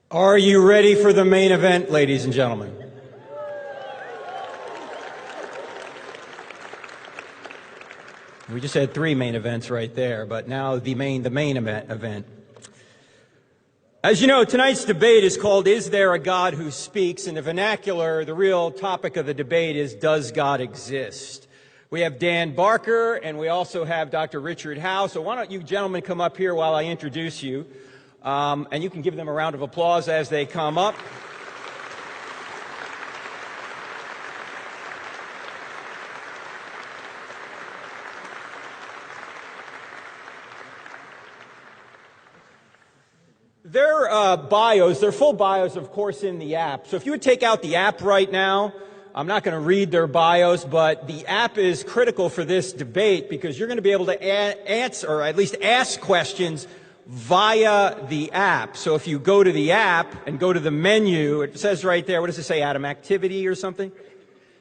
Are you ready for the main event, ladies and gentlemen? We just had 3 main events right there, but now the main event. As you know, tonight's debate is called, Is There a God Who Speaks? In the vernacular, the real topic of the debate is, Does God Exist? We have Dan Barker, and we also have Dr. Richard Howe. So why don't you gentlemen come up here while I introduce you, and you can give them a round of applause as they come up. Their bios, their full bios, of course, in the app. So if you would take out the app right now, I'm not going to read their bios, but the app is critical for this debate because you're going to be able to answer, or at least ask questions via the app. So if you go to the app and go to the menu, it says right there, what does it say, Adam? Activity or something?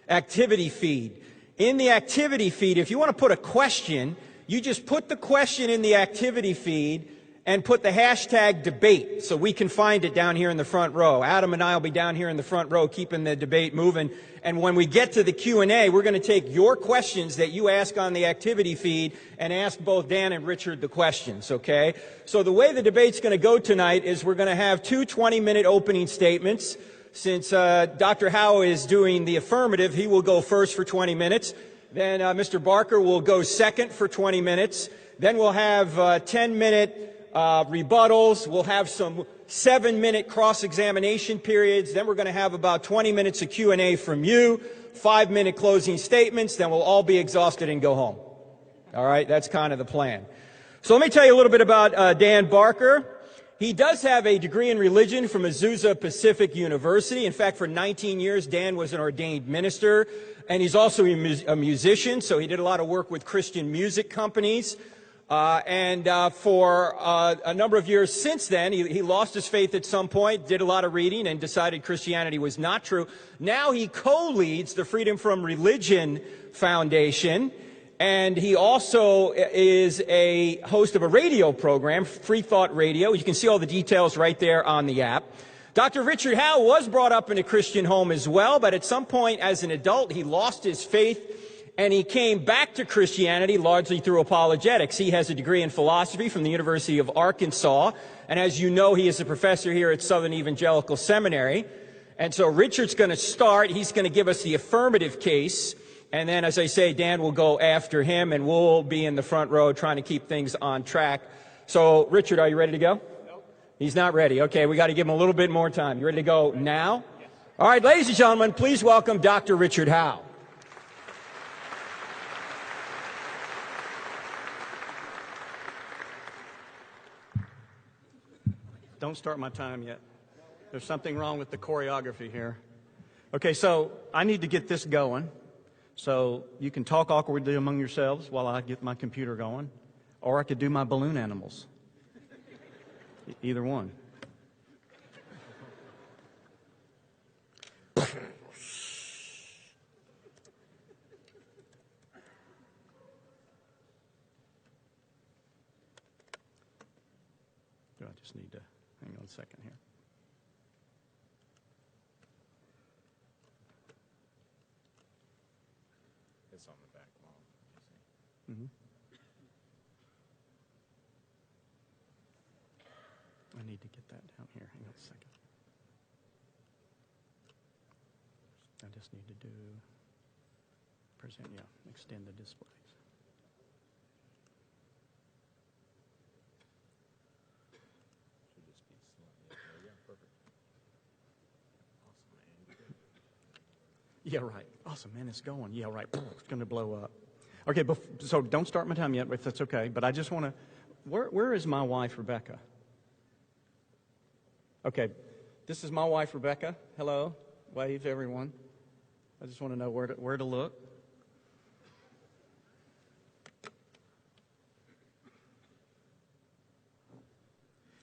Activity feed. In the activity feed, if you want to put a question, you just put the question in the activity feed and put the hashtag debate so we can find it down here in the front row. Adam and I will be down here in the front row keeping the debate moving. And when we get to the Q&A, we're going to take your questions that you ask on the activity feed and ask both Dan and Richard the questions, okay? So the way the debate's going to go tonight is we're going to have 2 20-minute opening statements. Since Dr. Howe is doing the affirmative, he will go first for 20 minutes. Then Mr. Barker will go second for 20 minutes. Then we'll have 10-minute rebuttals. We'll have some 7-minute cross-examination periods. Then we're going to have about 20 minutes of Q&A from you, 5-minute closing statements. Then we'll all be exhausted and go home. All right, that's kind of the plan. So let me tell you a little bit about Dan Barker. He does have a degree in religion from Azusa Pacific University. In fact, for 19 years, Dan was an ordained minister, and he's also a musician, so he did a lot of work with Christian music companies. For a number of years since then, he lost his faith at some point, did a lot of reading, and decided Christianity was not true. Now he co-leads the Freedom from Religion Foundation, and he also is a host of a radio program, Free Thought Radio. You can see all the details right there on the app. Dr. Richard Howe was brought up in a Christian home as well, but at some point as an adult, he lost his faith and he came back to Christianity largely through apologetics. He has a degree in philosophy from the University of Arkansas. And as you know, he is a professor here at Southern Evangelical Seminary. And so Richard's going to start. He's going to give us the affirmative case. And then, as I say, Dan will go after him, and we'll be in the front row trying to keep things on track. So, Richard, are you ready to go? Nope. He's not ready. Okay, we got to give him a little bit more time. You ready to go now? Yes. All right, ladies and gentlemen, please welcome Dr. Richard Howe. Don't start my time yet. There's something wrong with the choreography here. Okay, so I need to get this going. So you can talk awkwardly among yourselves while I get my computer going. Or I could do my balloon animals. Either one. I just need to hang on a second here. It's on the back wall. Mm-hmm. I need to get that down here. Hang on a second. I just need to do present, extend the displays. Yeah, right. Awesome, man, it's going. Yeah, right. It's going to blow up. Okay, so don't start my time yet, if that's okay. But I just want to, where is my wife, Rebecca? Okay, this is my wife, Rebecca. Hello. Wave, everyone. I just want to know where to look.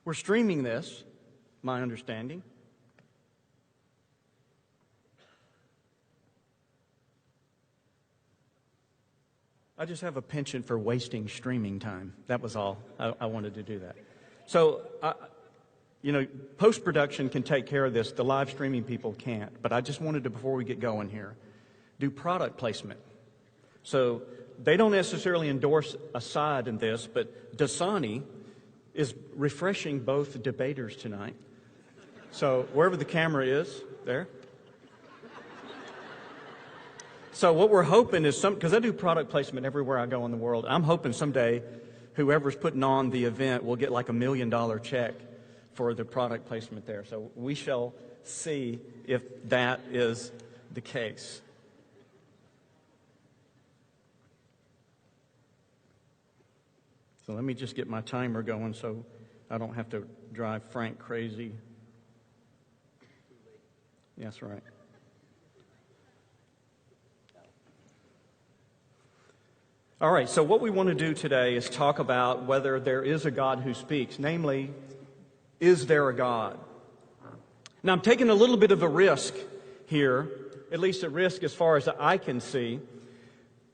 We're streaming this, my understanding. I just have a penchant for wasting streaming time. That was all. I wanted to do that. So post-production can take care of this. The live streaming people can't. But I just wanted to, before we get going here, do product placement. So they don't necessarily endorse a side in this, but Dasani is refreshing both debaters tonight. So wherever the camera is, there. So what we're hoping is because I do product placement everywhere I go in the world. I'm hoping someday whoever's putting on the event will get like $1 million check for the product placement there. So we shall see if that is the case. So let me just get my timer going so I don't have to drive Frank crazy. That's right. All right, so what we want to do today is talk about whether there is a God who speaks. Namely, is there a God? Now, I'm taking a little bit of a risk here, at least a risk as far as I can see,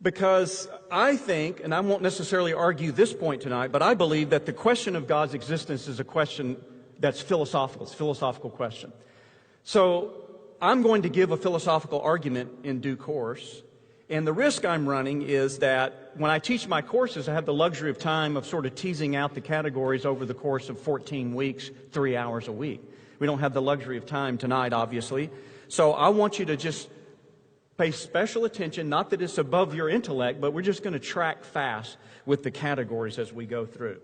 because I think, and I won't necessarily argue this point tonight, but I believe that the question of God's existence is a question that's philosophical. It's a philosophical question. So I'm going to give a philosophical argument in due course. And the risk I'm running is that when I teach my courses, I have the luxury of time of sort of teasing out the categories over the course of 14 weeks, 3 hours a week. We don't have the luxury of time tonight, obviously. So I want you to just pay special attention, not that it's above your intellect, but we're just going to track fast with the categories as we go through.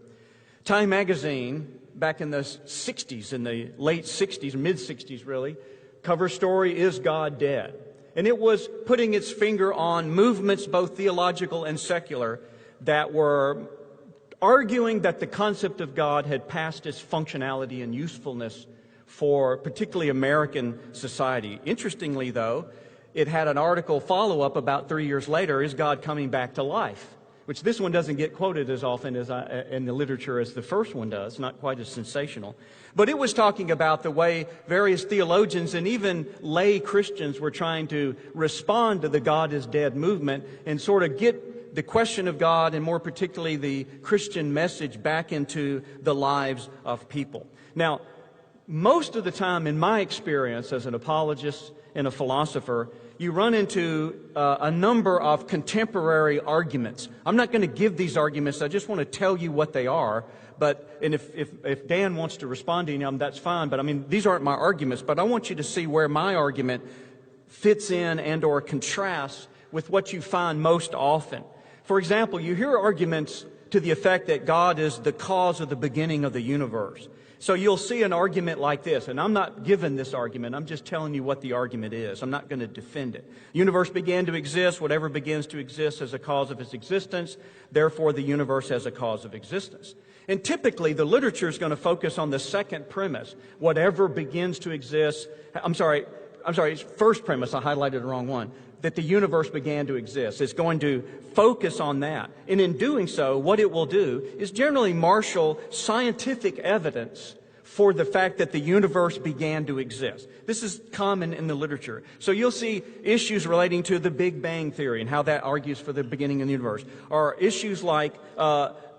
Time magazine, back in the 60s, in the late 60s, mid-60s really, cover story, Is God Dead? And it was putting its finger on movements, both theological and secular, that were arguing that the concept of God had passed its functionality and usefulness for particularly American society. Interestingly, though, it had an article follow-up about 3 years later, Is God Coming Back to Life? Which this one doesn't get quoted as often as in the literature as the first one does, not quite as sensational. But it was talking about the way various theologians and even lay Christians were trying to respond to the God is dead movement and sort of get the question of God and more particularly the Christian message back into the lives of people. Now, most of the time in my experience as an apologist and a philosopher, you run into a number of contemporary arguments. I'm not going to give these arguments. I just want to tell you what they are. And if Dan wants to respond to any of them, that's fine. But I mean, these aren't my arguments. But I want you to see where my argument fits in and or contrasts with what you find most often. For example, you hear arguments to the effect that God is the cause of the beginning of the universe. So you'll see an argument like this, and I'm not giving this argument, I'm just telling you what the argument is. I'm not going to defend it. The universe began to exist, whatever begins to exist as a cause of its existence, therefore the universe has a cause of existence. And typically the literature is going to focus on the second premise, whatever begins to exist, first premise, I highlighted the wrong one, that the universe began to exist. It's going to focus on that. And in doing so, what it will do is generally marshal scientific evidence for the fact that the universe began to exist. This is common in the literature. So you'll see issues relating to the Big Bang Theory and how that argues for the beginning of the universe, or issues like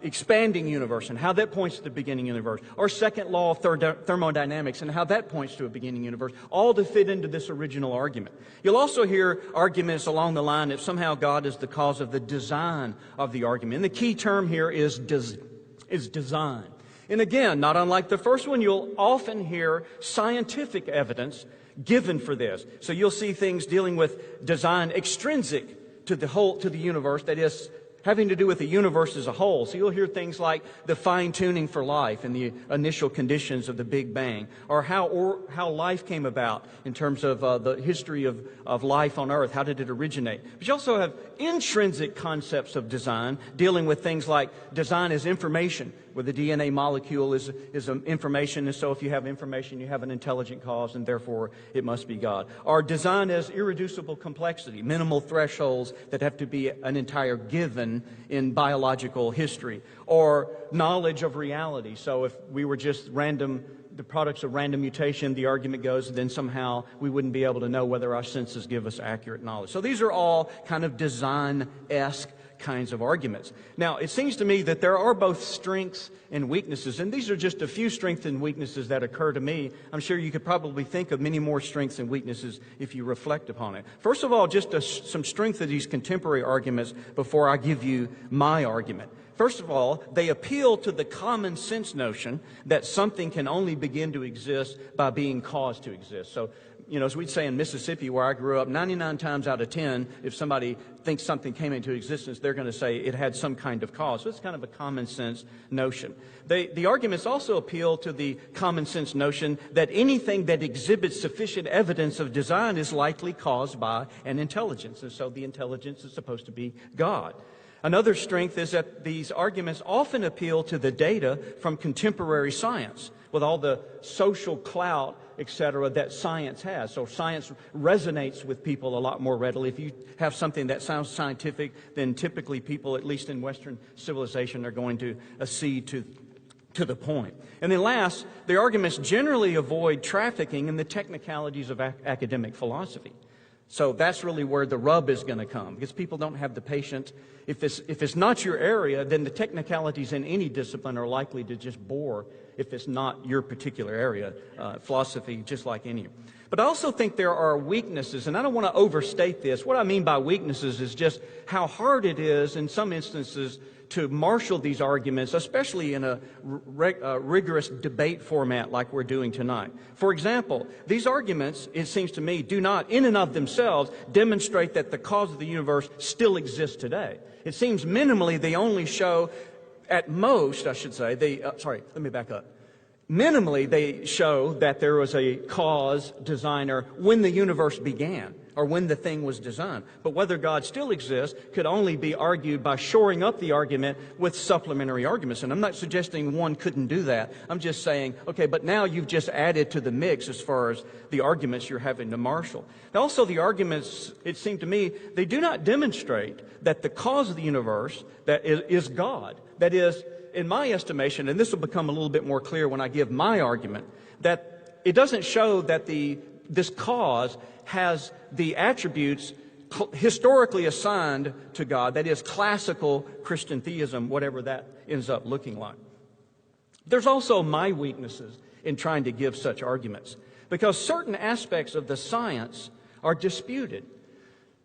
expanding universe and how that points to the beginning universe, or second law of thermodynamics and how that points to a beginning universe, all to fit into this original argument. You'll also hear arguments along the line that somehow God is the cause of the design of the argument. And the key term here is design. And again, not unlike the first one, you'll often hear scientific evidence given for this. So you'll see things dealing with design extrinsic to the universe, that is, having to do with the universe as a whole. So you'll hear things like the fine-tuning for life and the initial conditions of the Big Bang, or how life came about in terms of the history of life on Earth. How did it originate? But you also have intrinsic concepts of design, dealing with things like design as information, where the DNA molecule is information, and so if you have information, you have an intelligent cause, and therefore it must be God. Or design as irreducible complexity, minimal thresholds that have to be an entire given in biological history. Or knowledge of reality. So if we were just the products of random mutation, the argument goes, then somehow we wouldn't be able to know whether our senses give us accurate knowledge. So these are all kind of design-esque kinds of arguments. Now, it seems to me that there are both strengths and weaknesses, and these are just a few strengths and weaknesses that occur to me. I'm sure you could probably think of many more strengths and weaknesses if you reflect upon it. First of all, just some strength of these contemporary arguments before I give you my argument. First of all, they appeal to the common sense notion that something can only begin to exist by being caused to exist. So, as we'd say in Mississippi, where I grew up, 99 times out of 10, if somebody thinks something came into existence, they're going to say it had some kind of cause. So it's kind of a common sense notion. The arguments also appeal to the common sense notion that anything that exhibits sufficient evidence of design is likely caused by an intelligence. And so the intelligence is supposed to be God. Another strength is that these arguments often appeal to the data from contemporary science, with all the social clout, etc., that science has. So science resonates with people a lot more readily. If you have something that sounds scientific, then typically people, at least in Western civilization, are going to accede to the point. And then last, the arguments generally avoid trafficking in the technicalities of academic philosophy. So that's really where the rub is going to come, because people don't have the patience. If it's not your area, then the technicalities in any discipline are likely to just bore if it's not your particular area, philosophy, just like any. But I also think there are weaknesses, and I don't want to overstate this. What I mean by weaknesses is just how hard it is in some instances to marshal these arguments, especially in a rigorous debate format like we're doing tonight. For example, these arguments, it seems to me, do not, in and of themselves, demonstrate that the cause of the universe still exists today. It seems minimally they only show, at most, I should say, let me back up. Minimally, they show that there was a cause, designer, when the universe began, or when the thing was designed. But whether God still exists could only be argued by shoring up the argument with supplementary arguments. And I'm not suggesting one couldn't do that. I'm just saying, okay, but now you've just added to the mix as far as the arguments you're having to marshal. Also, the arguments, it seemed to me, they do not demonstrate that the cause of the universe that is God. That is, in my estimation, and this will become a little bit more clear when I give my argument, that it doesn't show that this cause has the attributes historically assigned to God, that is classical Christian theism, whatever that ends up looking like. There's also my weaknesses in trying to give such arguments, because certain aspects of the science are disputed.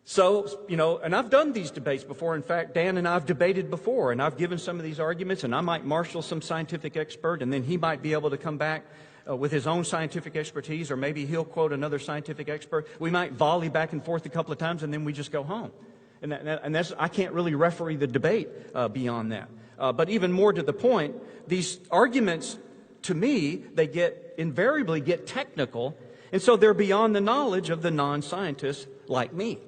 So, and I've done these debates before. In fact, Dan and I have debated before, and I've given some of these arguments, and I might marshal some scientific expert, and then he might be able to come back with his own scientific expertise, or maybe he'll quote another scientific expert. We might volley back and forth a couple of times, and then we just go home. And that's, I can't really referee the debate beyond that. But even more to the point, these arguments, to me, they invariably get technical, and so they're beyond the knowledge of the non-scientists like me.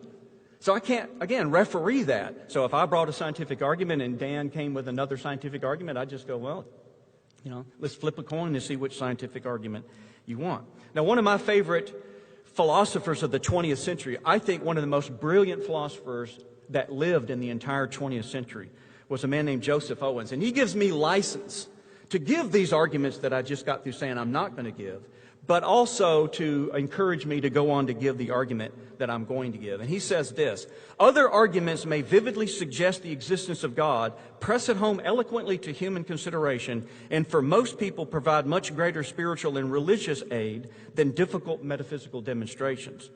So I can't, again, referee that. So if I brought a scientific argument and Dan came with another scientific argument, I'd just go, well, let's flip a coin and see which scientific argument you want. Now, one of my favorite philosophers of the 20th century, I think one of the most brilliant philosophers that lived in the entire 20th century, was a man named Joseph Owens. And he gives me license to give these arguments that I just got through saying I'm not going to give, but also to encourage me to go on to give the argument that I'm going to give. And he says this: other arguments may vividly suggest the existence of God, press it home eloquently to human consideration, and for most people provide much greater spiritual and religious aid than difficult metaphysical demonstrations.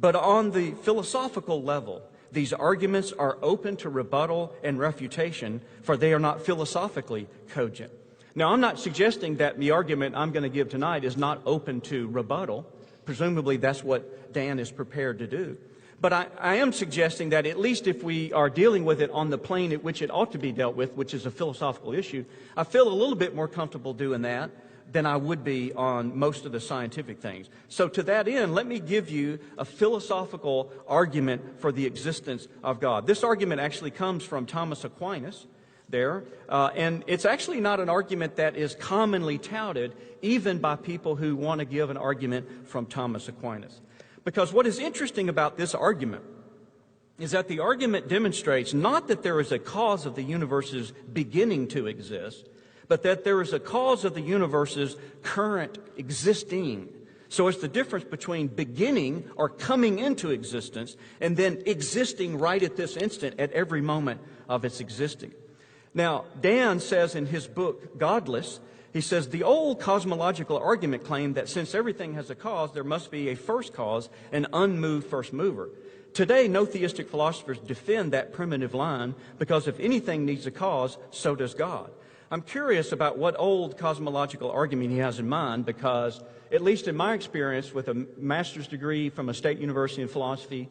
But on the philosophical level, these arguments are open to rebuttal and refutation, for they are not philosophically cogent. Now, I'm not suggesting that the argument I'm going to give tonight is not open to rebuttal. Presumably, that's what Dan is prepared to do. But I am suggesting that at least if we are dealing with it on the plane at which it ought to be dealt with, which is a philosophical issue, I feel a little bit more comfortable doing that than I would be on most of the scientific things. So to that end, let me give you a philosophical argument for the existence of God. This argument actually comes from Thomas Aquinas there, and it's actually not an argument that is commonly touted even by people who want to give an argument from Thomas Aquinas. Because what is interesting about this argument is that the argument demonstrates not that there is a cause of the universe's beginning to exist, but that there is a cause of the universe's current existing. So it's the difference between beginning or coming into existence and then existing right at this instant at every moment of its existing. Now, Dan says in his book, Godless, he says, the old cosmological argument claimed that since everything has a cause, there must be a first cause, an unmoved first mover. Today, no theistic philosophers defend that primitive line because if anything needs a cause, so does God. I'm curious about what old cosmological argument he has in mind because, at least in my experience with a master's degree from a state university in philosophy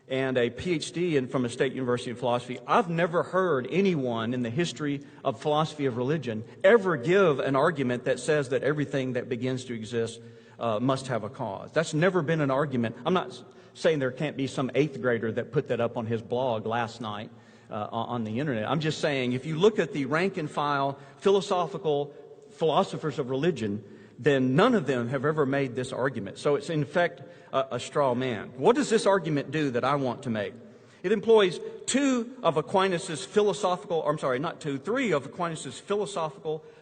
and a Ph.D. from a state university in philosophy, I've never heard anyone in the history of philosophy of religion ever give an argument that says that everything that begins to exist must have a cause. That's never been an argument. I'm not saying there can't be some 8th grader that put that up on his blog last night on the internet. I'm just saying if you look at the rank and file philosophical philosophers of religion, then none of them have ever made this argument. So it's in fact a straw man. What does this argument do that I want to make? It employs three of Aquinas' philosophical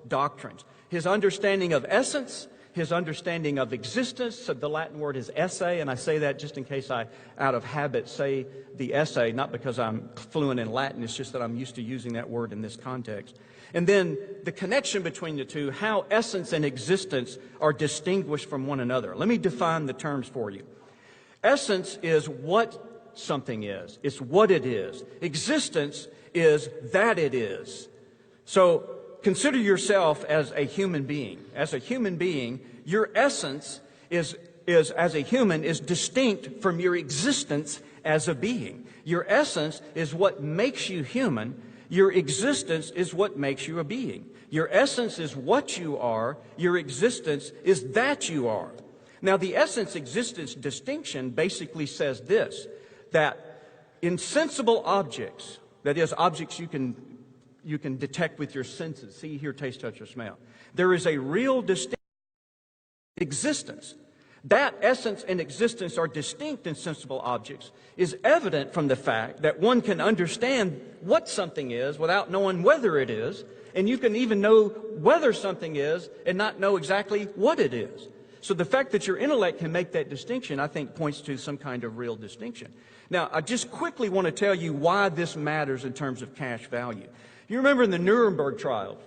doctrines. His understanding of essence, his understanding of existence. So the Latin word is esse, and I say that just in case I, out of habit, say the esse, not because I'm fluent in Latin, it's just that I'm used to using that word in this context. And then the connection between the two, how essence and existence are distinguished from one another. Let me define the terms for you. Essence is what something is. It's what it is. Existence is that it is. So consider yourself as a human being. As a human being, your essence is as a human is distinct from your existence as a being. Your essence is what makes you human. Your existence is what makes you a being. Your essence is what you are. Your existence is that you are. Now, the essence-existence distinction basically says this, that in sensible objects, that is, objects you can detect with your senses, see, hear, taste, touch, or smell, there is a real distinct existence. That essence and existence are distinct in sensible objects is evident from the fact that one can understand what something is without knowing whether it is, and you can even know whether something is and not know exactly what it is. So the fact that your intellect can make that distinction, I think, points to some kind of real distinction. Now, I just quickly want to tell you why this matters in terms of cash value. You remember in the Nuremberg trials,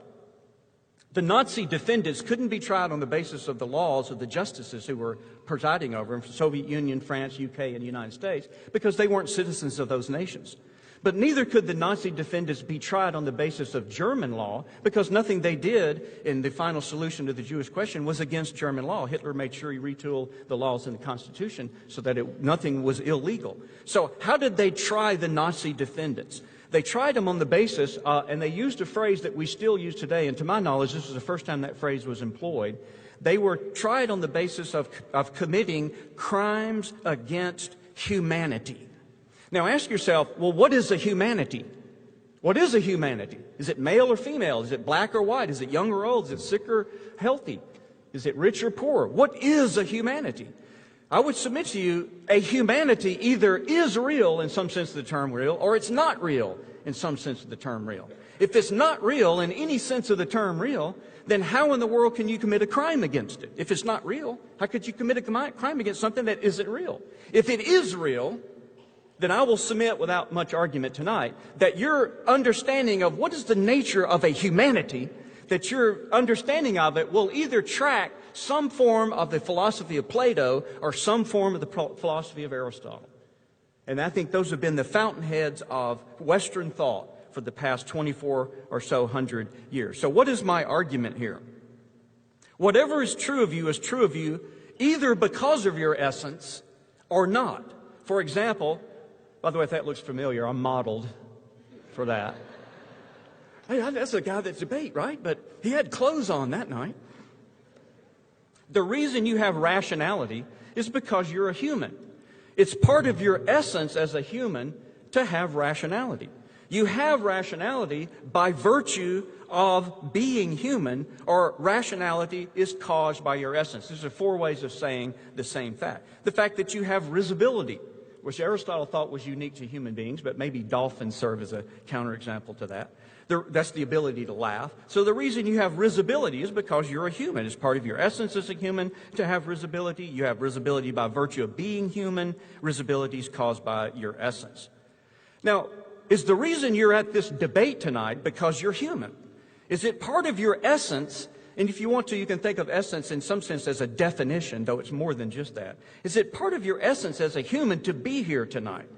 the Nazi defendants couldn't be tried on the basis of the laws of the justices who were presiding over them, Soviet Union, France, UK, and the United States, because they weren't citizens of those nations. But neither could the Nazi defendants be tried on the basis of German law, because nothing they did in the final solution to the Jewish question was against German law. Hitler made sure he retooled the laws in the Constitution so that nothing was illegal. So how did they try the Nazi defendants? They tried them on the basis, and they used a phrase that we still use today, and to my knowledge, this is the first time that phrase was employed. They were tried on the basis of committing crimes against humanity. Now ask yourself, well, what is a humanity? What is a humanity? Is it male or female? Is it black or white? Is it young or old? Is it sick or healthy? Is it rich or poor? What is a humanity? I would submit to you, a humanity either is real in some sense of the term real, or it's not real in some sense of the term real. If it's not real in any sense of the term real, then how in the world can you commit a crime against it? If it's not real, how could you commit a crime against something that isn't real? If it is real, then I will submit without much argument tonight that your understanding of what is the nature of a humanity, that your understanding of it will either track some form of the philosophy of Plato or some form of the philosophy of Aristotle. And I think those have been the fountainheads of Western thought for the past 24 or so hundred years. So what is my argument here? Whatever is true of you either because of your essence or not. For example, by the way, if that looks familiar, I'm modeled for that. Hey, that's the guy that's debate, right? But he had clothes on that night. The reason you have rationality is because you're a human. It's part of your essence as a human to have rationality. You have rationality by virtue of being human, or rationality is caused by your essence. These are four ways of saying the same fact. The fact that you have risibility, which Aristotle thought was unique to human beings, but maybe dolphins serve as a counterexample to that. That's the ability to laugh. So the reason you have risibility is because you're a human. It's part of your essence as a human to have risibility. You have risibility by virtue of being human. Risibility is caused by your essence. Now, is the reason you're at this debate tonight because you're human? Is it part of your essence? And if you want to, you can think of essence in some sense as a definition, though it's more than just that. Is it part of your essence as a human to be here tonight?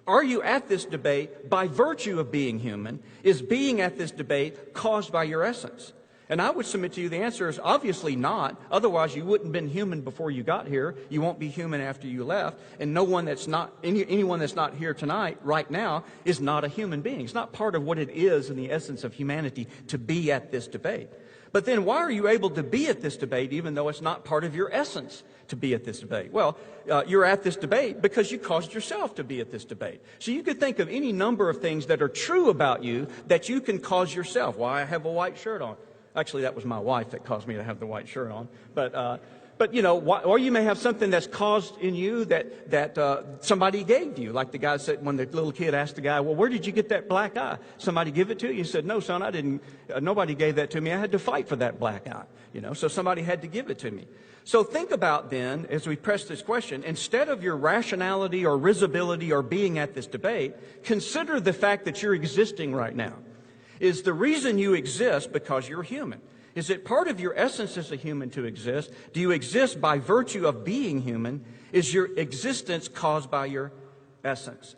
Are you at this debate by virtue of being human? Is being at this debate caused by your essence? And I would submit to you the answer is obviously not. Otherwise, you wouldn't have been human before you got here. You won't be human after you left. And anyone that's not here tonight, right now, is not a human being. It's not part of what it is in the essence of humanity to be at this debate. But then why are you able to be at this debate even though it's not part of your essence to be at this debate? Well, you're at this debate because you caused yourself to be at this debate. So you could think of any number of things that are true about you that you can cause yourself. Why I have a white shirt on. Actually, that was my wife that caused me to have the white shirt on. But you know, or you may have something that's caused in you that somebody gave you. Like the guy said, when the little kid asked the guy, well, where did you get that black eye? Somebody give it to you? He said, no, son, I didn't. Nobody gave that to me. I had to fight for that black eye. You know, so somebody had to give it to me. So think about then, as we press this question, instead of your rationality or risibility or being at this debate, consider the fact that you're existing right now. Is the reason you exist because you're human? Is it part of your essence as a human to exist? Do you exist by virtue of being human? Is your existence caused by your essence?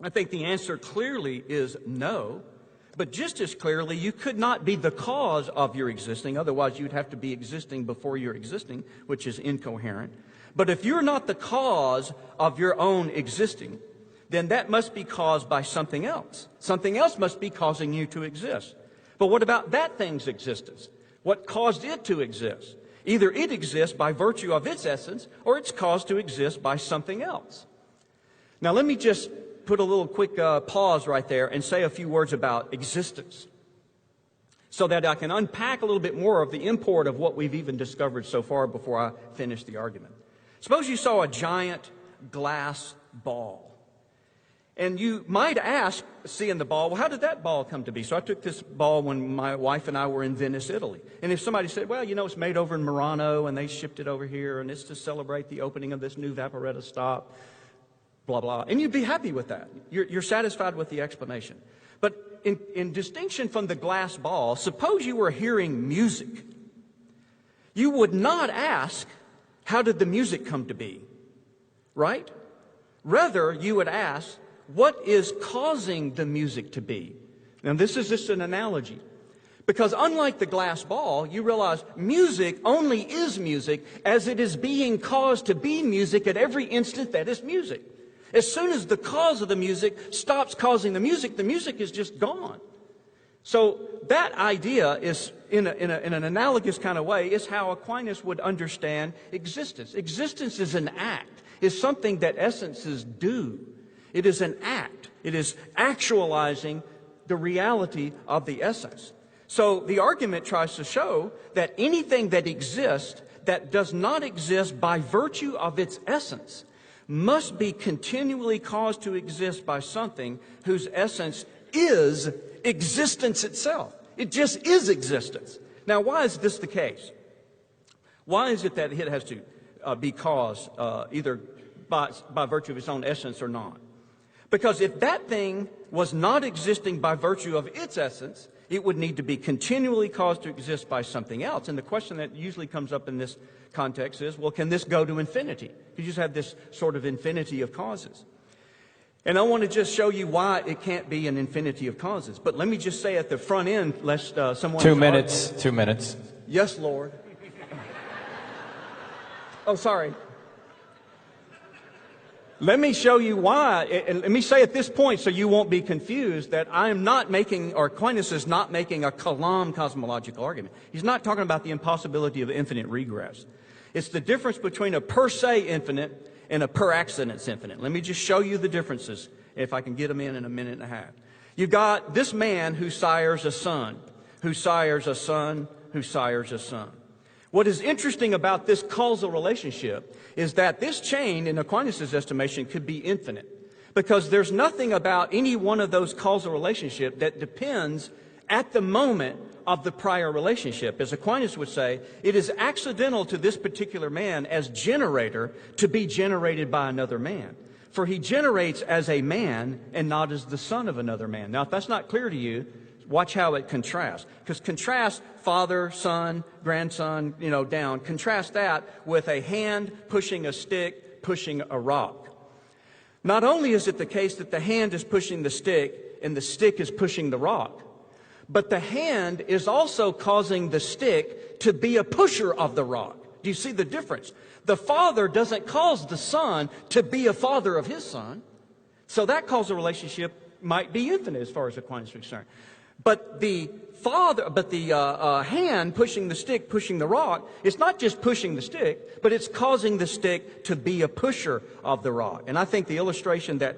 I think the answer clearly is no. But just as clearly, you could not be the cause of your existing. Otherwise, you'd have to be existing before you're existing, which is incoherent. But if you're not the cause of your own existing, then that must be caused by something else. Something else must be causing you to exist. But what about that thing's existence? What caused it to exist? Either it exists by virtue of its essence, or it's caused to exist by something else. Now let me just put a little quick pause right there and say a few words about existence, so that I can unpack a little bit more of the import of what we've even discovered so far before I finish the argument. Suppose you saw a giant glass ball. And you might ask, seeing the ball, well, how did that ball come to be? So I took this ball when my wife and I were in Venice, Italy. And if somebody said, well, you know, it's made over in Murano, and they shipped it over here, and it's to celebrate the opening of this new Vaporetta stop, blah, blah. And you'd be happy with that. You're satisfied with the explanation. But in distinction from the glass ball, suppose you were hearing music. You would not ask, how did the music come to be? Right? Rather, you would ask, what is causing the music to be? Now, this is just an analogy. Because unlike the glass ball, you realize music only is music as it is being caused to be music at every instant that is music. As soon as the cause of the music stops causing the music is just gone. So that idea is, in an analogous kind of way, is how Aquinas would understand existence. Existence is an act, is something that essences do. It is an act. It is actualizing the reality of the essence. So the argument tries to show that anything that exists that does not exist by virtue of its essence must be continually caused to exist by something whose essence is existence itself. It just is existence. Now, why is this the case? Why is it that it has to be caused either by virtue of its own essence or not? Because if that thing was not existing by virtue of its essence, it would need to be continually caused to exist by something else. And the question that usually comes up in this context is, well, can this go to infinity? You just have this sort of infinity of causes. And I want to just show you why it can't be an infinity of causes. But let me just say at the front end, lest someone... 2 minutes. 2 minutes. Yes, Lord. Oh, sorry. Let me show you why, and let me say at this point so you won't be confused that I am not making, or Aquinas is not making a Kalam cosmological argument. He's not talking about the impossibility of infinite regress. It's the difference between a per se infinite and a per accidence infinite. Let me just show you the differences, if I can get them in a minute and a half. You've got this man who sires a son, who sires a son, who sires a son. What is interesting about this causal relationship is that this chain, in Aquinas' estimation, could be infinite. Because there's nothing about any one of those causal relationships that depends at the moment of the prior relationship. As Aquinas would say, it is accidental to this particular man as generator to be generated by another man. For he generates as a man and not as the son of another man. Now, if that's not clear to you, watch how it contrasts. Because contrast father, son, grandson, down. Contrast that with a hand pushing a stick, pushing a rock. Not only is it the case that the hand is pushing the stick and the stick is pushing the rock, but the hand is also causing the stick to be a pusher of the rock. Do you see the difference? The father doesn't cause the son to be a father of his son. So that causal relationship might be infinite as far as Aquinas is concerned. But the hand pushing the stick, pushing the rock, it's not just pushing the stick, but it's causing the stick to be a pusher of the rock. And I think the illustration that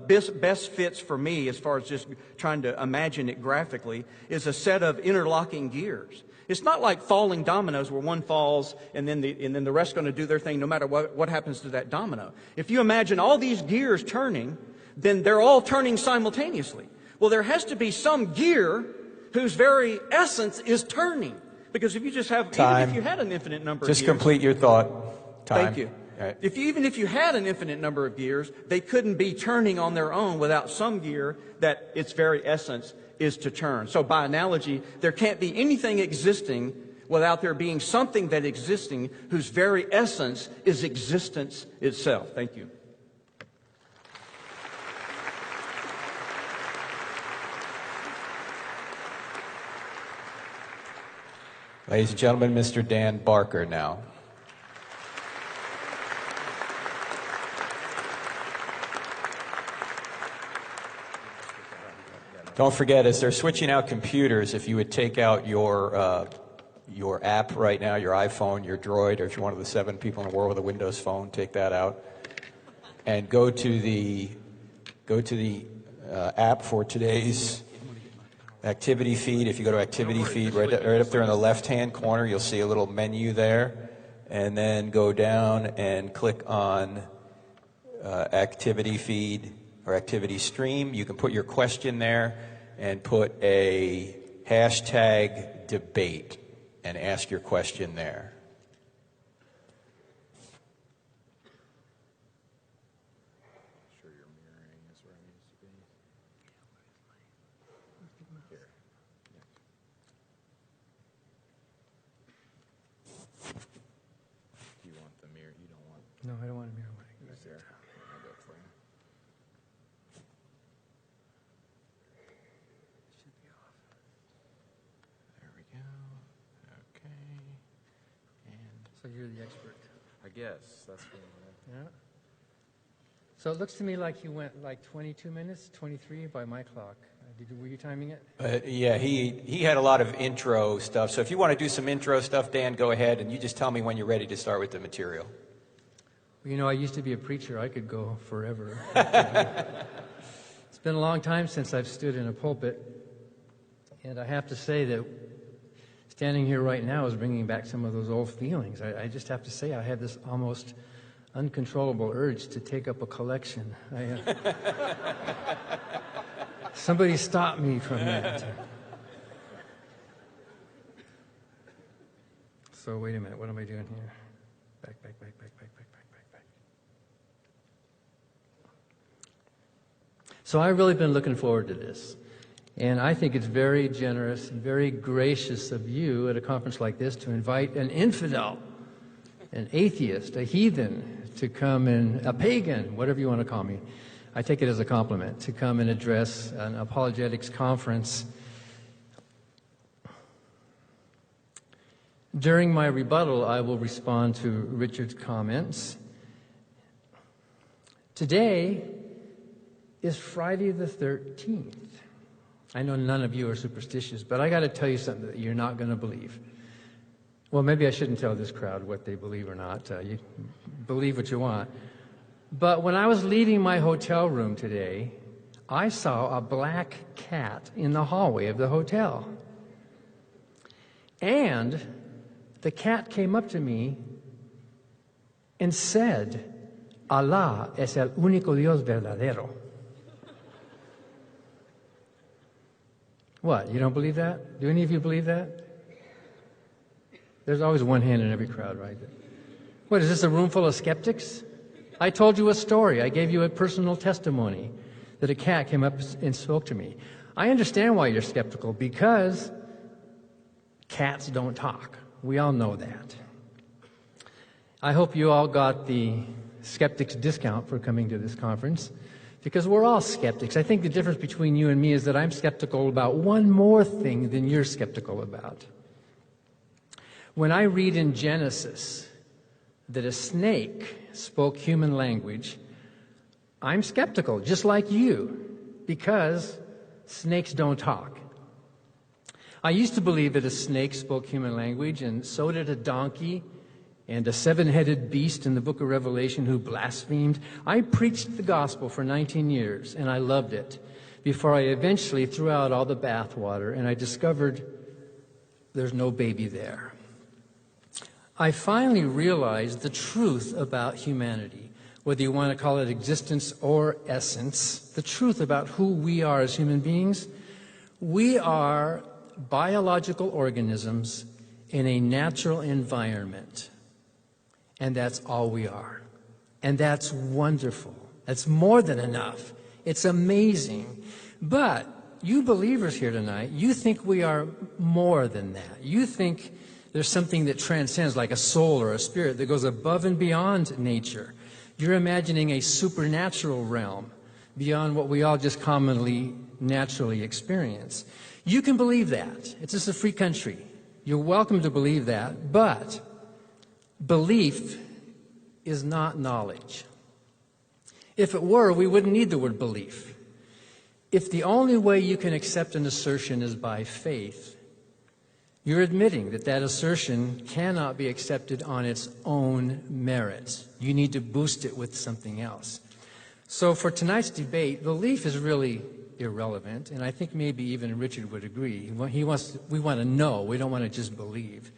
best fits for me as far as just trying to imagine it graphically is a set of interlocking gears. It's not like falling dominoes where one falls and then the rest are going to do their thing no matter what happens to that domino. If you imagine all these gears turning, then they're all turning simultaneously. Well, there has to be some gear whose very essence is turning. Because if you just have, even if you had an infinite number of gears. Just complete your thought. Time. Thank you. Right. Even if you had an infinite number of gears, they couldn't be turning on their own without some gear that its very essence is to turn. So by analogy, there can't be anything existing without there being something that existing whose very essence is existence itself. Thank you. Ladies and gentlemen, Mr. Dan Barker now. Don't forget, as they're switching out computers, if you would take out your app right now, your iPhone, your Droid, or if you're one of the 7 people in the world with a Windows phone, take that out, and go to the app for today's activity feed. If you go to activity feed, right up there in the left-hand corner, you'll see a little menu there, and then go down and click on activity feed or activity stream. You can put your question there and put a hashtag debate and ask your question there. Sure your mirroring is where it needs to be. Here. Do you want the mirror? You don't want. No, I don't want a mirror. Who's there? I'll do it for you. Should be off. There we go. Okay. And So you're the expert. I guess that's what Yeah. So it looks to me like you went like 22 minutes, 23 by my clock. Were you timing it? Yeah, he had a lot of intro stuff. So if you want to do some intro stuff, Dan, go ahead, and you just tell me when you're ready to start with the material. Well, I used to be a preacher. I could go forever. It's been a long time since I've stood in a pulpit. And I have to say that standing here right now is bringing back some of those old feelings. I just have to say I have this almost uncontrollable urge to take up a collection. Somebody stop me from that. So wait a minute, what am I doing here? Back. So I've really been looking forward to this. And I think it's very generous and very gracious of you at a conference like this to invite an infidel, an atheist, a heathen, to come and a pagan, whatever you want to call me. I take it as a compliment, to come and address an apologetics conference. During my rebuttal, I will respond to Richard's comments. Today is Friday the 13th. I know none of you are superstitious, but I got to tell you something that you're not going to believe. Well, maybe I shouldn't tell this crowd what they believe or not. You believe what you want. But when I was leaving my hotel room today, I saw a black cat in the hallway of the hotel. And the cat came up to me and said, "Allah es el único Dios verdadero." What, you don't believe that? Do any of you believe that? There's always one hand in every crowd, right? What, is this a room full of skeptics? I told you a story. I gave you a personal testimony that a cat came up and spoke to me. I understand why you're skeptical, because cats don't talk. We all know that. I hope you all got the skeptics discount for coming to this conference, because we're all skeptics. I think the difference between you and me is that I'm skeptical about one more thing than you're skeptical about. When I read in Genesis that a snake spoke human language, I'm skeptical, just like you, because snakes don't talk. I used to believe that a snake spoke human language, and so did a donkey and a seven-headed beast in the book of Revelation who blasphemed. I preached the gospel for 19 years, and I loved it, before I eventually threw out all the bathwater, and I discovered there's no baby there. I finally realized the truth about humanity, whether you want to call it existence or essence, the truth about who we are as human beings. We are biological organisms in a natural environment, and that's all we are. And that's wonderful. That's more than enough. It's amazing. But you believers here tonight, you think we are more than that. You think there's something that transcends, like a soul or a spirit, that goes above and beyond nature. You're imagining a supernatural realm beyond what we all just commonly, naturally experience. You can believe that. It's just a free country. You're welcome to believe that, but belief is not knowledge. If it were, we wouldn't need the word belief. If the only way you can accept an assertion is by faith, you're admitting that that assertion cannot be accepted on its own merits. You need to boost it with something else. So for tonight's debate, belief is really irrelevant, and I think maybe even Richard would agree. We want to know. We don't want to just believe.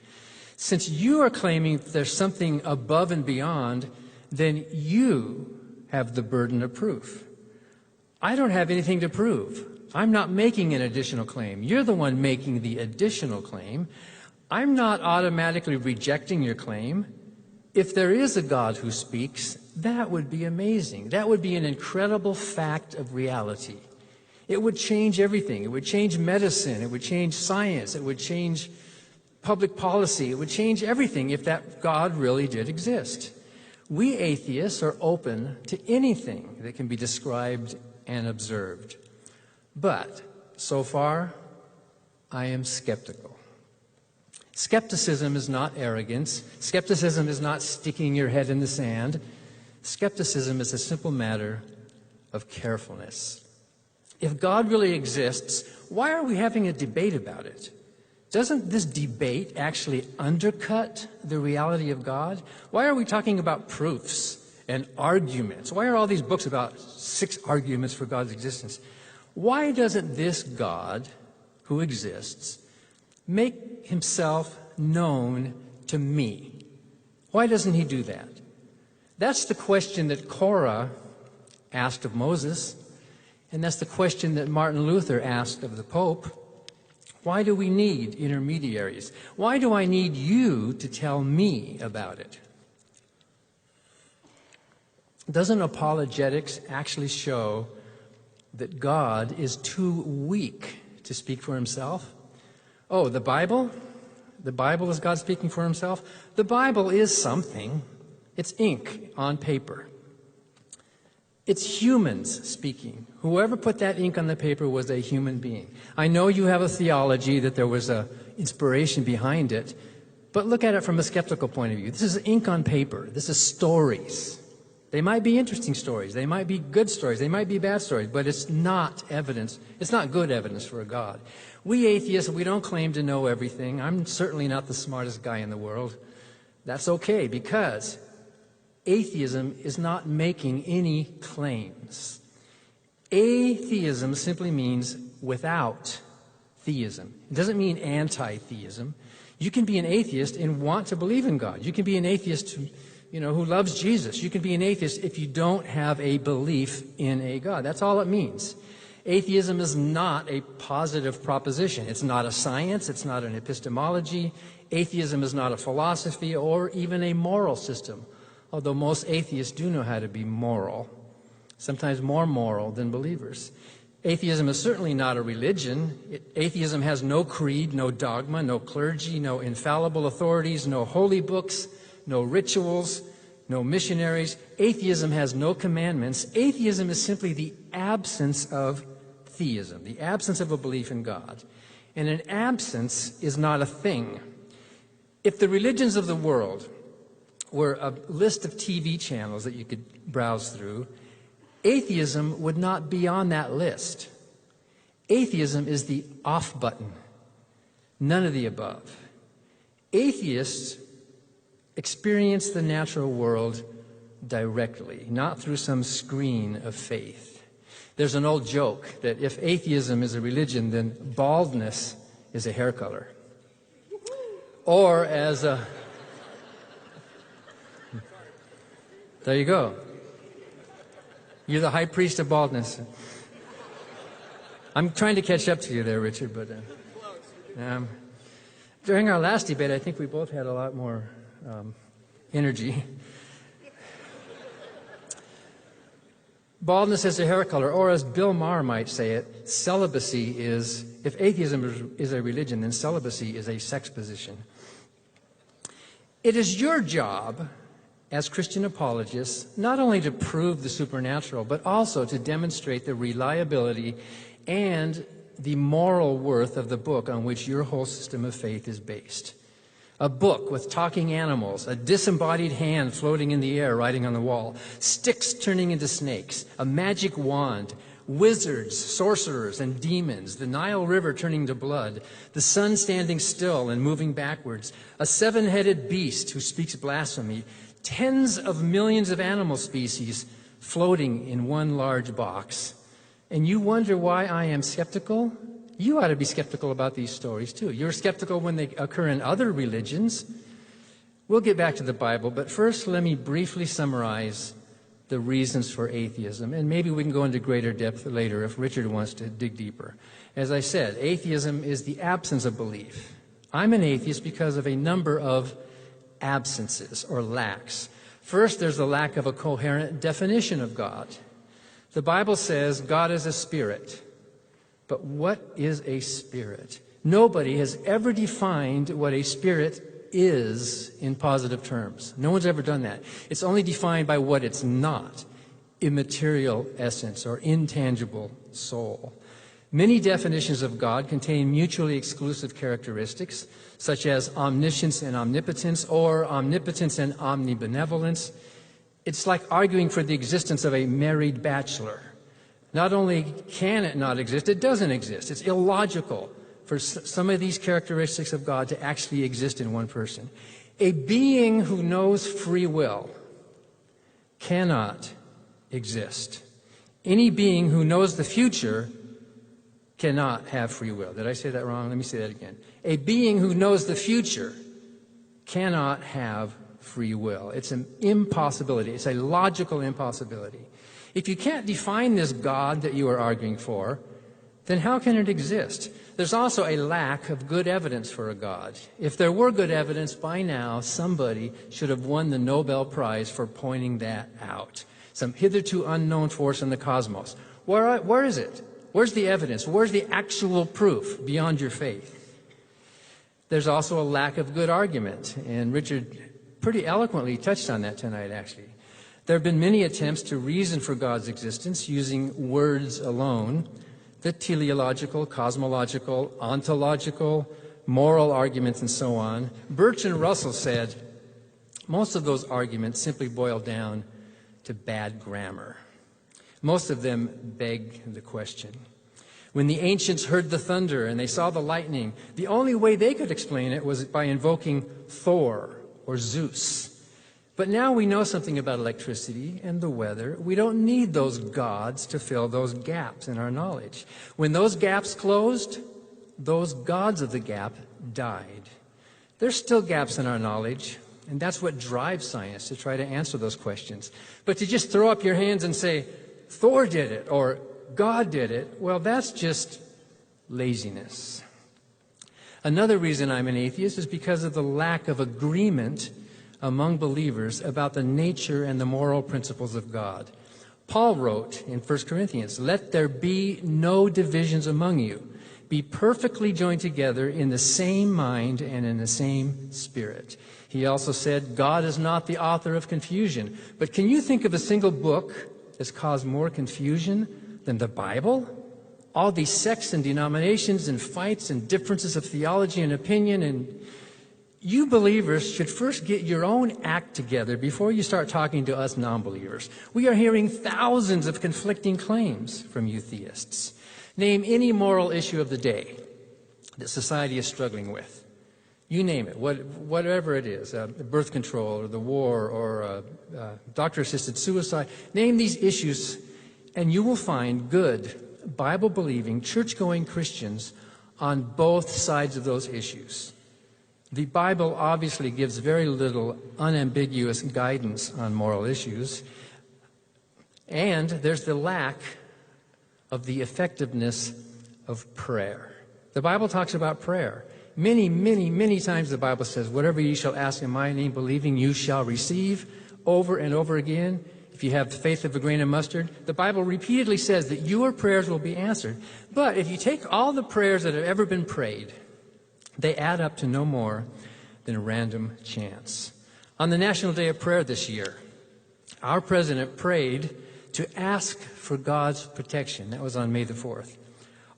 Since you are claiming there's something above and beyond, then you have the burden of proof. I don't have anything to prove. I'm not making an additional claim. You're the one making the additional claim. I'm not automatically rejecting your claim. If there is a God who speaks, that would be amazing. That would be an incredible fact of reality. It would change everything. It would change medicine. It would change science. It would change public policy. It would change everything if that God really did exist. We atheists are open to anything that can be described and observed. But so far, I am skeptical. Skepticism is not arrogance. Skepticism is not sticking your head in the sand. Skepticism is a simple matter of carefulness. If God really exists, why are we having a debate about it? Doesn't this debate actually undercut the reality of God? Why are we talking about proofs and arguments? Why are all these books about 6 arguments for God's existence? Why doesn't this God who exists make himself known to me? Why doesn't he do that? That's the question that Korah asked of Moses, and that's the question that Martin Luther asked of the Pope. Why do we need intermediaries? Why do I need you to tell me about it? Doesn't apologetics actually show that God is too weak to speak for himself? Oh, the Bible? The Bible is God speaking for himself? The Bible is something. It's ink on paper. It's humans speaking. Whoever put that ink on the paper was a human being. I know you have a theology that there was an inspiration behind it, but look at it from a skeptical point of view. This is ink on paper. This is stories. They might be interesting stories. They might be good stories. They might be bad stories, but it's not evidence. It's not good evidence for a God. We atheists, we don't claim to know everything. I'm certainly not the smartest guy in the world. That's okay, because atheism is not making any claims. Atheism simply means without theism. It doesn't mean anti-theism. You can be an atheist and want to believe in God. You can be an atheist who loves Jesus. You can be an atheist if you don't have a belief in a God. That's all it means. Atheism is not a positive proposition. It's not a science. It's not an epistemology. Atheism is not a philosophy or even a moral system, although most atheists do know how to be moral, sometimes more moral than believers. Atheism is certainly not a religion. Atheism has no creed, no dogma, no clergy, no infallible authorities, no holy books, no rituals, no missionaries. Atheism has no commandments. Atheism is simply the absence of theism, the absence of a belief in God. And an absence is not a thing. If the religions of the world were a list of TV channels that you could browse through, atheism would not be on that list. Atheism is the off button. None of the above. Atheists experience the natural world directly, not through some screen of faith. There's an old joke that if atheism is a religion, then baldness is a hair color. Or as a... There you go. You're the high priest of baldness. I'm trying to catch up to you there, Richard, but during our last debate, I think we both had a lot more energy. Baldness is a hair color, or as Bill Maher might say it, celibacy is, if atheism is a religion, then celibacy is a sex position. It is your job as Christian apologists not only to prove the supernatural, but also to demonstrate the reliability and the moral worth of the book on which your whole system of faith is based. A book with talking animals, a disembodied hand floating in the air writing on the wall, sticks turning into snakes, a magic wand, wizards, sorcerers, and demons, the Nile River turning to blood, the sun standing still and moving backwards, a seven-headed beast who speaks blasphemy, tens of millions of animal species floating in one large box. And you wonder why I am skeptical? You ought to be skeptical about these stories too. You're skeptical when they occur in other religions. We'll get back to the Bible, but first let me briefly summarize the reasons for atheism, and maybe we can go into greater depth later if Richard wants to dig deeper. As I said, atheism is the absence of belief. I'm an atheist because of a number of absences or lacks. First, there's the lack of a coherent definition of God. The Bible says God is a spirit. But what is a spirit? Nobody has ever defined what a spirit is in positive terms. No one's ever done that. It's only defined by what it's not: immaterial essence or intangible soul. Many definitions of God contain mutually exclusive characteristics, such as omniscience and omnipotence, or omnipotence and omnibenevolence. It's like arguing for the existence of a married bachelor. Not only can it not exist, it doesn't exist. It's illogical for some of these characteristics of God to actually exist in one person. A being who knows free will cannot exist. Any being who knows the future cannot have free will. Did I say that wrong? Let me say that again. A being who knows the future cannot have free will. It's an impossibility. It's a logical impossibility. If you can't define this God that you are arguing for, then how can it exist? There's also a lack of good evidence for a God. If there were good evidence, by now somebody should have won the Nobel Prize for pointing that out. Some hitherto unknown force in the cosmos. Where is it? Where's the evidence? Where's the actual proof beyond your faith? There's also a lack of good argument, and Richard pretty eloquently touched on that tonight, actually. There have been many attempts to reason for God's existence using words alone: the teleological, cosmological, ontological, moral arguments, and so on. Bertrand Russell said, most of those arguments simply boil down to bad grammar. Most of them beg the question. When the ancients heard the thunder and they saw the lightning, the only way they could explain it was by invoking Thor or Zeus. But now we know something about electricity and the weather. We don't need those gods to fill those gaps in our knowledge. When those gaps closed, those gods of the gap died. There's still gaps in our knowledge, and that's what drives science, to try to answer those questions. But to just throw up your hands and say, Thor did it, or God did it, well, that's just laziness. Another reason I'm an atheist is because of the lack of agreement among believers about the nature and the moral principles of God. Paul wrote in 1 Corinthians, "Let there be no divisions among you. Be perfectly joined together in the same mind and in the same spirit." He also said, "God is not the author of confusion." But can you think of a single book that's caused more confusion than the Bible? All these sects and denominations and fights and differences of theology and opinion, and you believers should first get your own act together before you start talking to us non-believers. We are hearing thousands of conflicting claims from you theists. Name any moral issue of the day that society is struggling with. You name it, whatever it is, birth control or the war or doctor-assisted suicide. Name these issues and you will find good, Bible-believing, church-going Christians on both sides of those issues. The Bible obviously gives very little unambiguous guidance on moral issues, and there's the lack of the effectiveness of prayer. The Bible talks about prayer. Many, many, many times the Bible says, "Whatever you shall ask in my name, believing, you shall receive," over and over again. If you have the faith of a grain of mustard, the Bible repeatedly says that your prayers will be answered. But if you take all the prayers that have ever been prayed, they add up to no more than random chance. On the National Day of Prayer this year, our president prayed to ask for God's protection. That was on May the 4th.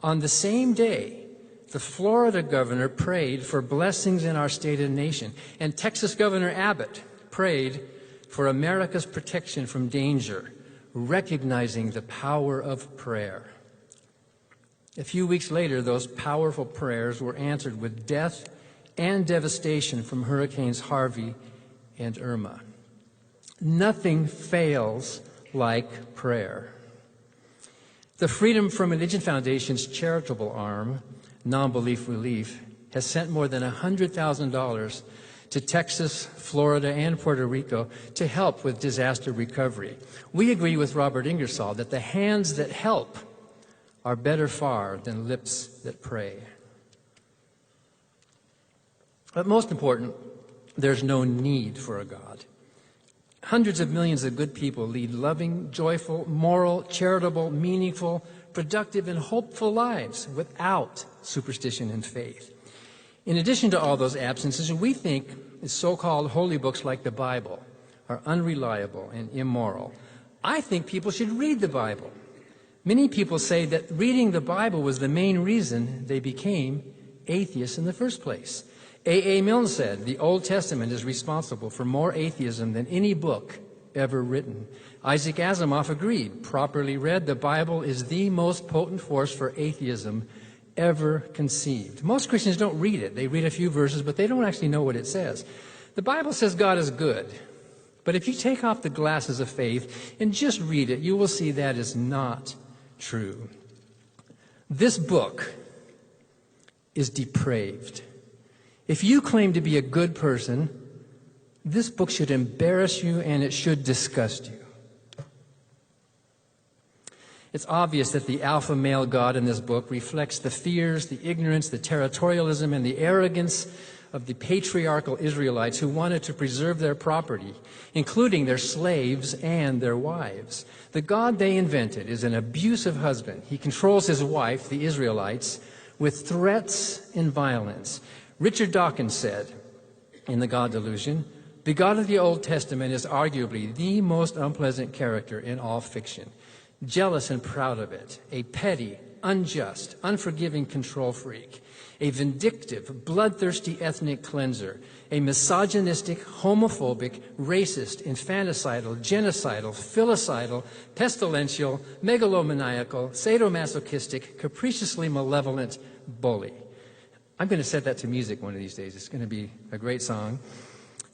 On the same day, the Florida governor prayed for blessings in our state and nation. And Texas Governor Abbott prayed for America's protection from danger, recognizing the power of prayer. A few weeks later, those powerful prayers were answered with death and devastation from Hurricanes Harvey and Irma. Nothing fails like prayer. The Freedom from Religion Foundation's charitable arm, Non-Belief Relief, has sent more than $100,000 to Texas, Florida, and Puerto Rico to help with disaster recovery. We agree with Robert Ingersoll that the hands that help are better far than lips that pray. But most important, there's no need for a God. Hundreds of millions of good people lead loving, joyful, moral, charitable, meaningful, productive, and hopeful lives without superstition and faith. In addition to all those absences, we think so-called holy books like the Bible are unreliable and immoral. I think people should read the Bible. Many people say that reading the Bible was the main reason they became atheists in the first place. A. Milne said, "The Old Testament is responsible for more atheism than any book ever written." Isaac Asimov agreed. Properly read, the Bible is the most potent force for atheism ever conceived. Most Christians don't read it. They read a few verses, but they don't actually know what it says. The Bible says God is good. But if you take off the glasses of faith and just read it, you will see that is not true. This book is depraved. If you claim to be a good person, this book should embarrass you and it should disgust you. It's obvious that the alpha male God in this book reflects the fears, the ignorance, the territorialism, and the arrogance of the patriarchal Israelites who wanted to preserve their property, including their slaves and their wives. The God they invented is an abusive husband. He controls his wife, the Israelites, with threats and violence. Richard Dawkins said in The God Delusion, "The God of the Old Testament is arguably the most unpleasant character in all fiction. Jealous and proud of it, a petty, unjust, unforgiving control freak, a vindictive, bloodthirsty ethnic cleanser, a misogynistic, homophobic, racist, infanticidal, genocidal, filicidal, pestilential, megalomaniacal, sadomasochistic, capriciously malevolent bully." I'm going to set that to music one of these days. It's going to be a great song.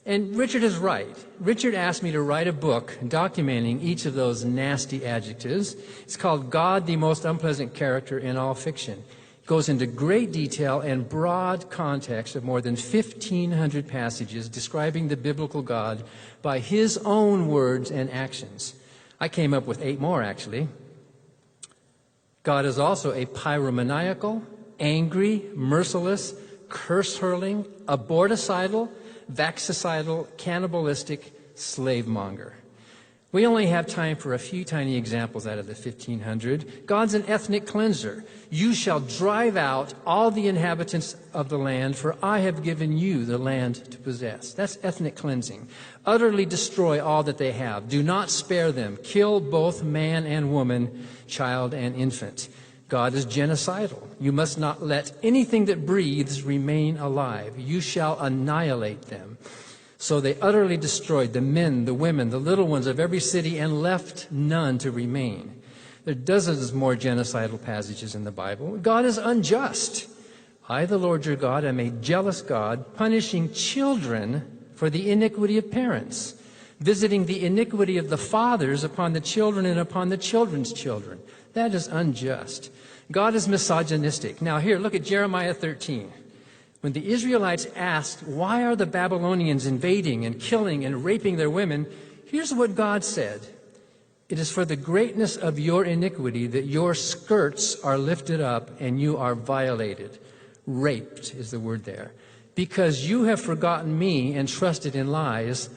And Richard is right. Richard asked me to write a book documenting each of those nasty adjectives. It's called God, the Most Unpleasant Character in All Fiction. It goes into great detail and broad context of more than 1,500 passages describing the biblical God by his own words and actions. I came up with 8 more, actually. God is also a pyromaniacal, angry, merciless, curse-hurling, aborticidal, vaxicidal, cannibalistic slavemonger. We only have time for a few tiny examples out of the 1,500. God's an ethnic cleanser. You shall drive out all the inhabitants of the land, for I have given you the land to possess. That's ethnic cleansing. Utterly destroy all that they have. Do not spare them. Kill both man and woman, child and infant. God is genocidal. You must not let anything that breathes remain alive. You shall annihilate them. So they utterly destroyed the men, the women, the little ones of every city, and left none to remain. There are dozens more genocidal passages in the Bible. God is unjust. I, the Lord your God, am a jealous God, punishing children for the iniquity of parents, visiting the iniquity of the fathers upon the children and upon the children's children. That is unjust. God is misogynistic. Now here, look at Jeremiah 13. When the Israelites asked, why are the Babylonians invading and killing and raping their women? Here's what God said. It is for the greatness of your iniquity that your skirts are lifted up and you are violated. Raped is the word there. Because you have forgotten me and trusted in lies,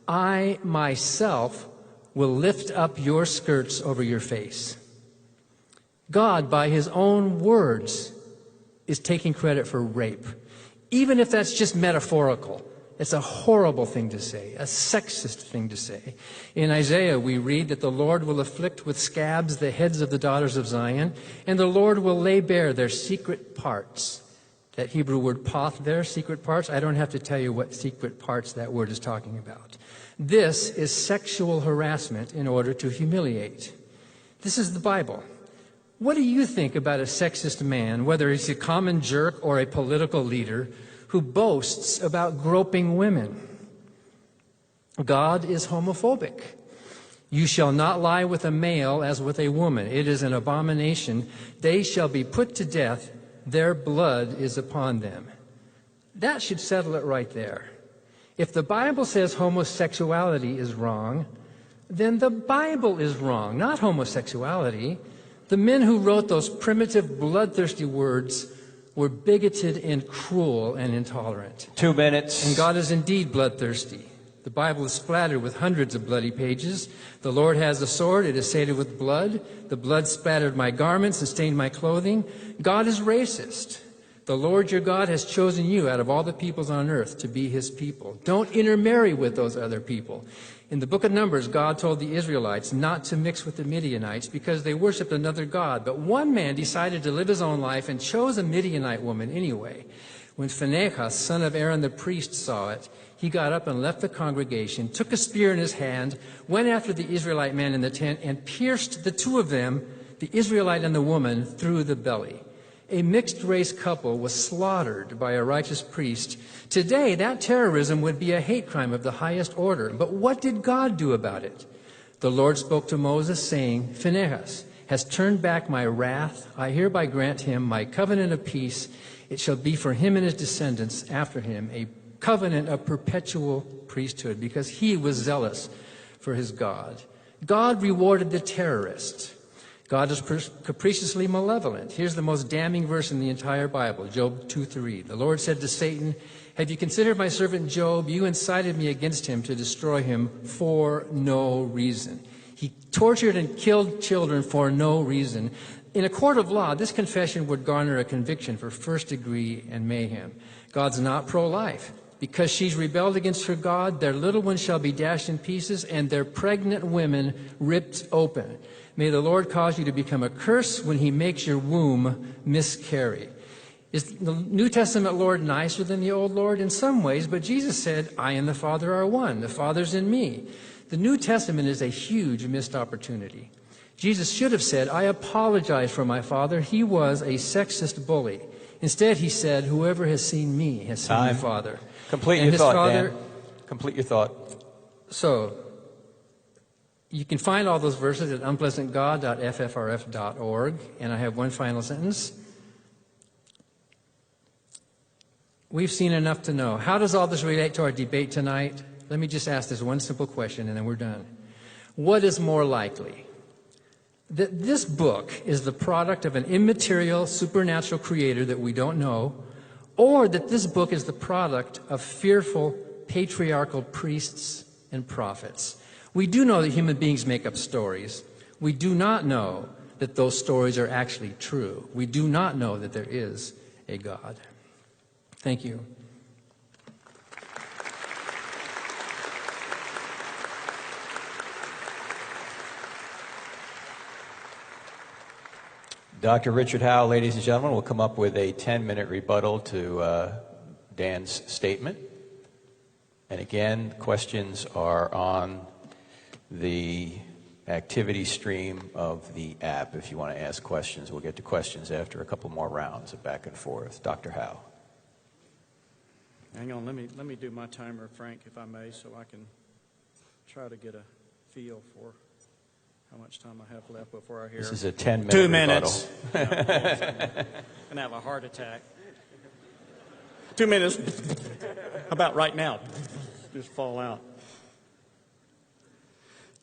I myself will lift up your skirts over your face. God, by his own words, is taking credit for rape. Even if that's just metaphorical, it's a horrible thing to say, a sexist thing to say. In Isaiah, we read that the Lord will afflict with scabs the heads of the daughters of Zion, and the Lord will lay bare their secret parts. That Hebrew word path there, secret parts, I don't have to tell you what secret parts that word is talking about. This is sexual harassment in order to humiliate. This is the Bible. What do you think about a sexist man, whether he's a common jerk or a political leader, who boasts about groping women? God is homophobic. You shall not lie with a male as with a woman. It is an abomination. They shall be put to death. Their blood is upon them. That should settle it right there. If the Bible says homosexuality is wrong, then the Bible is wrong, not homosexuality. The men who wrote those primitive, bloodthirsty words were bigoted and cruel and intolerant. 2 minutes. And God is indeed bloodthirsty. The Bible is splattered with hundreds of bloody pages. The Lord has a sword. It is sated with blood. The blood splattered my garments and stained my clothing. God is racist. The Lord your God has chosen you out of all the peoples on earth to be his people. Don't intermarry with those other people. In the book of Numbers, God told the Israelites not to mix with the Midianites because they worshiped another god. But one man decided to live his own life and chose a Midianite woman anyway. When Phinehas, son of Aaron the priest, saw it, he got up and left the congregation, took a spear in his hand, went after the Israelite man in the tent, and pierced the two of them, the Israelite and the woman, through the belly. A mixed-race couple was slaughtered by a righteous priest. Today, that terrorism would be a hate crime of the highest order. But what did God do about it? The Lord spoke to Moses, saying, Phinehas has turned back my wrath. I hereby grant him my covenant of peace. It shall be for him and his descendants after him a covenant of perpetual priesthood, because he was zealous for his God. God rewarded the terrorist. God is capriciously malevolent. Here's the most damning verse in the entire Bible, Job 2:3. The Lord said to Satan, have you considered my servant Job? You incited me against him to destroy him for no reason. He tortured and killed children for no reason. In a court of law, this confession would garner a conviction for first degree and mayhem. God's not pro-life. Because she's rebelled against her God, their little ones shall be dashed in pieces and their pregnant women ripped open. May the Lord cause you to become a curse when he makes your womb miscarry. Is the New Testament Lord nicer than the Old Lord? In some ways, but Jesus said, I and the Father are one. The Father's in me. The New Testament is a huge missed opportunity. Jesus should have said, I apologize for my father. He was a sexist bully. Instead, he said, whoever has seen me has seen the Father. Complete your thought, Dan. Complete your thought. So, you can find all those verses at unpleasantgod.ffrf.org. And I have one final sentence. We've seen enough to know. How does all this relate to our debate tonight? Let me just ask this one simple question and then we're done. What is more likely? that this book is the product of an immaterial supernatural creator that we don't know, or that this book is the product of fearful patriarchal priests and prophets. We do know that human beings make up stories. We do not know that those stories are actually true. We do not know that there is a God. Thank you. Dr. Richard Howe, ladies and gentlemen, will come up with a 10-minute rebuttal to Dan's statement. And again, questions are on the activity stream of the app. If you want to ask questions, we'll get to questions after a couple more rounds of back and forth. Dr. Howe. Hang on, let me do my timer, Frank, if I may, so I can try to get a feel for how much time I have left before I hear. This is a 10-minute 2 rebuttal. minutes. I'm going to have a heart attack. 2 minutes. How about right now? Just fall out.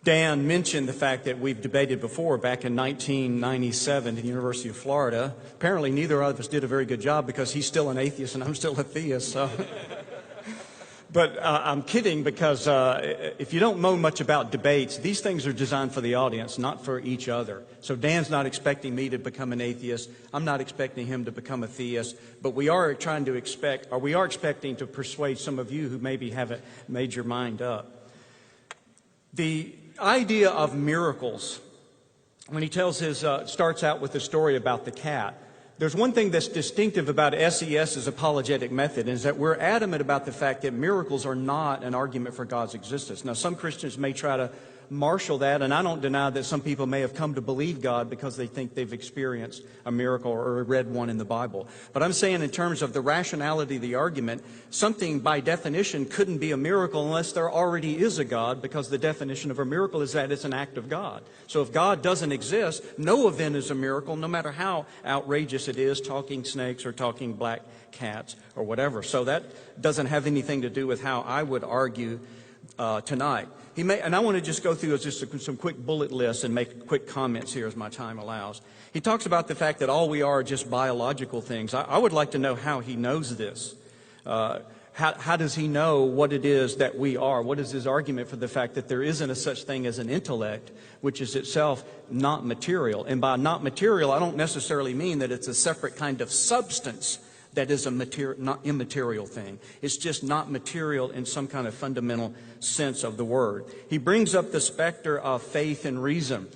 Dan mentioned the fact that we've debated before back in 1997 at the University of Florida. Apparently neither of us did a very good job because he's still an atheist and I'm still a theist. So. But I'm kidding because if you don't know much about debates, these things are designed for the audience, not for each other. So Dan's not expecting me to become an atheist. I'm not expecting him to become a theist. But we are expecting to persuade some of you who maybe haven't made your mind up. The idea of miracles, when he tells starts out with the story about the cat, there's one thing that's distinctive about SES's apologetic method, is that we're adamant about the fact that miracles are not an argument for God's existence. Now, some Christians may try to marshal that, and I don't deny that some people may have come to believe God because they think they've experienced a miracle or read one in the Bible. But I'm saying in terms of the rationality of the argument, something by definition couldn't be a miracle unless there already is a God, because the definition of a miracle is that it's an act of God. So if God doesn't exist, no event is a miracle, no matter how outrageous it is, talking snakes or talking black cats or whatever. So that doesn't have anything to do with how I would argue tonight. And I want to just go through just some quick bullet lists and make quick comments here as my time allows. He talks about the fact that all we are just biological things. I would like to know how he knows this. How does he know what it is that we are? What is his argument for the fact that there isn't a such thing as an intellect, which is itself not material? And by not material, I don't necessarily mean that it's a separate kind of substance that is a not immaterial thing. It's just not material in some kind of fundamental sense of the word. He brings up the specter of faith and reason.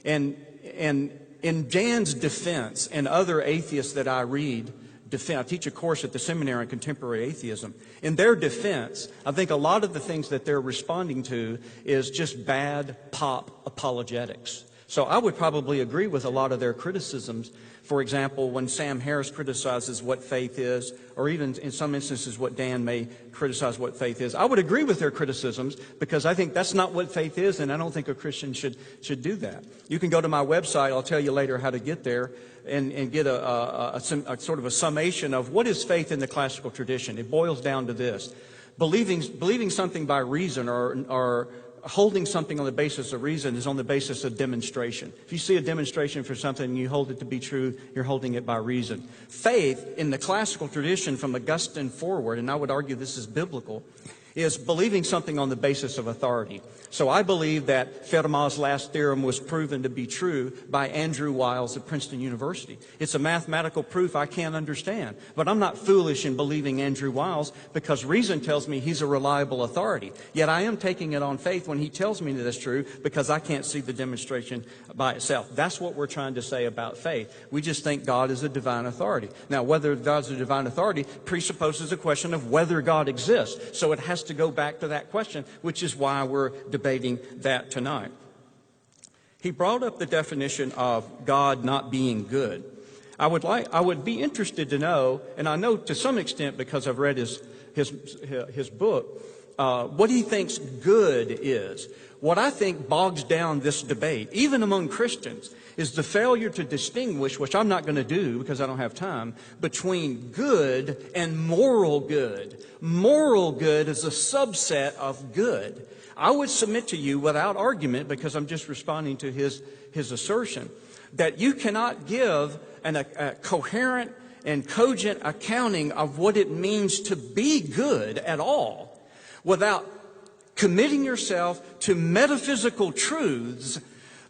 And in Dan's defense and other atheists that I read, I teach a course at the seminary on contemporary atheism. In their defense, I think a lot of the things that they're responding to is just bad pop apologetics. So I would probably agree with a lot of their criticisms. For example, when Sam Harris criticizes what faith is, or even in some instances what Dan may criticize what faith is, I would agree with their criticisms because I think that's not what faith is, and I don't think a Christian should do that. You can go to my website. I'll tell you later how to get there and get a sort of a summation of what is faith in the classical tradition. It boils down to this: believing something by reason or holding something on the basis of reason is on the basis of demonstration. If you see a demonstration for something and you hold it to be true, you're holding it by reason. Faith in the classical tradition from Augustine forward, and I would argue this is biblical, is believing something on the basis of authority. So I believe that Fermat's last theorem was proven to be true by Andrew Wiles at Princeton University. It's a mathematical proof I can't understand, but I'm not foolish in believing Andrew Wiles because reason tells me he's a reliable authority. Yet I am taking it on faith when he tells me that it's true because I can't see the demonstration by itself. That's what we're trying to say about faith. We just think God is a divine authority. Now, whether God's a divine authority presupposes a question of whether God exists. So it has to go back to that question, which is why we're debating that tonight. He brought up the definition of God not being good. I would be interested to know, and I know to some extent because I've read his book, what he thinks good is. What I think bogs down this debate, even among Christians, is the failure to distinguish, which I'm not going to do because I don't have time, between good and moral good. Moral good is a subset of good. I would submit to you without argument, because I'm just responding to his assertion, that you cannot give a coherent and cogent accounting of what it means to be good at all without committing yourself to metaphysical truths,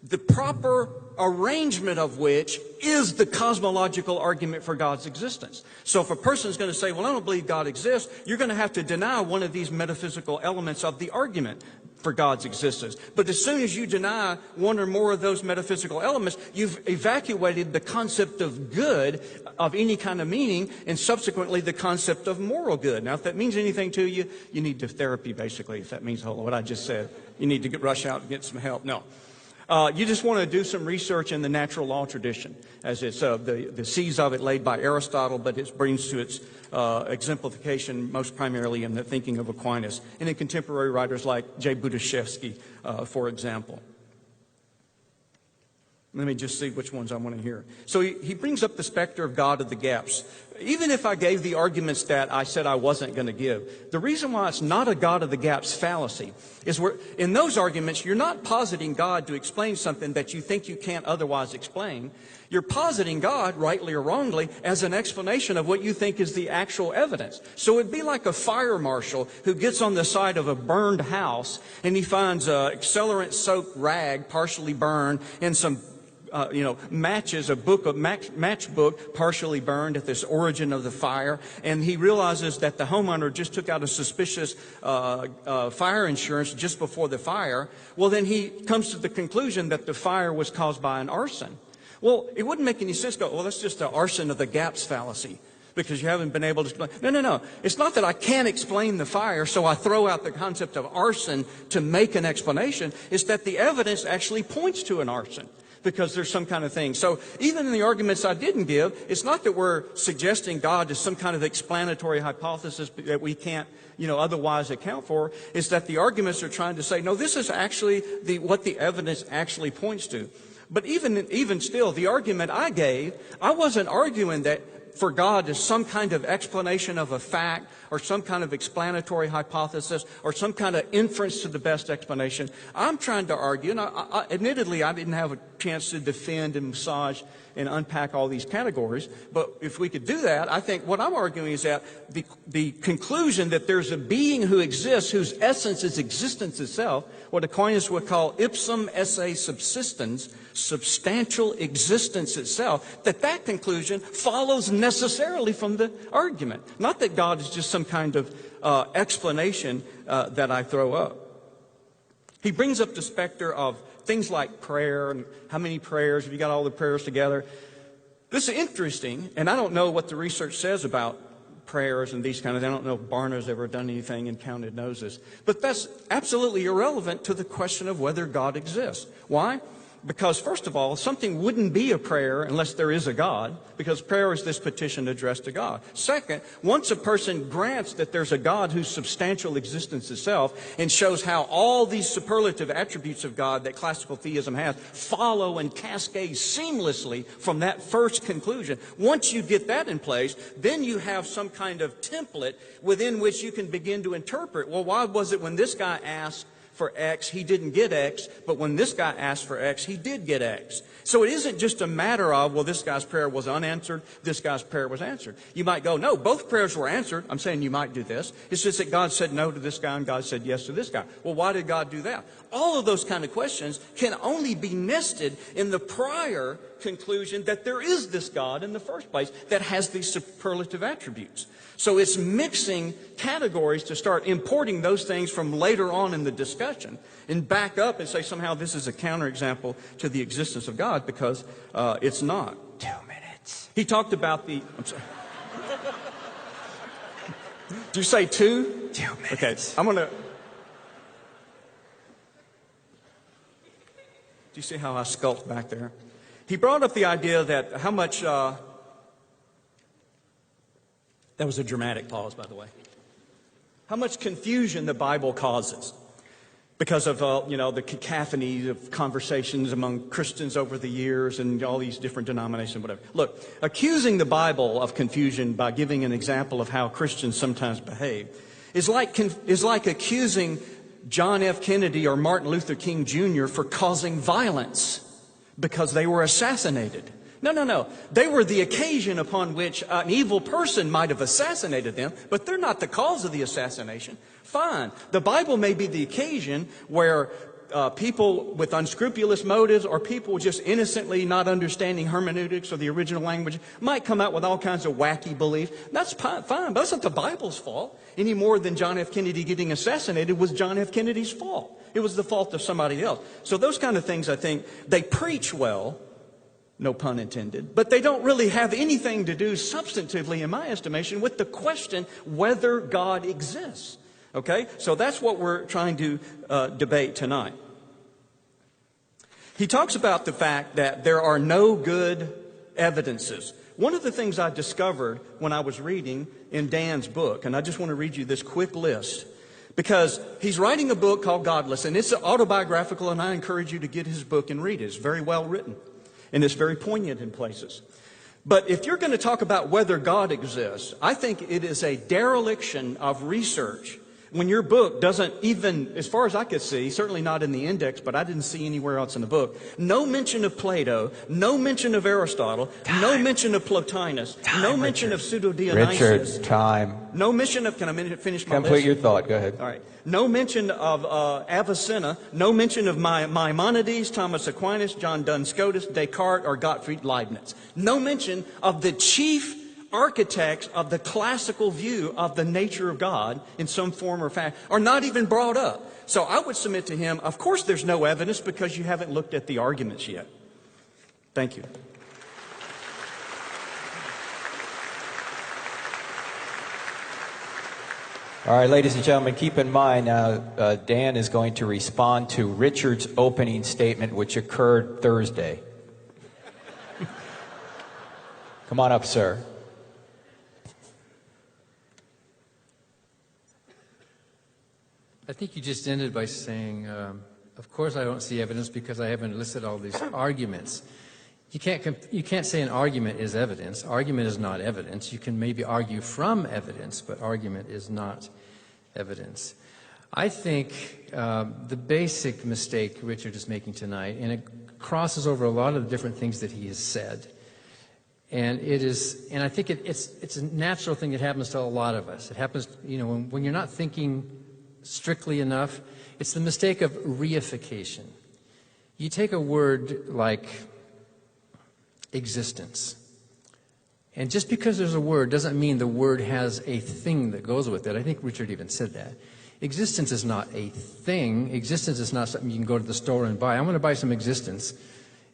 the proper arrangement of which is the cosmological argument for God's existence. So if a person is going to say, well, I don't believe God exists, you're going to have to deny one of these metaphysical elements of the argument for God's existence. But as soon as you deny one or more of those metaphysical elements, you've evacuated the concept of good of any kind of meaning, and subsequently the concept of moral good. Now, if that means anything to you, you need to therapy, basically, if that means what I just said. You need to rush out and get some help. No. You just want to do some research in the natural law tradition, as it's the seeds of it laid by Aristotle, but it brings to its exemplification most primarily in the thinking of Aquinas and in contemporary writers like J. Budashevsky, for example. Let me just see which ones I want to hear. So he brings up the specter of God of the gaps. Even if I gave the arguments that I said I wasn't going to give, the reason why it's not a God of the gaps fallacy is in those arguments, you're not positing God to explain something that you think you can't otherwise explain. You're positing God, rightly or wrongly, as an explanation of what you think is the actual evidence. So it'd be like a fire marshal who gets on the side of a burned house and he finds an accelerant-soaked rag partially burned and some matches, a matchbook partially burned at this origin of the fire, and he realizes that the homeowner just took out a suspicious fire insurance just before the fire. Well, then he comes to the conclusion that the fire was caused by an arson. Well, it wouldn't make any sense to go, well, that's just the arson of the gaps fallacy, because you haven't been able to explain. No. It's not that I can't explain the fire, so I throw out the concept of arson to make an explanation. It's that the evidence actually points to an arson, because there's some kind of thing. So even in the arguments I didn't give, it's not that we're suggesting God is some kind of explanatory hypothesis that we can't, otherwise account for. It's that the arguments are trying to say, no, this is actually what the evidence actually points to. But even still, the argument I gave, I wasn't arguing that for God is some kind of explanation of a fact or some kind of explanatory hypothesis or some kind of inference to the best explanation. I'm trying to argue, and admittedly I didn't have a chance to defend and massage and unpack all these categories, but if we could do that, I think what I'm arguing is that the conclusion that there's a being who exists whose essence is existence itself, what Aquinas would call ipsum esse subsistens, substantial existence itself, that conclusion follows necessarily from the argument. Not that God is just some kind of explanation that I throw up. He brings up the specter of things like prayer and how many prayers, have you got all the prayers together? This is interesting, and I don't know what the research says about prayers and these kind of things. I don't know if Barna's ever done anything and counted noses. But that's absolutely irrelevant to the question of whether God exists. Why? Because, first of all, something wouldn't be a prayer unless there is a God, because prayer is this petition addressed to God. Second, once a person grants that there's a God whose substantial existence itself and shows how all these superlative attributes of God that classical theism has follow and cascade seamlessly from that first conclusion, once you get that in place, then you have some kind of template within which you can begin to interpret, well, why was it when this guy asked for X, he didn't get X, but when this guy asked for X, he did get X. So it isn't just a matter of, well, this guy's prayer was unanswered, this guy's prayer was answered. You might go, no, both prayers were answered. I'm saying you might do this. It's just that God said no to this guy and God said yes to this guy. Well, why did God do that? All of those kind of questions can only be nested in the prior conclusion that there is this God in the first place that has these superlative attributes. So it's mixing categories to start importing those things from later on in the discussion and back up and say somehow this is a counterexample to the existence of God, because it's not. 2 minutes. He talked about I'm sorry. Did you say 2? 2 minutes. Okay, I'm going to... Do you see how I skulked back there? He brought up the idea that how much... That was a dramatic pause, by the way. How much confusion the Bible causes because of, the cacophony of conversations among Christians over the years and all these different denominations, whatever. Look, accusing the Bible of confusion by giving an example of how Christians sometimes behave is like accusing John F. Kennedy or Martin Luther King Jr. for causing violence because they were assassinated. No. They were the occasion upon which an evil person might have assassinated them, but they're not the cause of the assassination. Fine. The Bible may be the occasion where people with unscrupulous motives or people just innocently not understanding hermeneutics or the original language might come out with all kinds of wacky beliefs. That's fine, but that's not the Bible's fault any more than John F. Kennedy getting assassinated was John F. Kennedy's fault. It was the fault of somebody else. So those kind of things, I think, they preach well, no pun intended, but they don't really have anything to do substantively, in my estimation, with the question whether God exists. Okay? So that's what we're trying to debate tonight. He talks about the fact that there are no good evidences. One of the things I discovered when I was reading in Dan's book, and I just want to read you this quick list, because he's writing a book called Godless, and it's autobiographical, and I encourage you to get his book and read it. It's very well written, and it's very poignant in places. But if you're going to talk about whether God exists, I think it is a dereliction of research when your book doesn't even, as far as I could see, certainly not in the index, but I didn't see anywhere else in the book, no mention of Plato, no mention of Aristotle, no mention of Plotinus, no mention of Pseudo-Dionysius. Richard, time. No mention of, can I finish my list? Complete your thought. Go ahead. All right. No mention of Avicenna, no mention of Maimonides, Thomas Aquinas, John Duns Scotus, Descartes, or Gottfried Leibniz. No mention of the chief architects of the classical view of the nature of God in some form or fashion are not even brought up. So I would submit to him, of course there's no evidence because you haven't looked at the arguments yet. Thank you. All right, ladies and gentlemen, keep in mind now Dan is going to respond to Richard's opening statement, which occurred Thursday. Come on up, sir. I think you just ended by saying, of course I don't see evidence because I haven't listed all these arguments. You can't say an argument is evidence. Argument is not evidence. You can maybe argue from evidence, but argument is not evidence. I think the basic mistake Richard is making tonight, and it crosses over a lot of the different things that he has said, and I think it's a natural thing that happens to a lot of us. It happens, when you're not thinking strictly enough. It's the mistake of reification. You take a word like existence, and just because there's a word doesn't mean the word has a thing that goes with it. I think Richard even said that. Existence is not a thing. Existence is not something you can go to the store and buy. I'm going to buy some existence.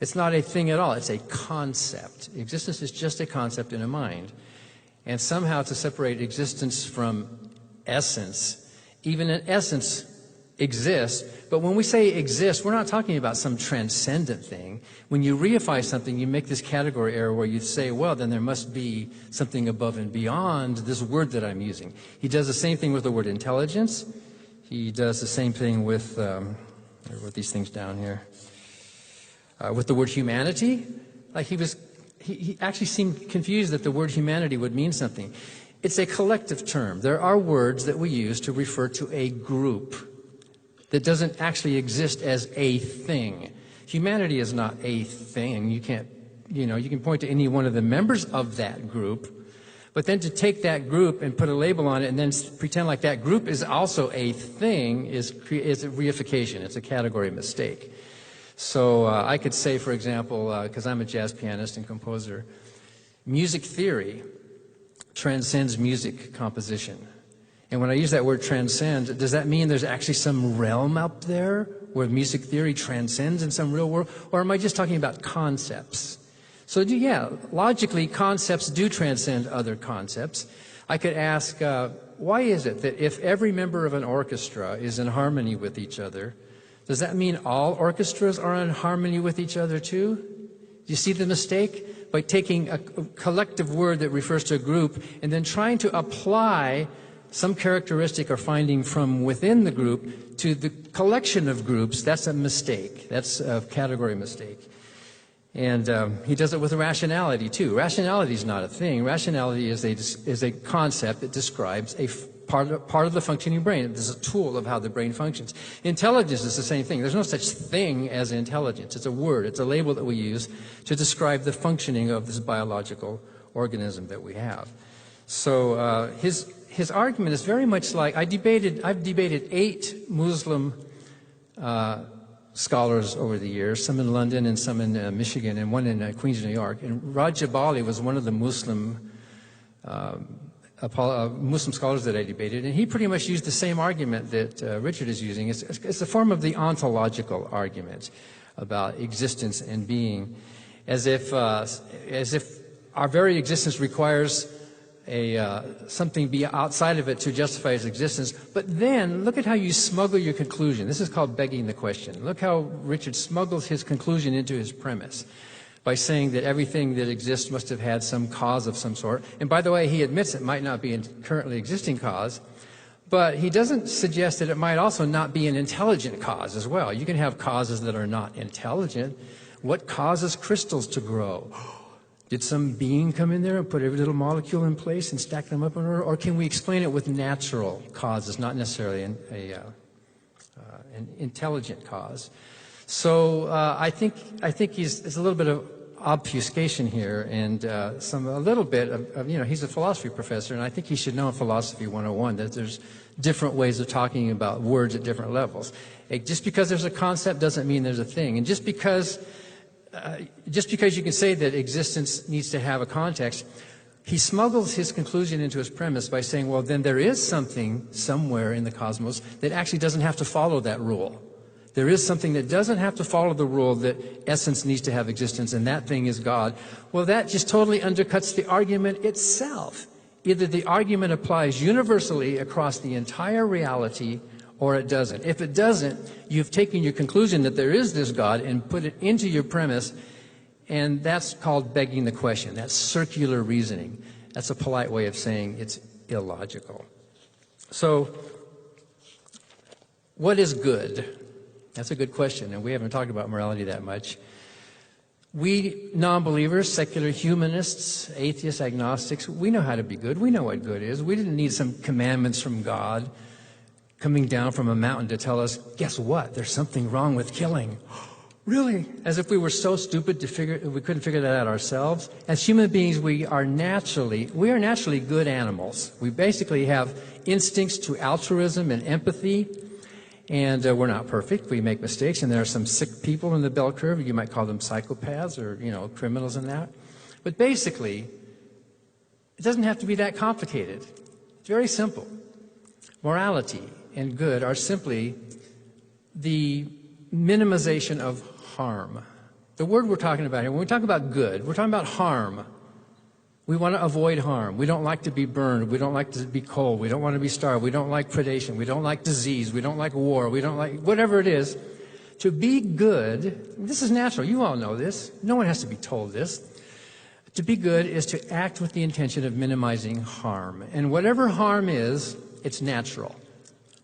It's not a thing at all. It's a concept. Existence is just a concept in a mind. And somehow to separate existence from essence, even in essence, exists. But when we say exist, we're not talking about some transcendent thing. When you reify something, you make this category error where you say, well, then there must be something above and beyond this word that I'm using. He does the same thing with the word intelligence. He does the same thing with, I wrote these things down here, with the word humanity. Like he actually seemed confused that the word humanity would mean something. It's a collective term. There are words that we use to refer to a group that doesn't actually exist as a thing. Humanity is not a thing. You can't, you can point to any one of the members of that group, but then to take that group and put a label on it and then pretend like that group is also a thing is a reification. It's a category mistake. So I could say, for example, because I'm a jazz pianist and composer, music theory transcends music composition. And when I use that word transcend, does that mean there's actually some realm out there where music theory transcends in some real world? Or am I just talking about concepts? So yeah, logically, concepts do transcend other concepts. I could ask, why is it that if every member of an orchestra is in harmony with each other, does that mean all orchestras are in harmony with each other too? Do you see the mistake? By taking a collective word that refers to a group and then trying to apply some characteristic or finding from within the group to the collection of groups, that's a mistake. That's a category mistake. And he does it with rationality, too. Rationality is not a thing. Rationality is a concept that describes a part of the functioning brain. It is a tool of how the brain functions. Intelligence is the same thing. There's no such thing as intelligence. It's a word. It's a label that we use to describe the functioning of this biological organism that we have. So his argument is very much like I've debated 8 Muslim scholars over the years, some in London and some in Michigan and one in Queens, New York. And Rajab Ali was one of the Muslim scholars that I debated, and he pretty much used the same argument that Richard is using. It's a form of the ontological argument about existence and being, as if our very existence requires something be outside of it to justify its existence. But then, look at how you smuggle your conclusion. This is called begging the question. Look how Richard smuggles his conclusion into his premise by saying that everything that exists must have had some cause of some sort. And by the way, he admits it might not be a currently existing cause, but he doesn't suggest that it might also not be an intelligent cause as well. You can have causes that are not intelligent. What causes crystals to grow? Did some being come in there and put every little molecule in place and stack them up in order? Or can we explain it with natural causes, not necessarily an intelligent cause? So I think there's a little bit of obfuscation here and a little bit of, he's a philosophy professor, and I think he should know in Philosophy 101 that there's different ways of talking about words at different levels. Just because there's a concept doesn't mean there's a thing. And just because you can say that existence needs to have a context, he smuggles his conclusion into his premise by saying, well, then there is something somewhere in the cosmos that actually doesn't have to follow that rule. There is something that doesn't have to follow the rule that essence needs to have existence, and that thing is God. Well, that just totally undercuts the argument itself. Either the argument applies universally across the entire reality, or it doesn't. If it doesn't, you've taken your conclusion that there is this God and put it into your premise, and that's called begging the question. That's circular reasoning. That's a polite way of saying it's illogical. So, what is good? That's a good question, and we haven't talked about morality that much. We non-believers, secular humanists, atheists, agnostics, we know how to be good. We know what good is. We didn't need some commandments from God coming down from a mountain to tell us, guess what? There's something wrong with killing. Really? As if we were so stupid we couldn't figure that out ourselves. As human beings, we are naturally good animals. We basically have instincts to altruism and empathy. And we're not perfect. We make mistakes, and there are some sick people in the bell curve. You might call them psychopaths or, criminals and that. But basically, it doesn't have to be that complicated. It's very simple. Morality and good are simply the minimization of harm. The word we're talking about here, when we talk about good, we're talking about harm. We want to avoid harm. We don't like to be burned. We don't like to be cold. We don't want to be starved. We don't like predation. We don't like disease. We don't like war. We don't like whatever it is. To be good, this is natural. You all know this. No one has to be told this. To be good is to act with the intention of minimizing harm. And whatever harm is, it's natural.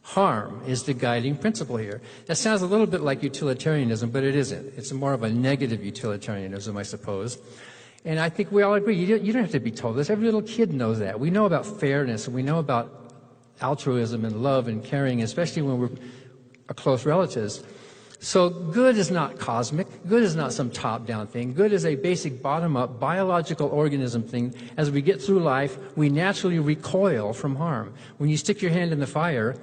Harm is the guiding principle here. That sounds a little bit like utilitarianism, but it isn't. It's more of a negative utilitarianism, I suppose. And I think we all agree. You don't have to be told this. Every little kid knows that. We know about fairness, and we know about altruism and love and caring, especially when we're close relatives. So good is not cosmic. Good is not some top-down thing. Good is a basic bottom-up biological organism thing. As we get through life, we naturally recoil from harm. When you stick your hand in the fire,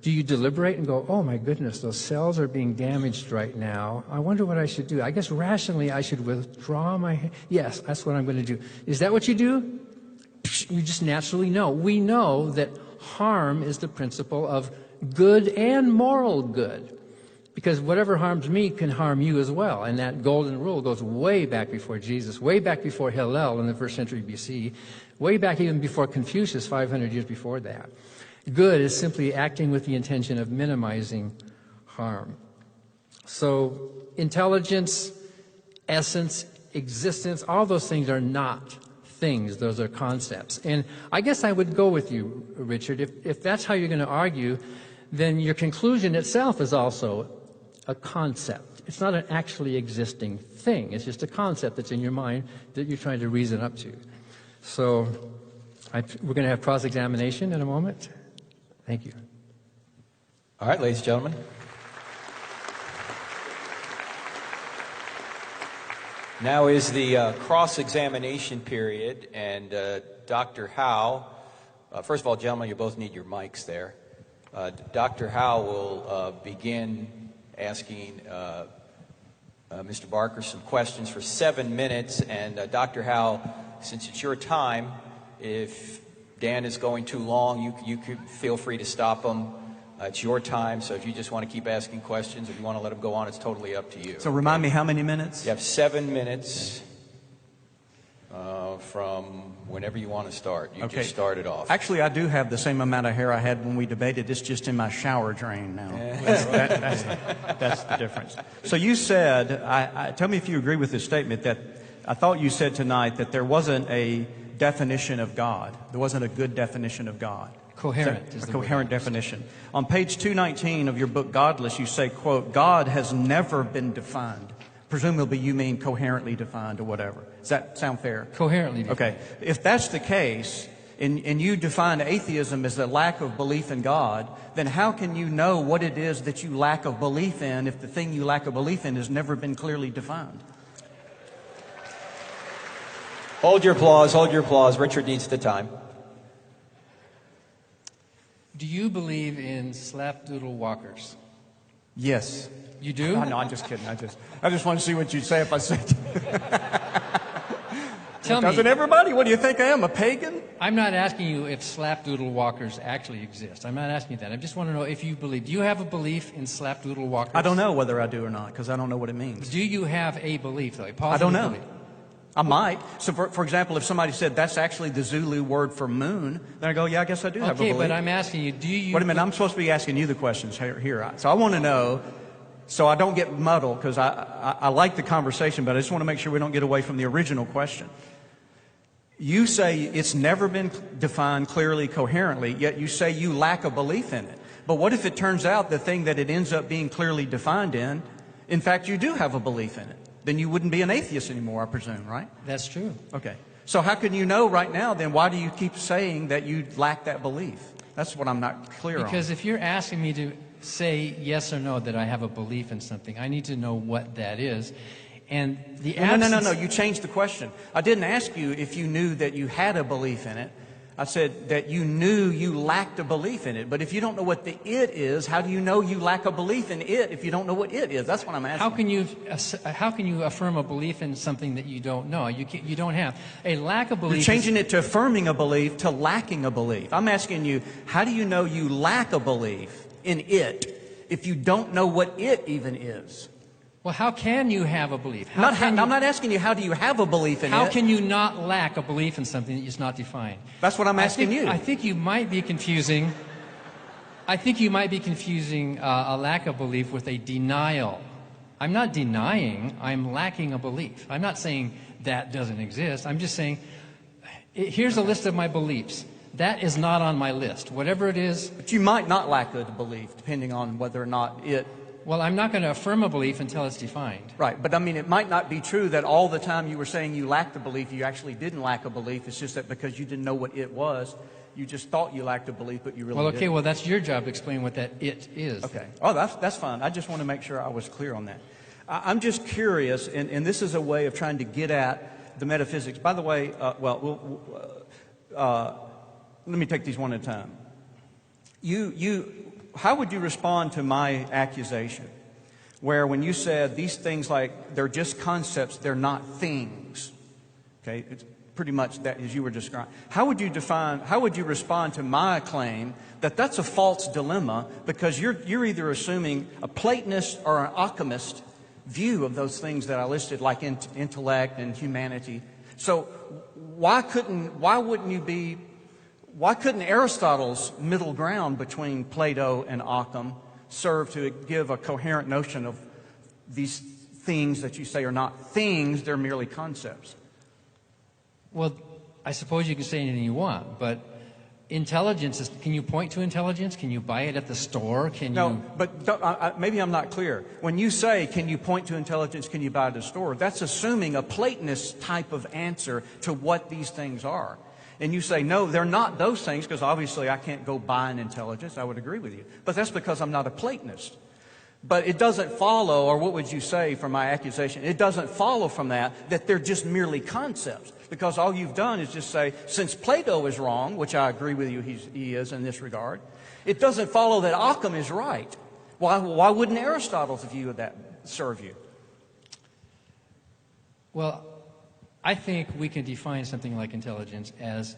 do you deliberate and go, oh my goodness, those cells are being damaged right now. I wonder what I should do. I guess rationally I should withdraw my hand. Yes, that's what I'm going to do. Is that what you do? You just naturally know. We know that harm is the principle of good and moral good. Because whatever harms me can harm you as well. And that golden rule goes way back before Jesus, way back before Hillel in the 1st century BC, way back even before Confucius, 500 years before that. Good is simply acting with the intention of minimizing harm. So intelligence, essence, existence, all those things are not things. Those are concepts. And I guess I would go with you, Richard. If that's how you're going to argue, then your conclusion itself is also a concept. It's not an actually existing thing. It's just a concept that's in your mind that you're trying to reason up to. So we're going to have cross-examination in a moment. Thank you. All right, ladies and gentlemen. Now is the cross-examination period, and Dr. Howe, first of all, gentlemen, you both need your mics there. Dr. Howe will begin asking Mr. Barker some questions for 7 minutes, and Dr. Howe, since it's your time, if Dan is going too long, you could feel free to stop him. It's your time, so if you just want to keep asking questions, if you want to let him go on, it's totally up to you. So remind me how many minutes? You have 7 minutes from whenever you want to start. You just start it off. Actually, I do have the same amount of hair I had when we debated. It's just in my shower drain now. That's the difference. So you said, tell me if you agree with this statement, that I thought you said tonight that there wasn't a definition of God. There wasn't a good definition of God. Coherent is a the coherent word. definition. On page 219 of your book, Godless, you say, quote, God has never been defined. Presumably you mean coherently defined or whatever. Does that sound fair? Coherently defined. Okay. If that's the case, and you define atheism as a lack of belief in God, then how can you know what it is that you lack of belief in if the thing you lack of belief in has never been clearly defined? Hold your applause, hold your applause. Richard needs the time. Do you believe in slapdoodle walkers? Yes. You do? No, I'm just kidding. I just want to see what you'd say if I said. Tell Doesn't me. everybody? What do you think I am, a pagan? I'm not asking you if slapdoodle walkers actually exist. I'm not asking you that. I just want to know if you believe. Do you have a belief in slapdoodle walkers? I don't know whether I do or not because I don't know what it means. Do you have a belief, though? A positive I don't know. belief? I might. So, for example, if somebody said that's actually the Zulu word for moon, then I go, yeah, I guess I do have a belief. Okay, but I'm asking you, do you... Wait a minute, I'm supposed to be asking you the questions here. So I want to know, so I don't get muddled, because I like the conversation, but I just want to make sure we don't get away from the original question. You say it's never been defined clearly, coherently, yet you say you lack a belief in it. But what if it turns out the thing that it ends up being clearly defined in fact, you do have a belief in it? Then you wouldn't be an atheist anymore, I presume, right? That's true. Okay. So how can you know right now, then, why do you keep saying that you lack that belief? That's what I'm not clear on. Because if you're asking me to say yes or no that I have a belief in something, I need to know what that is. And the absence... No. You changed the question. I didn't ask you if you knew that you had a belief in it. I said that you knew you lacked a belief in it. But if you don't know what the it is, how do you know you lack a belief in it if you don't know what it is? That's what I'm asking. How can you affirm a belief in something that you don't know? You don't have. A lack of belief... You're changing it to affirming a belief to lacking a belief. I'm asking you, how do you know you lack a belief in it if you don't know what it even is? Well, how can you have a belief? I'm not asking you how do you have a belief in it. How can you not lack a belief in something that is not defined? That's what I'm asking you. I think you might be confusing. I think you might be confusing a lack of belief with a denial. I'm not denying. I'm lacking a belief. I'm not saying that doesn't exist. I'm just saying, here's a list of my beliefs. That is not on my list. Whatever it is. But you might not lack a belief, depending on whether or not it... Well, I'm not going to affirm a belief until it's defined. Right, but I mean, it might not be true that all the time you were saying you lacked a belief, you actually didn't lack a belief. It's just that because you didn't know what it was, you just thought you lacked a belief, but you really didn't. Well, that's your job to explain what that it is. Okay. Oh, that's fine. I just want to make sure I was clear on that. I'm just curious, and this is a way of trying to get at the metaphysics. By the way, let me take these one at a time. How would you respond to my accusation where when you said these things like they're just concepts, they're not things? Okay, it's pretty much that as you were describing. How would you respond to my claim that that's a false dilemma because you're either assuming a Platonist or an Occamist view of those things that I listed, like intellect and humanity. So why couldn't Aristotle's middle ground between Plato and Occam serve to give a coherent notion of these things that you say are not things, they're merely concepts? Well, I suppose you can say anything you want, but intelligence is, can you point to intelligence? Can you buy it at the store? No, but maybe I'm not clear. When you say, can you point to intelligence, can you buy it at the store, that's assuming a Platonist type of answer to what these things are. And you say, no, they're not those things, because obviously I can't go buy an intelligence. I would agree with you. But that's because I'm not a Platonist. But it doesn't follow, or what would you say from my accusation? It doesn't follow from that they're just merely concepts. Because all you've done is just say, since Plato is wrong, which I agree with you he is in this regard, it doesn't follow that Occam is right. Why wouldn't Aristotle's view of that serve you? Well, I think we can define something like intelligence as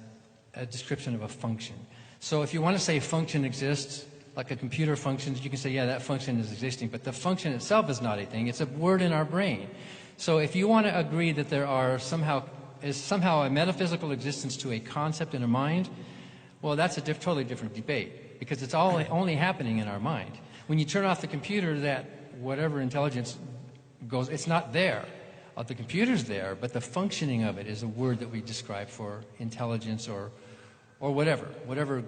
a description of a function. So if you want to say function exists, like a computer functions, you can say, yeah, that function is existing, but the function itself is not a thing. It's a word in our brain. So if you want to agree that there are somehow a metaphysical existence to a concept in a mind, well, that's a totally different debate, because it's all only happening in our mind. When you turn off the computer, that whatever intelligence goes, it's not there. The computer's there, but the functioning of it is a word that we describe for intelligence or whatever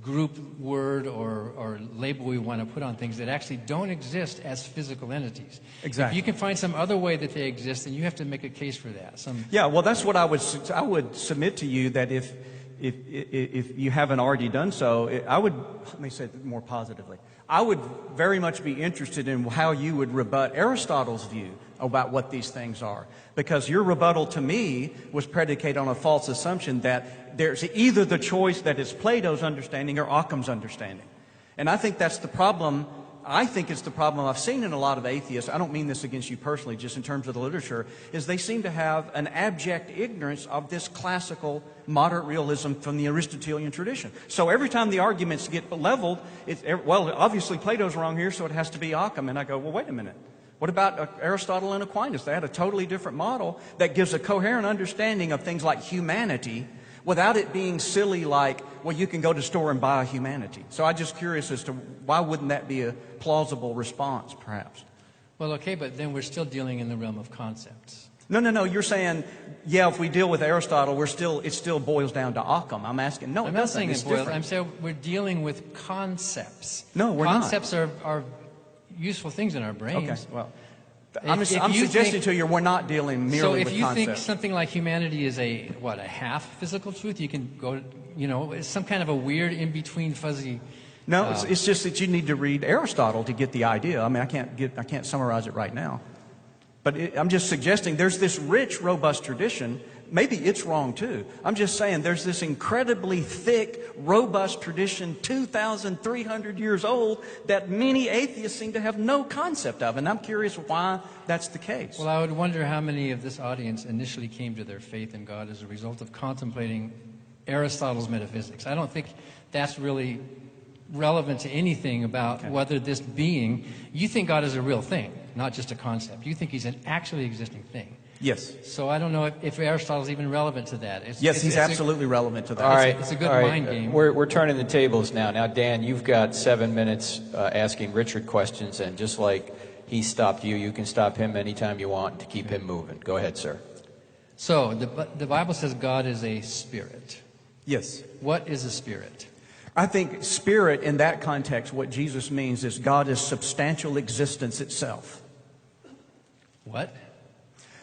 group word or label we want to put on things that actually don't exist as physical entities. Exactly. If you can find some other way that they exist, then you have to make a case for that. Yeah, well, that's what I would submit to you, that if you haven't already done so, let me say it more positively. I would very much be interested in how you would rebut Aristotle's view about what these things are. Because your rebuttal to me was predicated on a false assumption that there's either the choice that is Plato's understanding or Occam's understanding. And I think that's the problem. I think it's the problem I've seen in a lot of atheists. I don't mean this against you personally, just in terms of the literature, is they seem to have an abject ignorance of this classical moderate realism from the Aristotelian tradition. So every time the arguments get leveled, well, obviously Plato's wrong here, so it has to be Occam. And I go, well, wait a minute. What about Aristotle and Aquinas? They had a totally different model that gives a coherent understanding of things like humanity without it being silly like, well, you can go to the store and buy a humanity. So I'm just curious as to why wouldn't that be a plausible response, perhaps? Well, okay, but then we're still dealing in the realm of concepts. No. You're saying, yeah, if we deal with Aristotle, it still boils down to Occam. I'm asking, no, I'm it not doesn't. saying It's it boils. different. I'm saying we're dealing with concepts. No, we're not. Concepts are useful things in our brains. Okay, well, I'm suggesting to you we're not dealing merely with concepts. So if you think something like humanity is a half physical truth, you can go, it's some kind of a weird in-between fuzzy... No, it's just that you need to read Aristotle to get the idea. I mean, I can't summarize it right now. But I'm just suggesting there's this rich, robust tradition. Maybe it's wrong too. I'm just saying there's this incredibly thick, robust tradition, 2,300 years old, that many atheists seem to have no concept of. And I'm curious why that's the case. Well, I would wonder how many of this audience initially came to their faith in God as a result of contemplating Aristotle's metaphysics. I don't think that's really relevant to anything about whether this being, you think God is a real thing, not just a concept. You think he's an actually existing thing. Yes. So I don't know if Aristotle's even relevant to that. He's absolutely relevant to that. All right. It's a good mind game. We're turning the tables now. Now, Dan, you've got 7 minutes asking Richard questions, and just like he stopped you, you can stop him anytime you want to keep him moving. Go ahead, sir. So the Bible says God is a spirit. Yes. What is a spirit? I think spirit in that context, what Jesus means is God is substantial existence itself. What?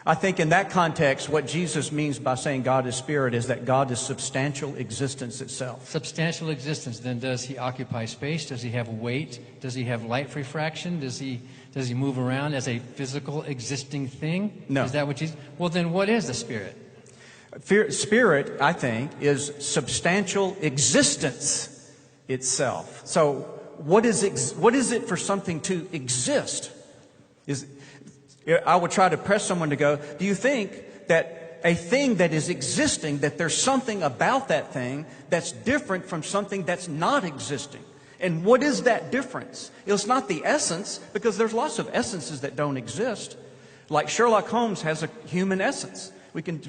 I think in that context, what Jesus means by saying God is spirit is that God is substantial existence itself. Substantial existence. Then does he occupy space? Does he have weight? Does he have light refraction? Does he move around as a physical existing thing? No. Is that what Jesus... Well, then what is the spirit? Spirit, I think, is substantial existence itself. So what is it for something to exist? I would try to press someone to go, do you think that a thing that is existing, that there's something about that thing that's different from something that's not existing? And what is that difference? It's not the essence, because there's lots of essences that don't exist. Like Sherlock Holmes has a human essence.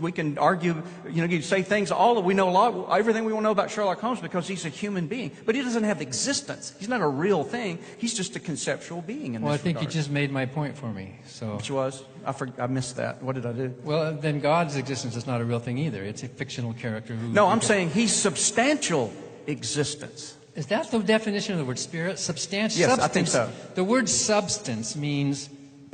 We can argue, you say things, we know a lot, everything we want to know about Sherlock Holmes because he's a human being. But he doesn't have existence. He's not a real thing. He's just a conceptual being in this Well, I think regard. you just made my point for me. So. Which was? I missed that. What did I do? Well, then God's existence is not a real thing either. It's a fictional character who... No, I'm saying he's substantial existence. Is that the definition of the word spirit? Substantial? Yes, substance. I think so. The word substance means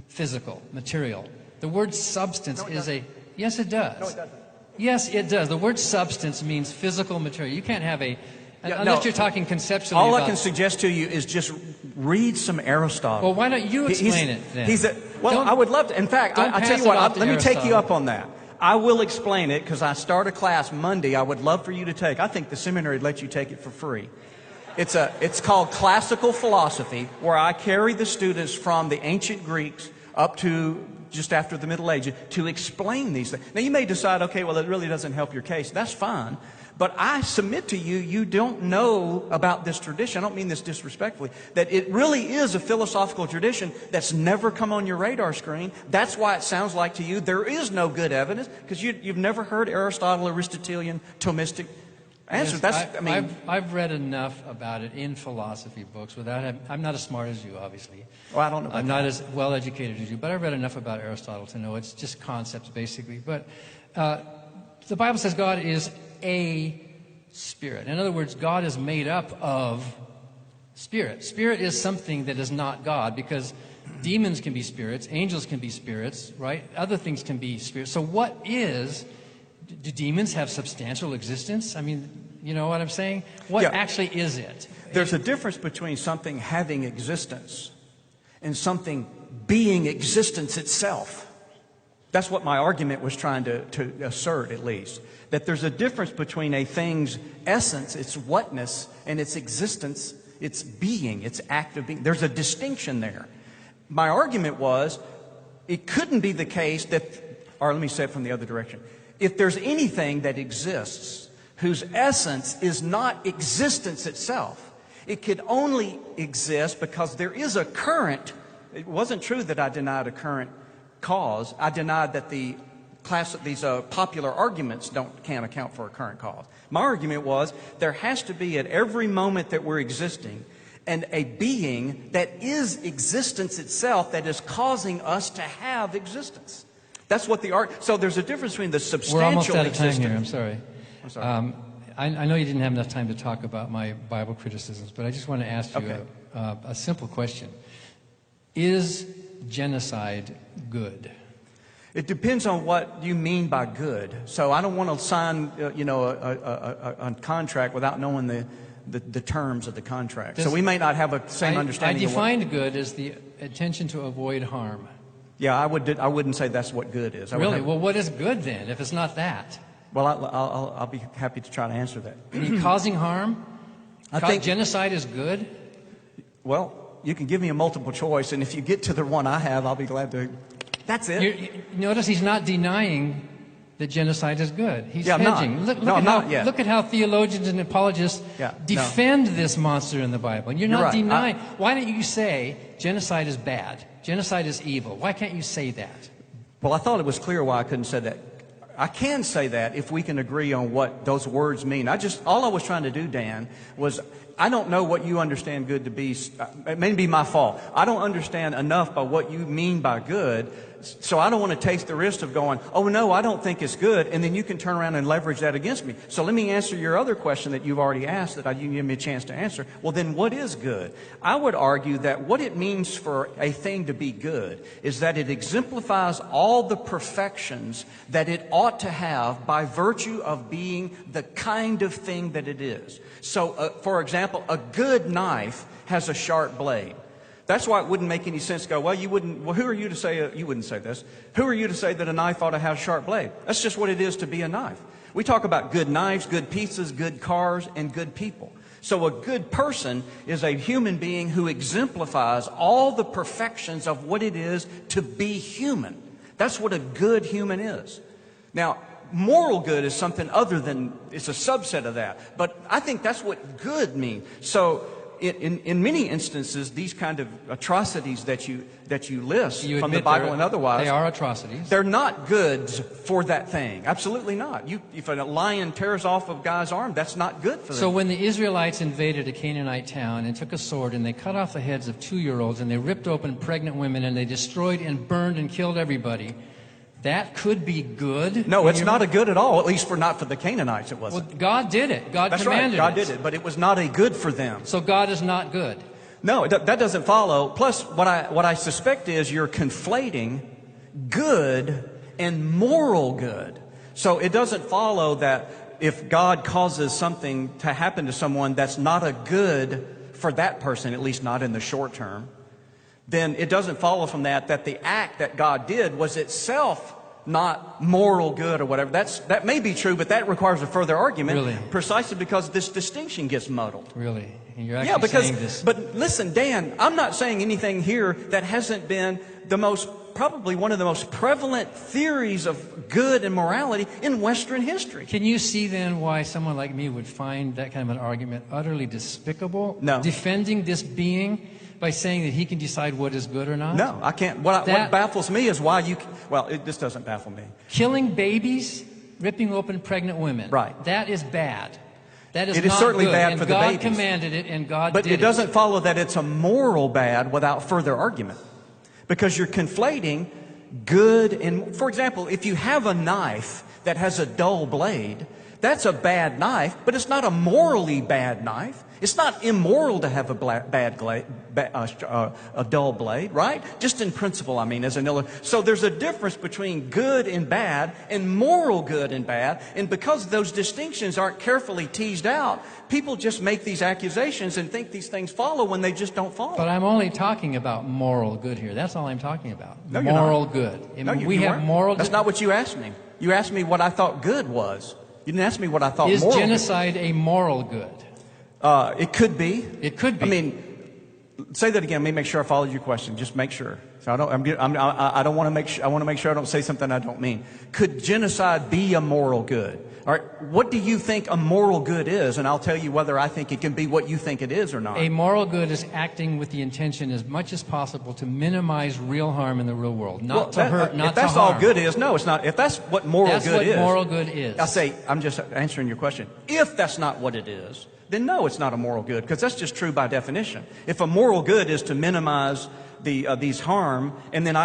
physical, material. The word substance is a... Yes, it does. No, it doesn't. Yes, it does. The word substance means physical material. You can't have a... Yeah, unless no. you're talking conceptually All about... I can suggest to you is just read some Aristotle. Well, why don't you explain it then? I would love to. In fact, I tell you what, let me take you Aristotle. up on that. I will explain it because I start a class Monday I would love for you to take. I think the seminary would let you take it for free. It's called Classical Philosophy, where I carry the students from the ancient Greeks up to just after the Middle Ages to explain these things. Now, you may decide, okay, well, it really doesn't help your case. That's fine. But I submit to you, you don't know about this tradition. I don't mean this disrespectfully, that it really is a philosophical tradition that's never come on your radar screen. That's why it sounds like to you there is no good evidence, because you've never heard Aristotle, Aristotelian, Thomistic answers. Yes, I've read enough about it in philosophy books I'm not as smart as you, obviously. Well, I don't know about I'm not as well educated as you, but I've read enough about Aristotle to know it's just concepts, basically. But the Bible says God is a spirit. In other words, God is made up of spirit. Spirit is something that is not God, because demons can be spirits, angels can be spirits, right? Other things can be spirits. So do demons have substantial existence? I mean, you know what I'm saying? What actually is it? There's a difference between something having existence and something being existence itself. That's what my argument was trying to assert, at least. That there's a difference between a thing's essence, its whatness, and its existence, its being, its act of being. There's a distinction there. My argument was, it couldn't be the case that, or let me say it from the other direction. If there's anything that exists whose essence is not existence itself, it could only exist because there is a current. It wasn't true that I denied a current cause. I denied that these popular arguments can't account for a current cause. My argument was there has to be at every moment that we're existing and a being that is existence itself that is causing us to have existence. That's what so there's a difference between the substantial We're almost out of existence. time here. I'm sorry. I'm sorry. I know you didn't have enough time to talk about my Bible criticisms, but I just want to ask you a simple question. Is genocide good? It depends on what you mean by good. So I don't want to sign, a contract without knowing the terms of the contract. So we may not have a same understanding. I defined good as the intention to avoid harm. Yeah, I wouldn't say that's what good is. Really? Well, what is good then, if it's not that? Well, I'll be happy to try to answer that. Causing harm? I think genocide is good? Well, you can give me a multiple choice, and if you get to the one I have, I'll be glad to. That's it. Notice he's not denying that genocide is good. He's I'm not. hedging. I'm not yet. Look at how theologians and apologists defend this monster in the Bible. And you're not denying. Why don't you say genocide is bad? Genocide is evil. Why can't you say that? Well, I thought it was clear why I couldn't say that. I can say that if we can agree on what those words mean. All I was trying to do, Dan, was I don't know what you understand good to be. It may be my fault. I don't understand enough by what you mean by good. So I don't want to taste the risk of going, oh, no, I don't think it's good. And then you can turn around and leverage that against me. So let me answer your other question that you've already asked that you give me a chance to answer. Well, then what is good? I would argue that what it means for a thing to be good is that it exemplifies all the perfections that it ought to have by virtue of being the kind of thing that it is. So, for example, a good knife has a sharp blade. That's why it wouldn't make any sense to go, who are you to say, you wouldn't say this, who are you to say that a knife ought to have a sharp blade? That's just what it is to be a knife. We talk about good knives, good pizzas, good cars, and good people. So a good person is a human being who exemplifies all the perfections of what it is to be human. That's what a good human is. Now, moral good is something other than, it's a subset of that. But I think that's what good means. So in many instances, these kind of atrocities that you list You from the admit Bible and otherwise, they are atrocities. they're not goods for that thing. Absolutely not. If a lion tears off a guy's arm, that's not good for them. So when the Israelites invaded a Canaanite town and took a sword and they cut off the heads of 2-year-olds and they ripped open pregnant women and they destroyed and burned and killed everybody, that could be good? No, it's not a good at all, at least not for the Canaanites it wasn't. Well, God did it. God That's commanded right, God it. did it, but it was not a good for them. So God is not good. No, that doesn't follow. Plus, what I suspect is you're conflating good and moral good. So it doesn't follow that if God causes something to happen to someone that's not a good for that person, at least not in the short term, then it doesn't follow from that the act that God did was itself not moral good or whatever. That may be true, but that requires a further argument. Really? Precisely because this distinction gets muddled. Really? And you're actually saying this. But listen, Dan, I'm not saying anything here that hasn't been probably one of the most prevalent theories of good and morality in Western history. Can you see then why someone like me would find that kind of an argument utterly despicable? No. Defending this being by saying that he can decide what is good or not? No, I can't. What baffles me is why this doesn't baffle me. Killing babies, ripping open pregnant women. Right. That is bad. That is It is not certainly good. bad and for the God babies. commanded it, and God But did it. it doesn't follow that it's a moral bad without further argument. Because you're conflating good and, for example, if you have a knife that has a dull blade, that's a bad knife, but it's not a morally bad knife. It's not immoral to have a dull blade, right? Just in principle, I mean, so there's a difference between good and bad and moral good and bad. And because those distinctions aren't carefully teased out, people just make these accusations and think these things follow when they just don't follow. But I'm only talking about moral good here. That's all I'm talking about. No, you're moral not. good. No, we you have weren't. moral. That's not what you asked me. You asked me what I thought good was. You didn't ask me what I thought Is moral genocide a moral good? It could be. It could be. I mean, say that again. Let me make sure I followed your question. Just make sure. So I don't want to make sure. I want to make sure I don't say something I don't mean. Could genocide be a moral good? All right. What do you think a moral good is? And I'll tell you whether I think it can be what you think it is or not. A moral good is acting with the intention as much as possible to minimize real harm in the real world, not to hurt, not to harm. If that's all good is, no, it's not. If that's what moral good is. That's what moral good is. I say, I'm just answering your question. If that's not what it is, then no, it's not a moral good, because that's just true by definition. If a moral good is to minimize these harm, and then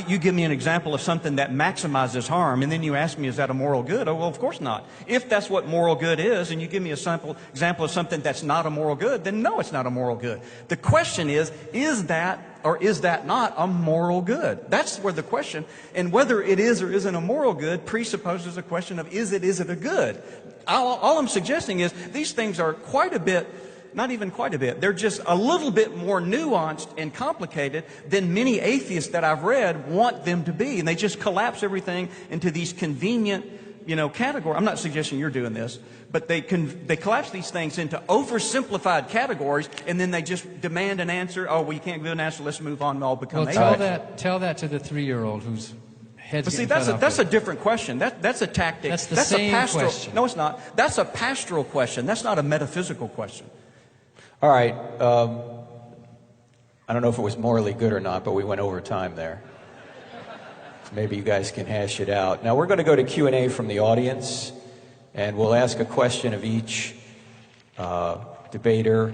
you give me an example of something that maximizes harm, and then you ask me, is that a moral good? Oh, well, of course not. If that's what moral good is, and you give me a simple example of something that's not a moral good, then no, it's not a moral good. The question is that or is that not a moral good? That's where the question, and whether it is or isn't a moral good presupposes a question of is it a good? All I'm suggesting is these things are quite a bit, not even quite a bit, they're just a little bit more nuanced and complicated than many atheists that I've read want them to be. And they just collapse everything into these convenient, categories. I'm not suggesting you're doing this, but they collapse these things into oversimplified categories, and then they just demand an answer. Oh, well, you can't give an answer. Let's move on and all become atheists. Tell that to the 3-year-old who's head's But see, getting cut that's off. a different question. That's a tactic. That's the that's same a pastoral question. No, it's not. That's a pastoral question. That's not a metaphysical question. All right. I don't know if it was morally good or not, but we went over time there. So maybe you guys can hash it out. Now we're going to go to Q&A from the audience, and we'll ask a question of each debater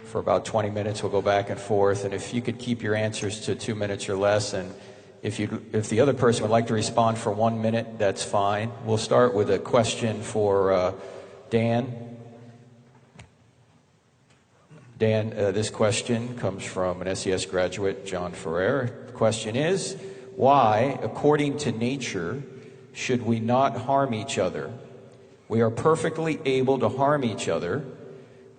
for about 20 minutes. We'll go back and forth, and if you could keep your answers to 2 minutes or less, and if the other person would like to respond for 1 minute, that's fine. We'll start with a question for Dan. Dan, this question comes from an SES graduate, John Ferrer. The question is, why, according to nature, should we not harm each other? We are perfectly able to harm each other.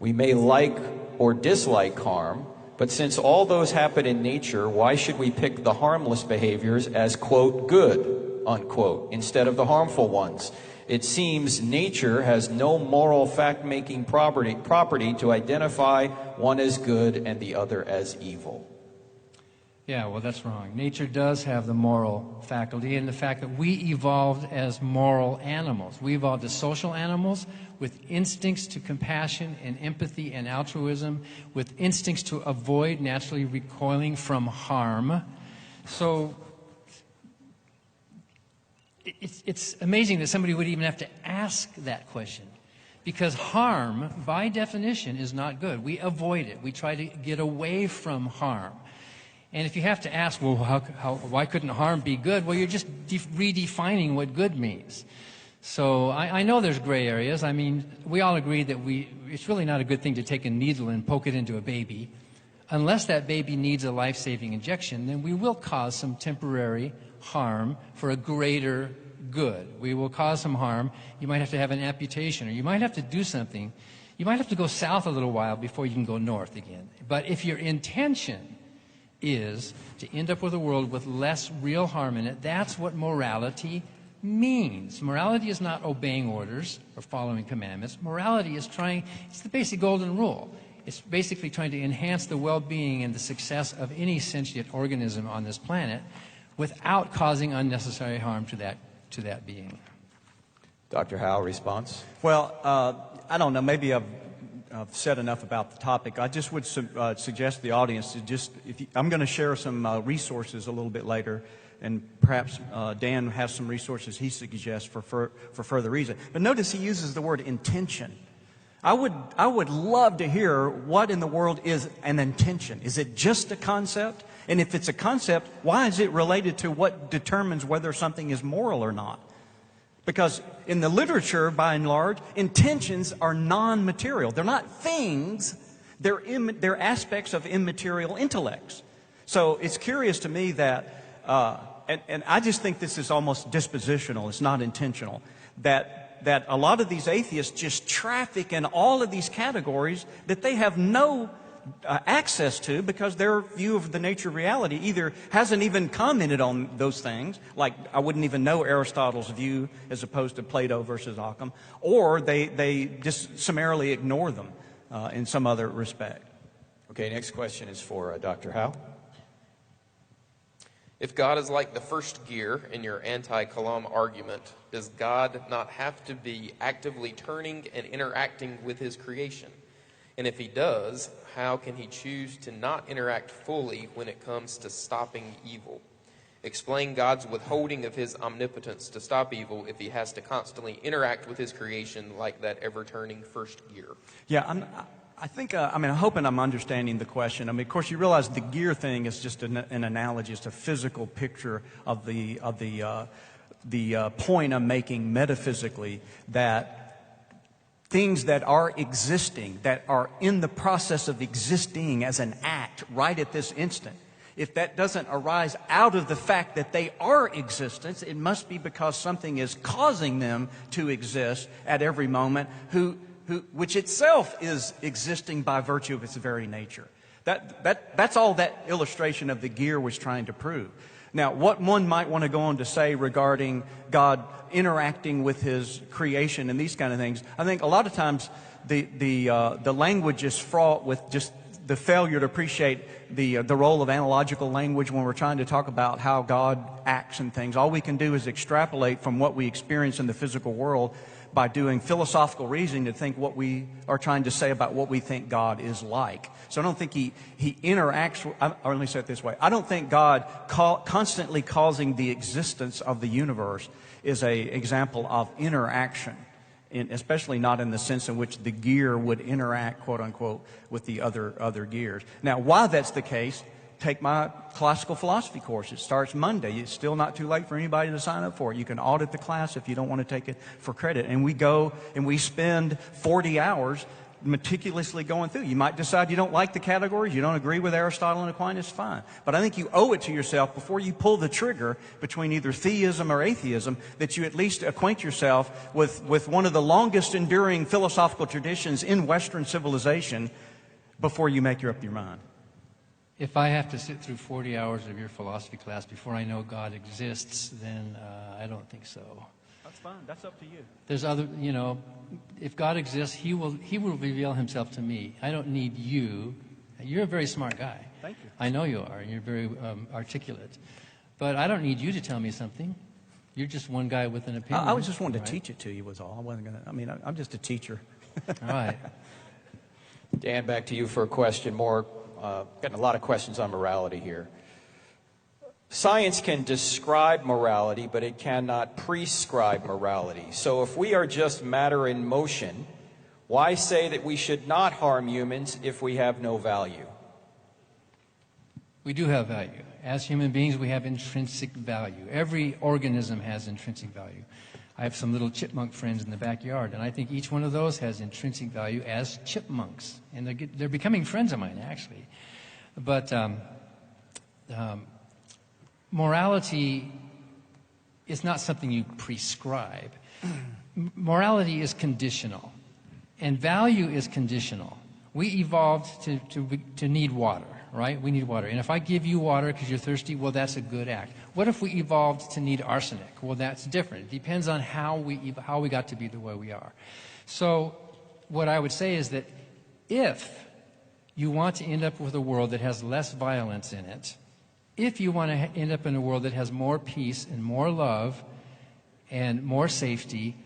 We may like or dislike harm, but since all those happen in nature, why should we pick the harmless behaviors as, quote, good, unquote, instead of the harmful ones? It seems nature has no moral fact-making property to identify one as good and the other as evil. Yeah, well, that's wrong. Nature does have the moral faculty, and the fact that we evolved as moral animals. We evolved as social animals with instincts to compassion and empathy and altruism, with instincts to avoid naturally recoiling from harm. So it's amazing that somebody would even have to ask that question, because harm, by definition, is not good. We avoid it. We try to get away from harm. And if you have to ask, well, why couldn't harm be good? Well, you're just redefining what good means. So I know there's gray areas. I mean, we all agree that it's really not a good thing to take a needle and poke it into a baby. Unless that baby needs a life-saving injection, then we will cause some temporary harm for a greater good. We will cause some harm. You might have to have an amputation, or you might have to do something. You might have to go south a little while before you can go north again. But if your intention is to end up with a world with less real harm in it, that's what morality means. Morality is not obeying orders or following commandments. Morality is it's the basic golden rule. It's basically trying to enhance the well-being and the success of any sentient organism on this planet without causing unnecessary harm to that being. Dr. Howe, response? Well, I don't know. Maybe I've said enough about the topic. I just would suggest to the audience to I'm going to share some resources a little bit later, and perhaps Dan has some resources he suggests for further reason. But notice he uses the word intention. I would love to hear what in the world is an intention. Is it just a concept? And if it's a concept, why is it related to what determines whether something is moral or not? Because in the literature, by and large, intentions are non-material. They're not things. They're aspects of immaterial intellects. So it's curious to me that, and I just think this is almost dispositional. It's not intentional. That a lot of these atheists just traffic in all of these categories that they have no access to, because their view of the nature of reality either hasn't even commented on those things, like I wouldn't even know Aristotle's view as opposed to Plato versus Occam, or they just summarily ignore them in some other respect. Okay, next question is for Dr. Howe. If God is like the first gear in your anti-Kalam argument, does God not have to be actively turning and interacting with his creation? And if he does, how can he choose to not interact fully when it comes to stopping evil? Explain God's withholding of his omnipotence to stop evil if he has to constantly interact with his creation like that ever-turning first gear. Yeah, I'm hoping I'm understanding the question. I mean, of course, you realize the gear thing is just an analogy. It's a physical picture of the point I'm making metaphysically, that things that are existing, that are in the process of existing as an act right at this instant, if that doesn't arise out of the fact that they are existence, it must be because something is causing them to exist at every moment, which itself is existing by virtue of its very nature. That's all that illustration of the gear was trying to prove. Now, what one might want to go on to say regarding God interacting with his creation and these kind of things, I think a lot of times the language is fraught with just the failure to appreciate the role of analogical language when we're trying to talk about how God acts and things. All we can do is extrapolate from what we experience in the physical world by doing philosophical reasoning to think what we are trying to say about what we think God is like. So I don't think he interacts, or let me say it this way. I don't think God constantly causing the existence of the universe is an example of interaction, especially not in the sense in which the gear would interact, quote unquote, with the other gears. Now, why that's the case, take my classical philosophy course. It starts Monday. It's still not too late for anybody to sign up for it. You can audit the class if you don't want to take it for credit. And we go and we spend 40 hours meticulously going through. You might decide you don't like the categories, you don't agree with Aristotle and Aquinas, fine. But I think you owe it to yourself before you pull the trigger between either theism or atheism that you at least acquaint yourself with one of the longest enduring philosophical traditions in Western civilization before you make up your mind. If I have to sit through 40 hours of your philosophy class before I know God exists, then I don't think so. That's fine. That's up to you. There's other, if God exists, He will reveal Himself to me. I don't need you You're a very smart guy. Thank you. I know you are. You're very articulate. But I don't need you to tell me something. You're just one guy with an opinion. I was just wanting to right? teach it to you was all. I wasn't going to, I mean, I'm just a teacher. All right. Dan, back to you for a question. Getting a lot of questions on morality here. Science can describe morality, but it cannot prescribe morality. So if we are just matter in motion, why say that we should not harm humans if we have no value? We do have value. As human beings, we have intrinsic value. Every organism has intrinsic value. I have some little chipmunk friends in the backyard, and I think each one of those has intrinsic value as chipmunks. And they're becoming friends of mine, actually. But morality is not something you prescribe. Morality is conditional, and value is conditional. We evolved to need water. Right? We need water. And if I give you water because you're thirsty, well, that's a good act. What if we evolved to need arsenic? Well, that's different. It depends on how we got to be the way we are. So what I would say is that if you want to end up with a world that has less violence in it, if you want to end up in a world that has more peace and more love and more safety,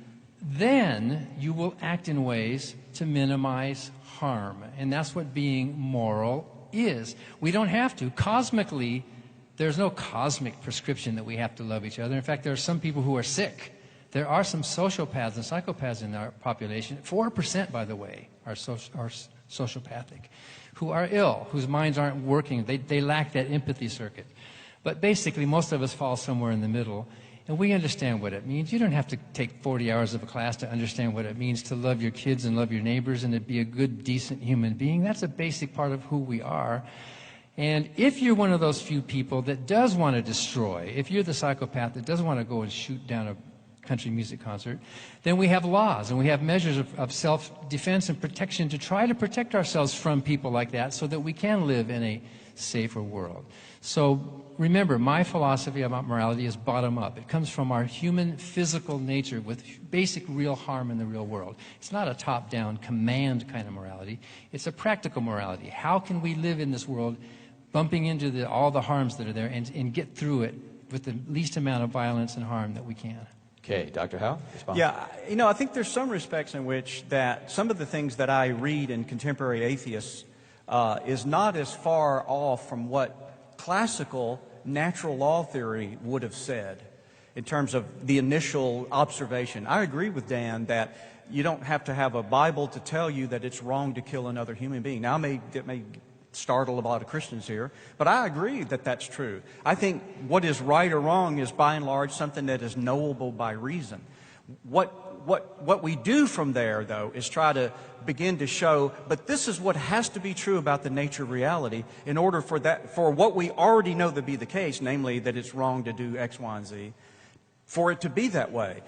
then you will act in ways to minimize harm. And that's what being moral is. We don't have to. Cosmically, there's no cosmic prescription that we have to love each other. In fact, there are some people who are sick. There are some sociopaths and psychopaths in our population. 4%, by the way, are sociopathic, who are ill, whose minds aren't working. They lack that empathy circuit. But basically, most of us fall somewhere in the middle, and we understand what it means. You don't have to take 40 hours of a class to understand what it means to love your kids and love your neighbors and to be a good, decent human being. That's a basic part of who we are. And if you're one of those few people that does want to destroy, if you're the psychopath that does want to go and shoot down a country music concert, then we have laws and we have measures of self-defense and protection to try to protect ourselves from people like that so that we can live in a safer world. So remember, my philosophy about morality is bottom up. It comes from our human physical nature with basic real harm in the real world. It's not a top-down command kind of morality. It's a practical morality. How can we live in this world bumping into all the harms that are there and get through it with the least amount of violence and harm that we can? Okay, Dr. Howe, respond. Yeah, I think there's some respects in which that some of the things that I read in contemporary atheists is not as far off from what classical natural law theory would have said in terms of the initial observation. I agree with Dan that you don't have to have a Bible to tell you that it's wrong to kill another human being. Now, it may startle a lot of Christians here, but I agree that that's true. I think what is right or wrong is by and large something that is knowable by reason. What we do from there, though, is try to begin to show, but this is what has to be true about the nature of reality in order for what we already know to be the case, namely that it's wrong to do X, Y, and Z, for it to be that way.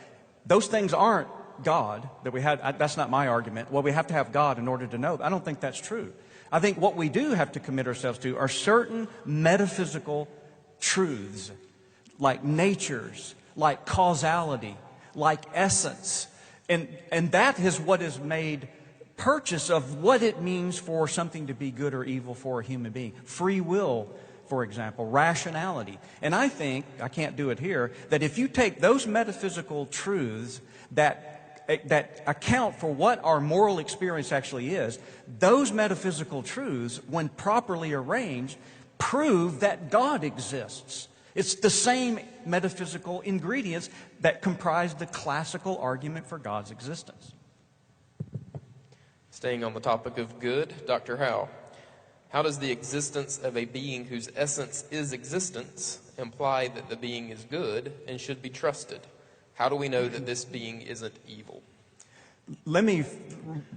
Those things aren't God that we had. That's not my argument. Well, we have to have God in order to know. I don't think that's true. I think what we do have to commit ourselves to are certain metaphysical truths, like natures, like causality, like essence. And that is what has made purchase of what it means for something to be good or evil for a human being. Free will, for example, rationality. And I think, I can't do it here, that if you take those metaphysical truths that account for what our moral experience actually is, those metaphysical truths, when properly arranged, prove that God exists. It's the same metaphysical ingredients that comprise the classical argument for God's existence. Staying on the topic of good, Dr. Howe, how does the existence of a being whose essence is existence imply that the being is good and should be trusted? How do we know that this being isn't evil? Let me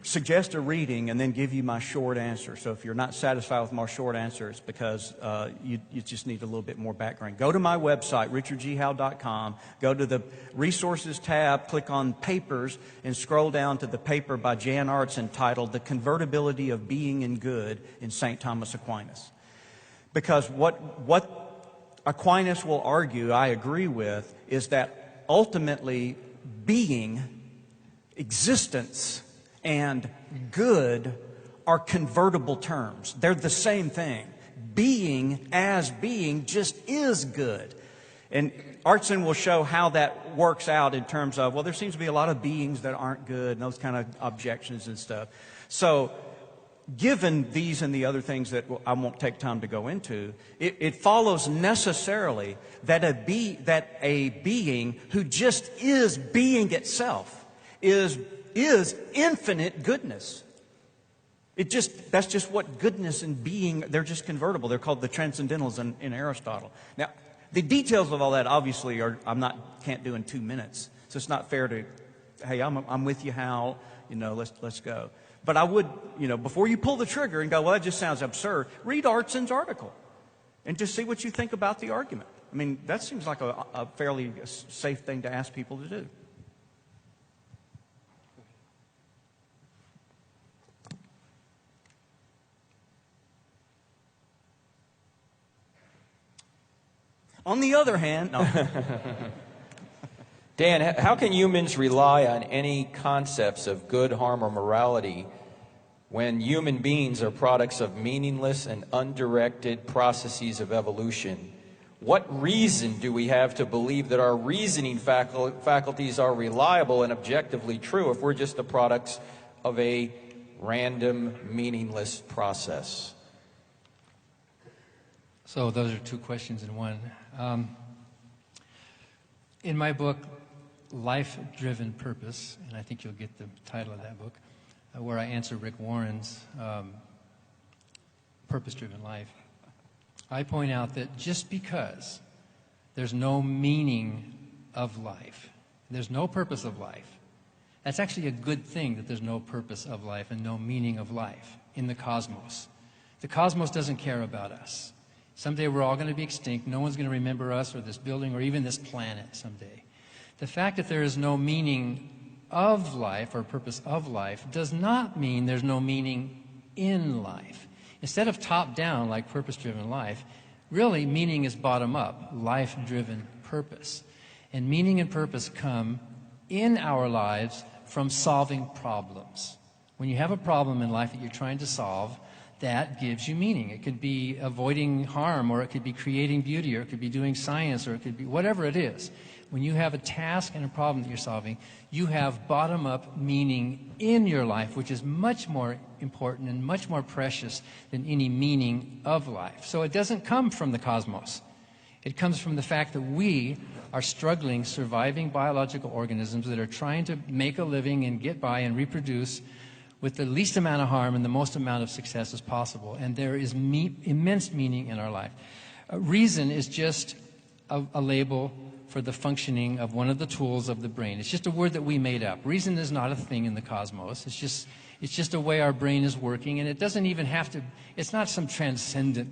suggest a reading and then give you my short answer. So if you're not satisfied with my short answer, it's because you just need a little bit more background. Go to my website, richardghowe.com. Go to the Resources tab, click on Papers, and scroll down to the paper by Jan Arts entitled The Convertibility of Being and Good in St. Thomas Aquinas. Because what Aquinas will argue, I agree with, is that ultimately being, existence, and good are convertible terms. They're the same thing. Being as being just is good. And Artson will show how that works out in terms of, well, there seems to be a lot of beings that aren't good and those kind of objections and stuff. So given these and the other things that I won't take time to go into, it follows necessarily that a being who just is being itself is infinite goodness. That's just what goodness and being, they're just convertible. They're called the transcendentals in Aristotle. Now, the details of all that obviously can't do in 2 minutes. So it's not fair to, hey, I'm with you, Howe, let's go. But I would, before you pull the trigger and go, well, that just sounds absurd, read Artson's article and just see what you think about the argument. I mean, that seems like a fairly safe thing to ask people to do. On the other hand, no. Dan, how can humans rely on any concepts of good, harm, or morality when human beings are products of meaningless and undirected processes of evolution? What reason do we have to believe that our reasoning faculties are reliable and objectively true if we're just the products of a random, meaningless process? So those are two questions in one. In my book, Life-Driven Purpose, and I think you'll get the title of that book, where I answer Rick Warren's Purpose-Driven Life, I point out that just because there's no meaning of life, there's no purpose of life, that's actually a good thing that there's no purpose of life and no meaning of life in the cosmos. The cosmos doesn't care about us. Someday we're all going to be extinct. No one's going to remember us or this building or even this planet someday. The fact that there is no meaning of life or purpose of life does not mean there's no meaning in life. Instead of top-down like purpose-driven life, really meaning is bottom-up, life-driven purpose. And meaning and purpose come in our lives from solving problems. When you have a problem in life that you're trying to solve, that gives you meaning. It could be avoiding harm, or it could be creating beauty, or it could be doing science, or it could be whatever it is. When you have a task and a problem that you're solving, you have bottom-up meaning in your life, which is much more important and much more precious than any meaning of life. So it doesn't come from the cosmos. It comes from the fact that we are struggling, surviving biological organisms that are trying to make a living and get by and reproduce with the least amount of harm and the most amount of success as possible. And there is immense meaning in our life. Reason is just a label for the functioning of one of the tools of the brain. It's just a word that we made up. Reason is not a thing in the cosmos. It's just a way our brain is working, and it doesn't even have to, it's not some transcendent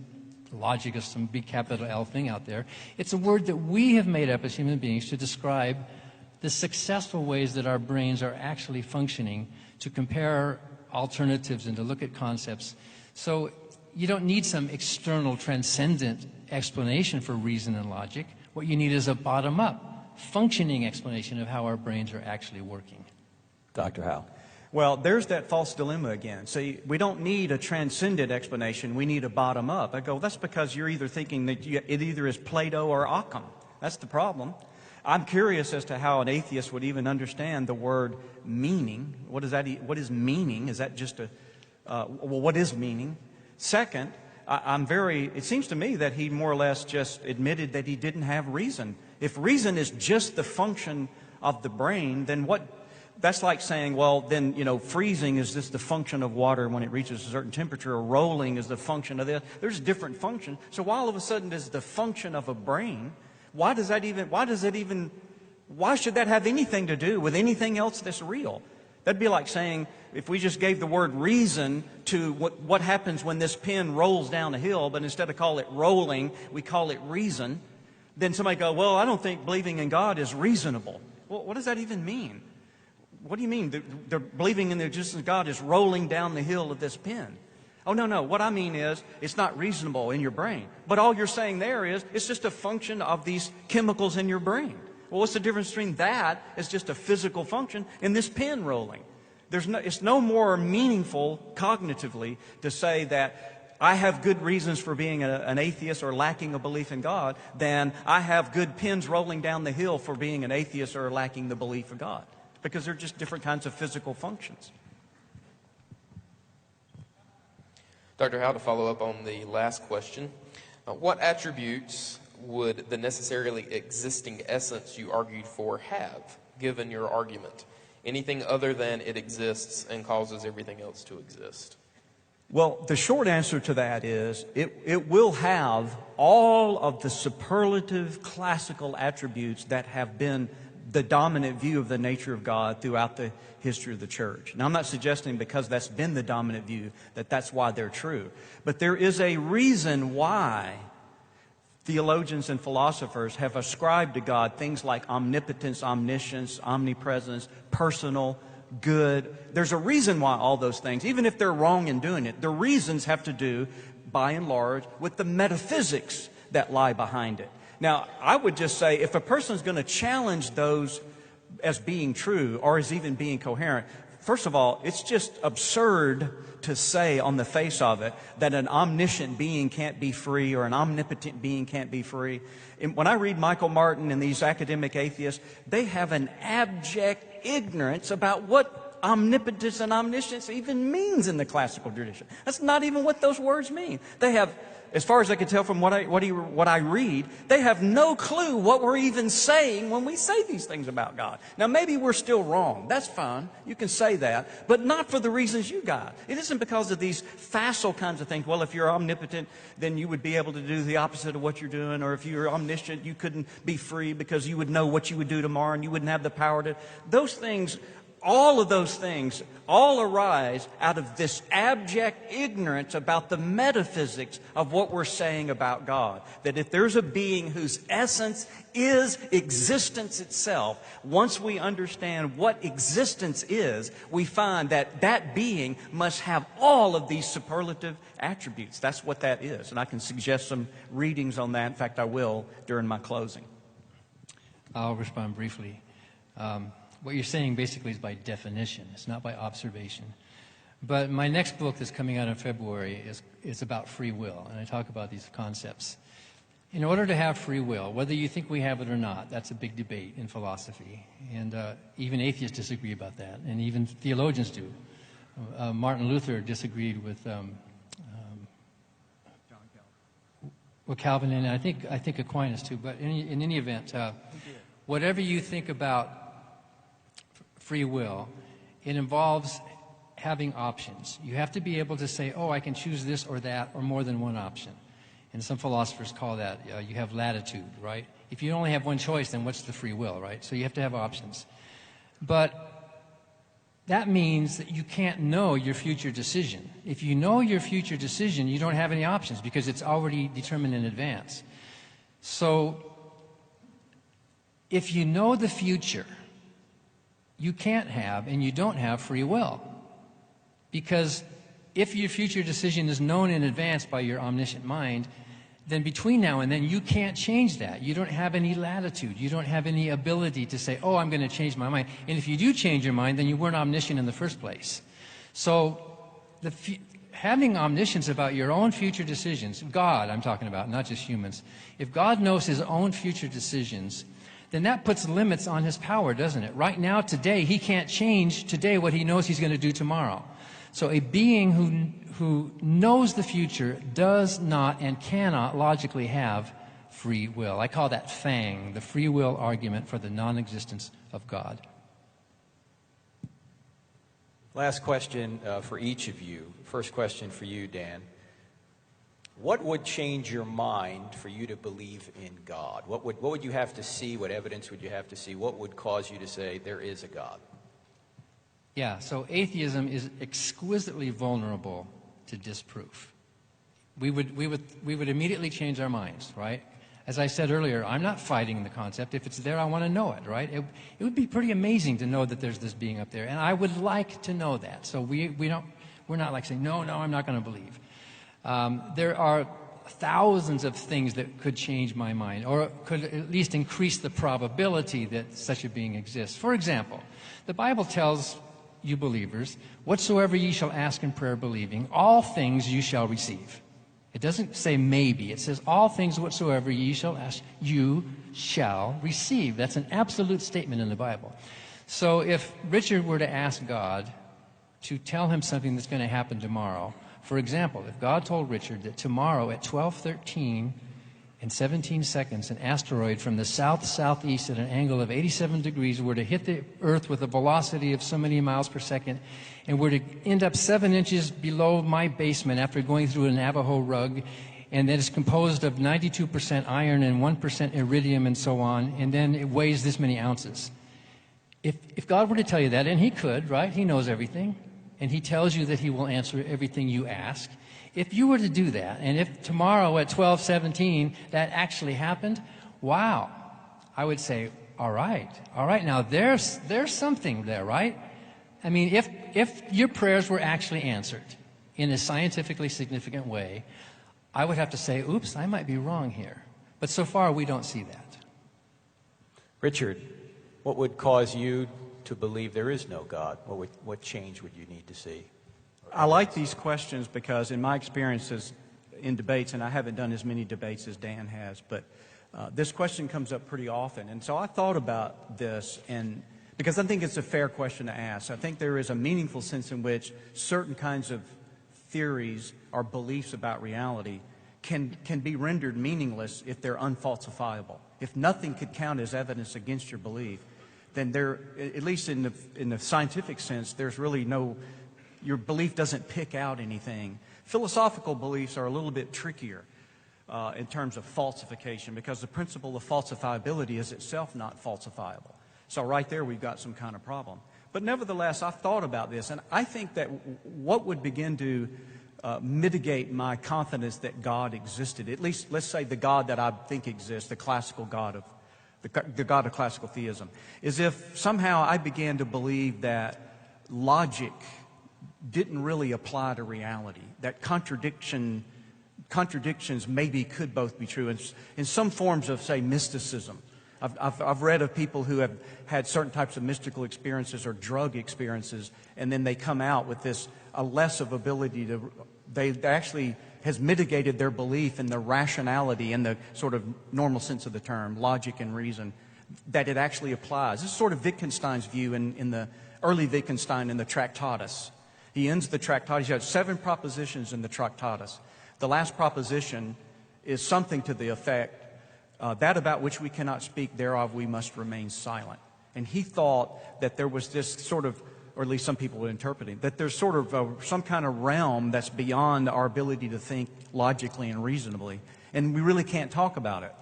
logic of some big capital L thing out there. It's a word that we have made up as human beings to describe the successful ways that our brains are actually functioning, to compare alternatives and to look at concepts. So you don't need some external transcendent explanation for reason and logic. What you need is a bottom-up functioning explanation of how our brains are actually working. Dr. Howe. Well, there's that false dilemma again. See, we don't need a transcendent explanation. We need a bottom-up. I go, that's because you're either thinking that it either is Plato or Occam. That's the problem. I'm curious as to how an atheist would even understand the word meaning. What is meaning? Is that just what is meaning? Second, it seems to me that he more or less just admitted that he didn't have reason. If reason is just the function of the brain, then that's like saying, well, then, freezing is just the function of water when it reaches a certain temperature, or rolling is the function of this. There's different functions. So why all of a sudden is the function of a brain? Why should that have anything to do with anything else that's real? That'd be like saying, if we just gave the word reason to what happens when this pen rolls down a hill, but instead of call it rolling, we call it reason, then somebody go, well, I don't think believing in God is reasonable. Well, what does that even mean? What do you mean? They're believing in the existence of God is rolling down the hill of this pen. Oh, no. What I mean is, it's not reasonable in your brain. But all you're saying there is, it's just a function of these chemicals in your brain. Well, what's the difference between that as just a physical function and this pen rolling? It's no more meaningful cognitively to say that I have good reasons for being an atheist or lacking a belief in God than I have good pins rolling down the hill for being an atheist or lacking the belief of God. Because they're just different kinds of physical functions. Dr. Howe, to follow up on the last question, what attributes would the necessarily existing essence you argued for have, given your argument? Anything other than it exists and causes everything else to exist? Well, the short answer to that is it will have all of the superlative classical attributes that have been the dominant view of the nature of God throughout the history of the church. Now, I'm not suggesting because that's been the dominant view that that's why they're true. But there is a reason why theologians and philosophers have ascribed to God things like omnipotence, omniscience, omnipresence, personal, good. There's a reason why all those things, even if they're wrong in doing it, the reasons have to do, by and large, with the metaphysics that lie behind it. Now, I would just say if a person's going to challenge those as being true or as even being coherent, first of all, it's just absurd to say on the face of it that an omniscient being can't be free or an omnipotent being can't be free. And when I read Michael Martin and these academic atheists, they have an abject ignorance about what omnipotence and omniscience even means in the classical tradition. That's not even what those words mean. They have, as far as I can tell from what I read, they have no clue what we're even saying when we say these things about God. Now, maybe we're still wrong. That's fine. You can say that, but not for the reasons you got. It isn't because of these facile kinds of things. Well, if you're omnipotent, then you would be able to do the opposite of what you're doing. Or if you're omniscient, you couldn't be free because you would know what you would do tomorrow and you wouldn't have the power to. Those things, all of those things, all arise out of this abject ignorance about the metaphysics of what we're saying about God. That if there's a being whose essence is existence itself, once we understand what existence is, we find that that being must have all of these superlative attributes. That's what that is. And I can suggest some readings on that. In fact, I will during my closing. I'll respond briefly. What you're saying basically is by definition. It's not by observation. But my next book that's coming out in February is about free will, and I talk about these concepts. In order to have free will, whether you think we have it or not, that's a big debate in philosophy. And even atheists disagree about that, and even theologians do. Martin Luther disagreed with Calvin, and I think Aquinas too. But in any event, whatever you think about free will, it involves having options. You have to be able to say, oh, I can choose this or that or more than one option. And some philosophers call that, you have latitude, right? If you only have one choice, then what's the free will, right? So you have to have options. But that means that you can't know your future decision. If you know your future decision, you don't have any options because it's already determined in advance. So if you know the future, you can't have and you don't have free will. Because if your future decision is known in advance by your omniscient mind, then between now and then you can't change that. You don't have any latitude. You don't have any ability to say, oh, I'm going to change my mind. And if you do change your mind, then you weren't omniscient in the first place. So having omniscience about your own future decisions, God I'm talking about, not just humans. If God knows his own future decisions, then that puts limits on his power, doesn't it? Right now, today, he can't change today what he knows he's going to do tomorrow. So a being who knows the future does not and cannot logically have free will. I call that FANG, the free will argument for the non-existence of God. Last question for each of you. First question for you, Dan. What would change your mind for you to believe in God? What would you have to see? What evidence would you have to see? What would cause you to say there is a God? Yeah, so atheism is exquisitely vulnerable to disproof. We would immediately change our minds, right? As I said earlier, I'm not fighting the concept. If it's there, I want to know it, right? It would be pretty amazing to know that there's this being up there, and I would like to know that. So we're not like saying, no, I'm not going to believe. There are thousands of things that could change my mind, or could at least increase the probability that such a being exists. For example, the Bible tells you believers, whatsoever ye shall ask in prayer believing, all things you shall receive. It doesn't say maybe. It says all things whatsoever ye shall ask, you shall receive. That's an absolute statement in the Bible. So if Richard were to ask God to tell him something that's going to happen tomorrow, for example, if God told Richard that tomorrow at 12:13 and 17 seconds, an asteroid from the south-southeast at an angle of 87 degrees were to hit the Earth with a velocity of so many miles per second and were to end up 7 inches below my basement after going through a Navajo rug, and that is composed of 92% iron and 1% iridium and so on, and then it weighs this many ounces. If God were to tell you that, and he could, right? He knows everything, and he tells you that he will answer everything you ask. If you were to do that, and if tomorrow at 12:17 that actually happened, wow, I would say, all right, now there's something there, right? I mean, if your prayers were actually answered in a scientifically significant way, I would have to say, oops, I might be wrong here. But so far, we don't see that. Richard, what would cause you to believe there is no God? What change would you need to see? I like these questions because in my experiences in debates, and I haven't done as many debates as Dan has, but this question comes up pretty often. And so I thought about this, and because I think it's a fair question to ask. I think there is a meaningful sense in which certain kinds of theories or beliefs about reality can be rendered meaningless if they're unfalsifiable. If nothing could count as evidence against your belief, then there, at least in the scientific sense, there's really no, your belief doesn't pick out anything. Philosophical beliefs are a little bit trickier in terms of falsification, because the principle of falsifiability is itself not falsifiable. So right there we've got some kind of problem. But nevertheless, I've thought about this, and I think that what would begin to mitigate my confidence that God existed, at least let's say the God that I think exists, the classical God of the God of classical theism, is if somehow I began to believe that logic didn't really apply to reality, that contradictions maybe could both be true, in some forms of, say, mysticism. I've read of people who have had certain types of mystical experiences or drug experiences, and then they come out with this a less of ability to, they actually has mitigated their belief in the rationality in the sort of normal sense of the term, logic and reason, that it actually applies. This is sort of Wittgenstein's view in the early Wittgenstein in the Tractatus. He ends the Tractatus. He has 7 propositions in the Tractatus. The last proposition is something to the effect, that about which we cannot speak, thereof we must remain silent. And he thought that there was this sort of, or at least some people would interpret it, that there's sort of some kind of realm that's beyond our ability to think logically and reasonably, and we really can't talk about it.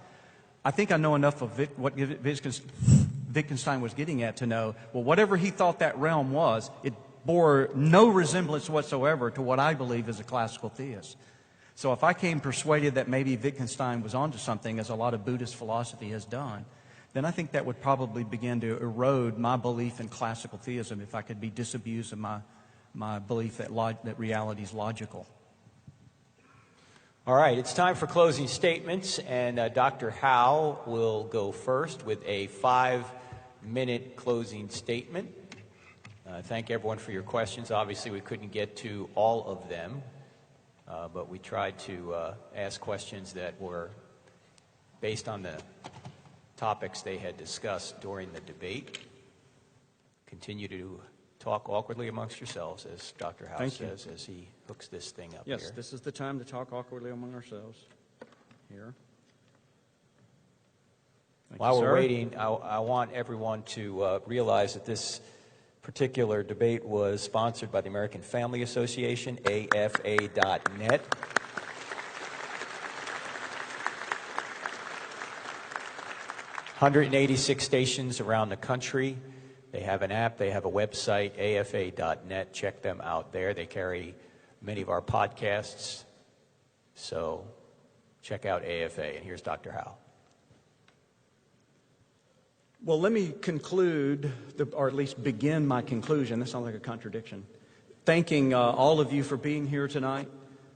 I think I know enough of what Wittgenstein was getting at to know, well, whatever he thought that realm was, it bore no resemblance whatsoever to what I believe as a classical theist. So if I came persuaded that maybe Wittgenstein was onto something, as a lot of Buddhist philosophy has done, then I think that would probably begin to erode my belief in classical theism if I could be disabused of my belief that reality is logical. All right, it's time for closing statements, and Dr. Howe will go first with a 5-minute closing statement. Thank everyone for your questions. Obviously, we couldn't get to all of them, but we tried to ask questions that were based on the topics they had discussed during the debate. Continue to talk awkwardly amongst yourselves, as Dr. Howe says, as he hooks this thing up here. Yes, this is the time to talk awkwardly among ourselves. Here. While we're waiting, I want everyone to realize that this particular debate was sponsored by the American Family Association, AFA.net. .186 stations around the country. They have an app, they have a website, AFA.net. Check them out there. They carry many of our podcasts. So check out AFA. And here's Dr. Howe. Well, let me conclude, or at least begin my conclusion. That sounds like a contradiction. Thanking all of you for being here tonight.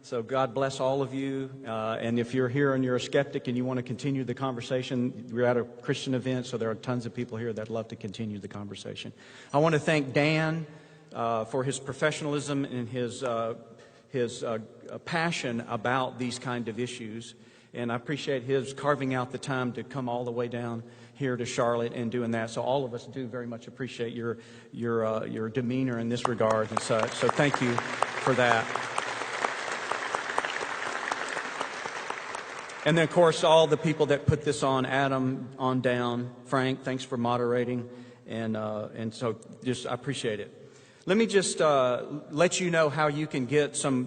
So God bless all of you. And if you're here and you're a skeptic and you want to continue the conversation, we're at a Christian event, so there are tons of people here that love to continue the conversation. I want to thank Dan for his professionalism and his passion about these kind of issues. And I appreciate his carving out the time to come all the way down here to Charlotte and doing that. So all of us do very much appreciate your demeanor in this regard and such. So thank you for that. And then, of course, all the people that put this on, Adam on down, Frank, thanks for moderating. And so just I appreciate it. Let me just let you know how you can get some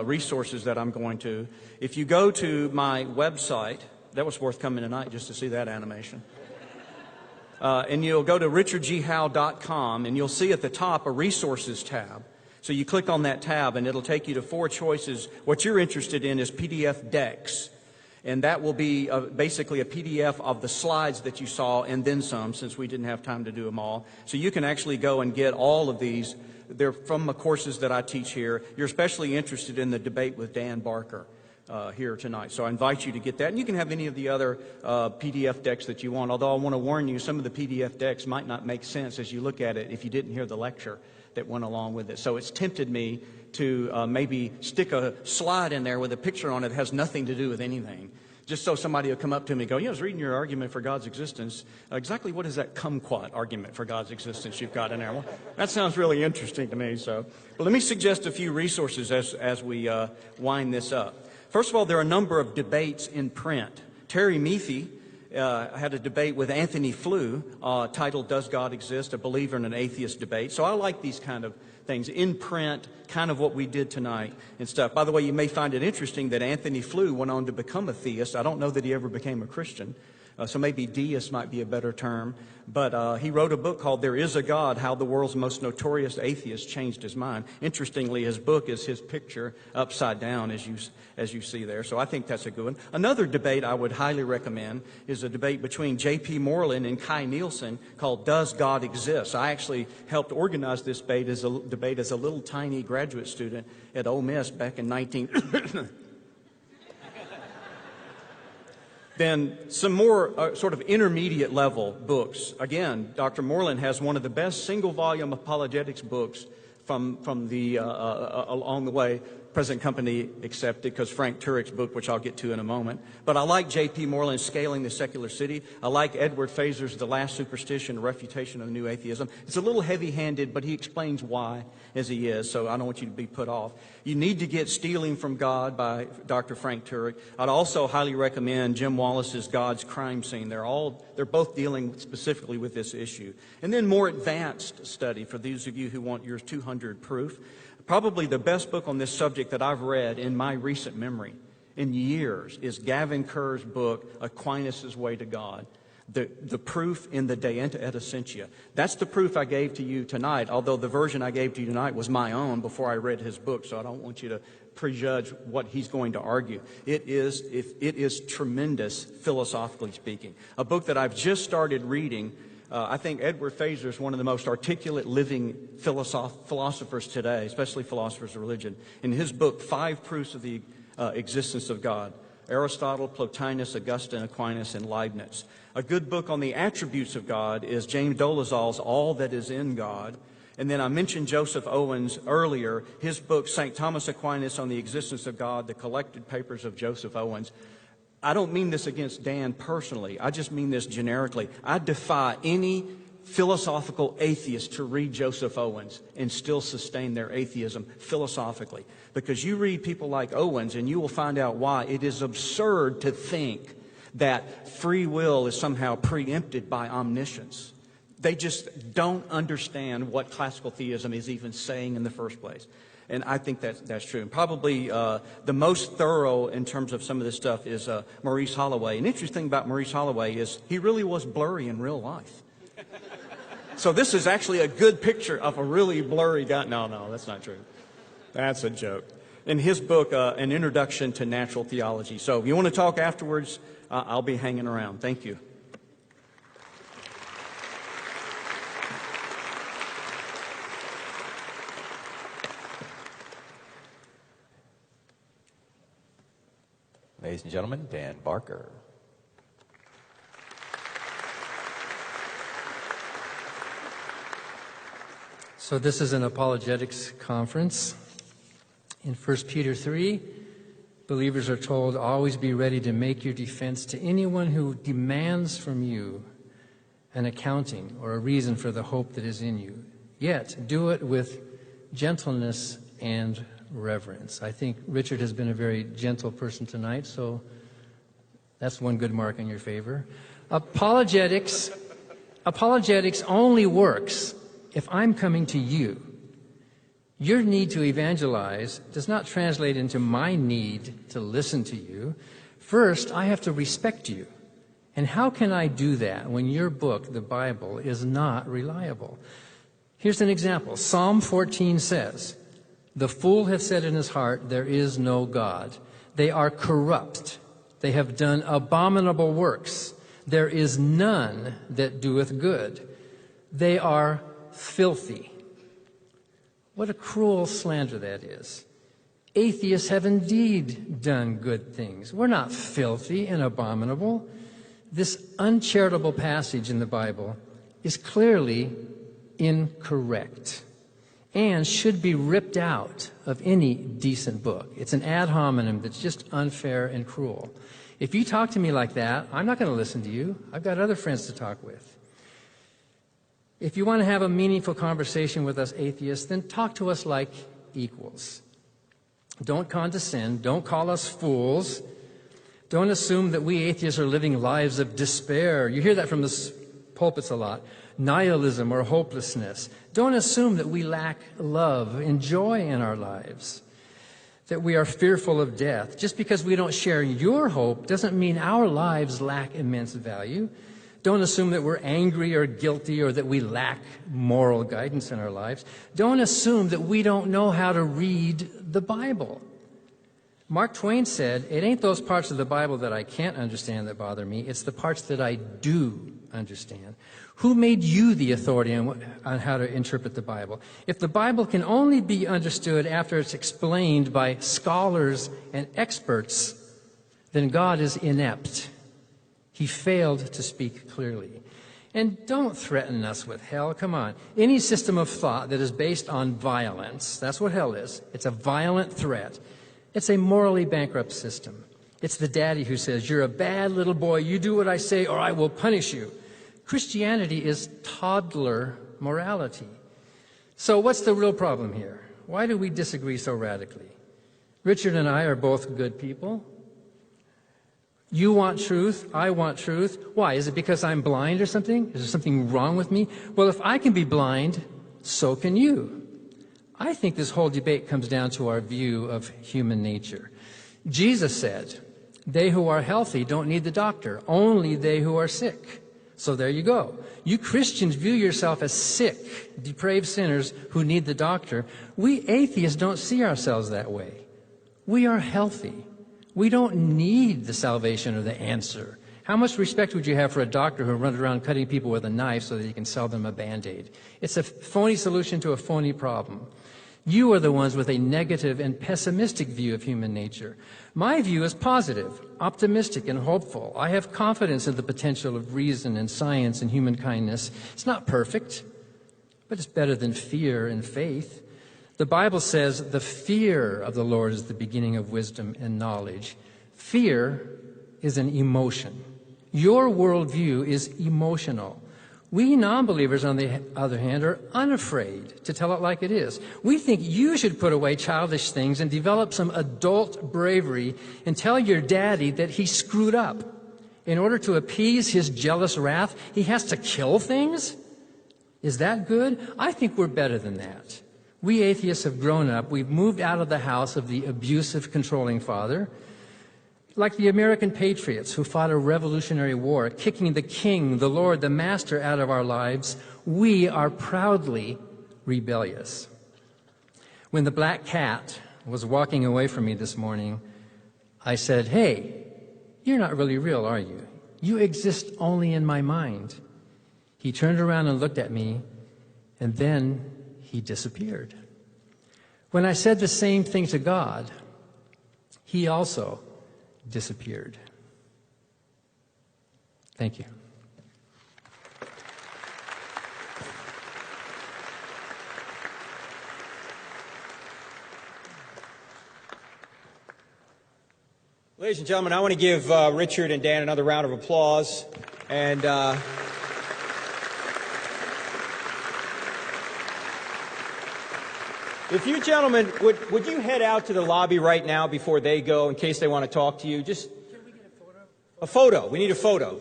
resources that I'm going to. If you go to my website, that was worth coming tonight just to see that animation. And you'll go to richardghowe.com, and you'll see at the top a resources tab. So you click on that tab, and it'll take you to 4 choices. What you're interested in is PDF decks. And that will be basically a PDF of the slides that you saw and then some, since we didn't have time to do them all. So you can actually go and get all of these. They're from the courses that I teach here. You're especially interested in the debate with Dan Barker here tonight. So I invite you to get that. And you can have any of the other PDF decks that you want. Although I want to warn you, some of the PDF decks might not make sense as you look at it if you didn't hear the lecture that went along with it. So it's tempted me to maybe stick a slide in there with a picture on it that has nothing to do with anything. Just so somebody will come up to me and go, I was reading your argument for God's existence. Exactly what is that kumquat argument for God's existence you've got in there? Well, that sounds really interesting to me. So, but let me suggest a few resources as we wind this up. First of all, there are a number of debates in print. Terry Meafy had a debate with Anthony Flew titled, Does God Exist? A Believer and an Atheist Debate. So I like these kind of things in print, kind of what we did tonight and stuff. By the way, you may find it interesting that Anthony Flew went on to become a theist. I don't know that he ever became a Christian. So maybe deist might be a better term. But he wrote a book called There Is a God, How the World's Most Notorious Atheist Changed His Mind. Interestingly, his book is his picture upside down, as you see there. So I think that's a good one. Another debate I would highly recommend is a debate between J.P. Moreland and Kai Nielsen called Does God Exist? I actually helped organize this debate as a little tiny graduate student at Ole Miss back in Then some more sort of intermediate level books. Again, Dr. Moreland has one of the best single volume apologetics books from the along the way. Present company accepted, because Frank Turek's book, which I'll get to in a moment. But I like J.P. Moreland's Scaling the Secular City. I like Edward Fazer's The Last Superstition, Refutation of New Atheism. It's a little heavy-handed, but he explains why as he is, so I don't want you to be put off. You need to get Stealing from God by Dr. Frank Turek. I'd also highly recommend Jim Wallace's God's Crime Scene. They're both dealing specifically with this issue. And then more advanced study for those of you who want your 200 proof. Probably the best book on this subject that I've read in my recent memory in years is Gavin Kerr's book, Aquinas' Way to God. The proof in the De Ente et Essentia. That's the proof I gave to you tonight, although the version I gave to you tonight was my own before I read his book, so I don't want you to prejudge what he's going to argue. It is tremendous, philosophically speaking. A book that I've just started reading. I think Edward Fazer is one of the most articulate living philosophers today, especially philosophers of religion. In his book, 5 Proofs of the Existence of God, Aristotle, Plotinus, Augustine, Aquinas, and Leibniz. A good book on the attributes of God is James Dolezal's All That Is in God. And then I mentioned Joseph Owens earlier. His book, St. Thomas Aquinas on the Existence of God, the collected papers of Joseph Owens. I don't mean this against Dan personally. I just mean this generically. I defy any philosophical atheist to read Joseph Owens and still sustain their atheism philosophically. Because you read people like Owens and you will find out why it is absurd to think that free will is somehow preempted by omniscience. They just don't understand what classical theism is even saying in the first place. And I think that's true. And probably the most thorough in terms of some of this stuff is Maurice Holloway. An interesting thing about Maurice Holloway is he really was blurry in real life. So this is actually a good picture of a really blurry guy. No, that's not true. That's a joke. In his book, An Introduction to Natural Theology. So if you want to talk afterwards, I'll be hanging around. Thank you. Ladies and gentlemen, Dan Barker. So this is an apologetics conference. In 1 Peter 3, believers are told, always be ready to make your defense to anyone who demands from you an accounting or a reason for the hope that is in you. Yet, do it with gentleness and reverence. I think Richard has been a very gentle person tonight, so that's one good mark in your favor. Apologetics only works if I'm coming to you. Your need to evangelize does not translate into my need to listen to you. First, I have to respect you. And how can I do that when your book, the Bible, is not reliable? Here's an example. Psalm 14 says, "The fool hath said in his heart, there is no God. They are corrupt. They have done abominable works. There is none that doeth good. They are filthy." What a cruel slander that is. Atheists have indeed done good things. We're not filthy and abominable. This uncharitable passage in the Bible is clearly incorrect and should be ripped out of any decent book. It's an ad hominem that's just unfair and cruel. If you talk to me like that, I'm not going to listen to you. I've got other friends to talk with. If you want to have a meaningful conversation with us atheists, then talk to us like equals. Don't condescend. Don't call us fools. Don't assume that we atheists are living lives of despair. You hear that from the pulpits a lot. Nihilism or hopelessness. Don't assume that we lack love and joy in our lives, that we are fearful of death. Just because we don't share your hope doesn't mean our lives lack immense value. Don't assume that we're angry or guilty or that we lack moral guidance in our lives. Don't assume that we don't know how to read the Bible. Mark Twain said, "It ain't those parts of the Bible that I can't understand that bother me. It's the parts that I do understand." Who made you the authority on how to interpret the Bible? If the Bible can only be understood after it's explained by scholars and experts, then God is inept. He failed to speak clearly. And don't threaten us with hell. Come on. Any system of thought that is based on violence, that's what hell is. It's a violent threat. It's a morally bankrupt system. It's the daddy who says, "You're a bad little boy. You do what I say or I will punish you." Christianity is toddler morality. So what's the real problem here? Why do we disagree so radically? Richard and I are both good people. You want truth, I want truth. Why? Is it because I'm blind or something? Is there something wrong with me? Well, if I can be blind, so can you. I think this whole debate comes down to our view of human nature. Jesus said, "They who are healthy don't need the doctor, only they who are sick." So there you go. You Christians view yourself as sick, depraved sinners who need the doctor. We atheists don't see ourselves that way. We are healthy. We don't need the salvation or the answer. How much respect would you have for a doctor who runs around cutting people with a knife so that he can sell them a Band-Aid? It's a phony solution to a phony problem. You are the ones with a negative and pessimistic view of human nature. My view is positive, optimistic, and hopeful. I have confidence in the potential of reason and science and human kindness. It's not perfect, but it's better than fear and faith. The Bible says the fear of the Lord is the beginning of wisdom and knowledge. Fear is an emotion. Your worldview is emotional. We non-believers, on the other hand, are unafraid to tell it like it is. We think you should put away childish things and develop some adult bravery and tell your daddy that he screwed up. In order to appease his jealous wrath, he has to kill things? Is that good? I think we're better than that. We atheists have grown up. We've moved out of the house of the abusive, controlling father. Like the American patriots who fought a revolutionary war, kicking the king, the Lord, the master out of our lives, we are proudly rebellious. When the black cat was walking away from me this morning, I said, "Hey, you're not really real, are you? You exist only in my mind." He turned around and looked at me, and then he disappeared. When I said the same thing to God, he also disappeared. Thank you. Ladies and gentlemen, I want to give Richard and Dan another round of applause. And if you gentlemen, would you head out to the lobby right now before they go in case they want to talk to you? Just can we get a photo? A photo. We need a photo.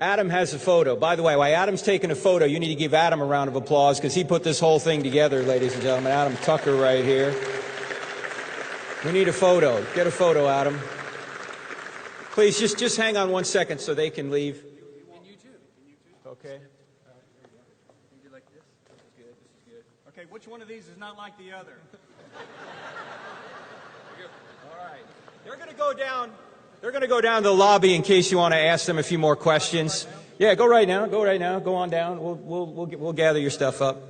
Adam has a photo. By the way, while Adam's taking a photo, you need to give Adam a round of applause because he put this whole thing together, ladies and gentlemen. Adam Tucker right here. We need a photo. Get a photo, Adam. Please, just hang on 1 second so they can leave. Can you too? Okay. You like this? This is good. This is good. Okay, which one of these is not like the other? All right. They're going to go down. They're going to go down to the lobby in case you want to ask them a few more questions. Yeah, go right now. Go right now. Go on down. We'll gather your stuff up.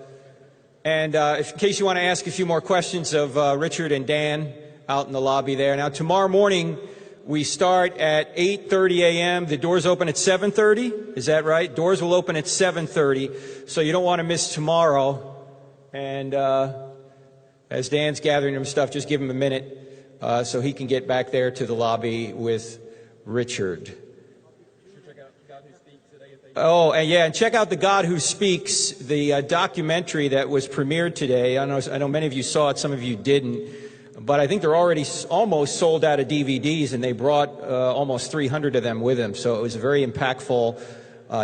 And in case you want to ask a few more questions of Richard and Dan out in the lobby there. Now, tomorrow morning, we start at 8:30 a.m. The doors open at 7:30. Is that right? Doors will open at 7:30. So you don't want to miss tomorrow. And as Dan's gathering him stuff, just give him a minute so he can get back there to the lobby with Richard. Oh, and yeah, and check out The God Who Speaks, the documentary that was premiered today. I know many of you saw it, some of you didn't. But I think they're already almost sold out of DVDs, and they brought almost 300 of them with them. So it was a very impactful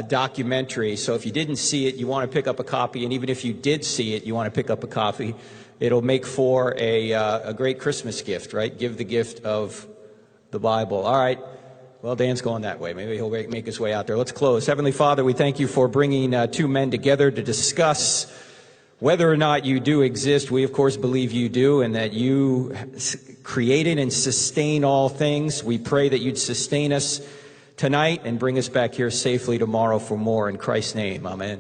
documentary. So if you didn't see it, you want to pick up a copy. And even if you did see it, you want to pick up a copy. It'll make for a great Christmas gift, right? Give the gift of the Bible. All right. Well, Dan's going that way. Maybe he'll make his way out there. Let's close. Heavenly Father, we thank you for bringing two men together to discuss whether or not you do exist. We, of course, believe you do, and that you created and sustain all things. We pray that you'd sustain us tonight and bring us back here safely tomorrow for more. In Christ's name, amen.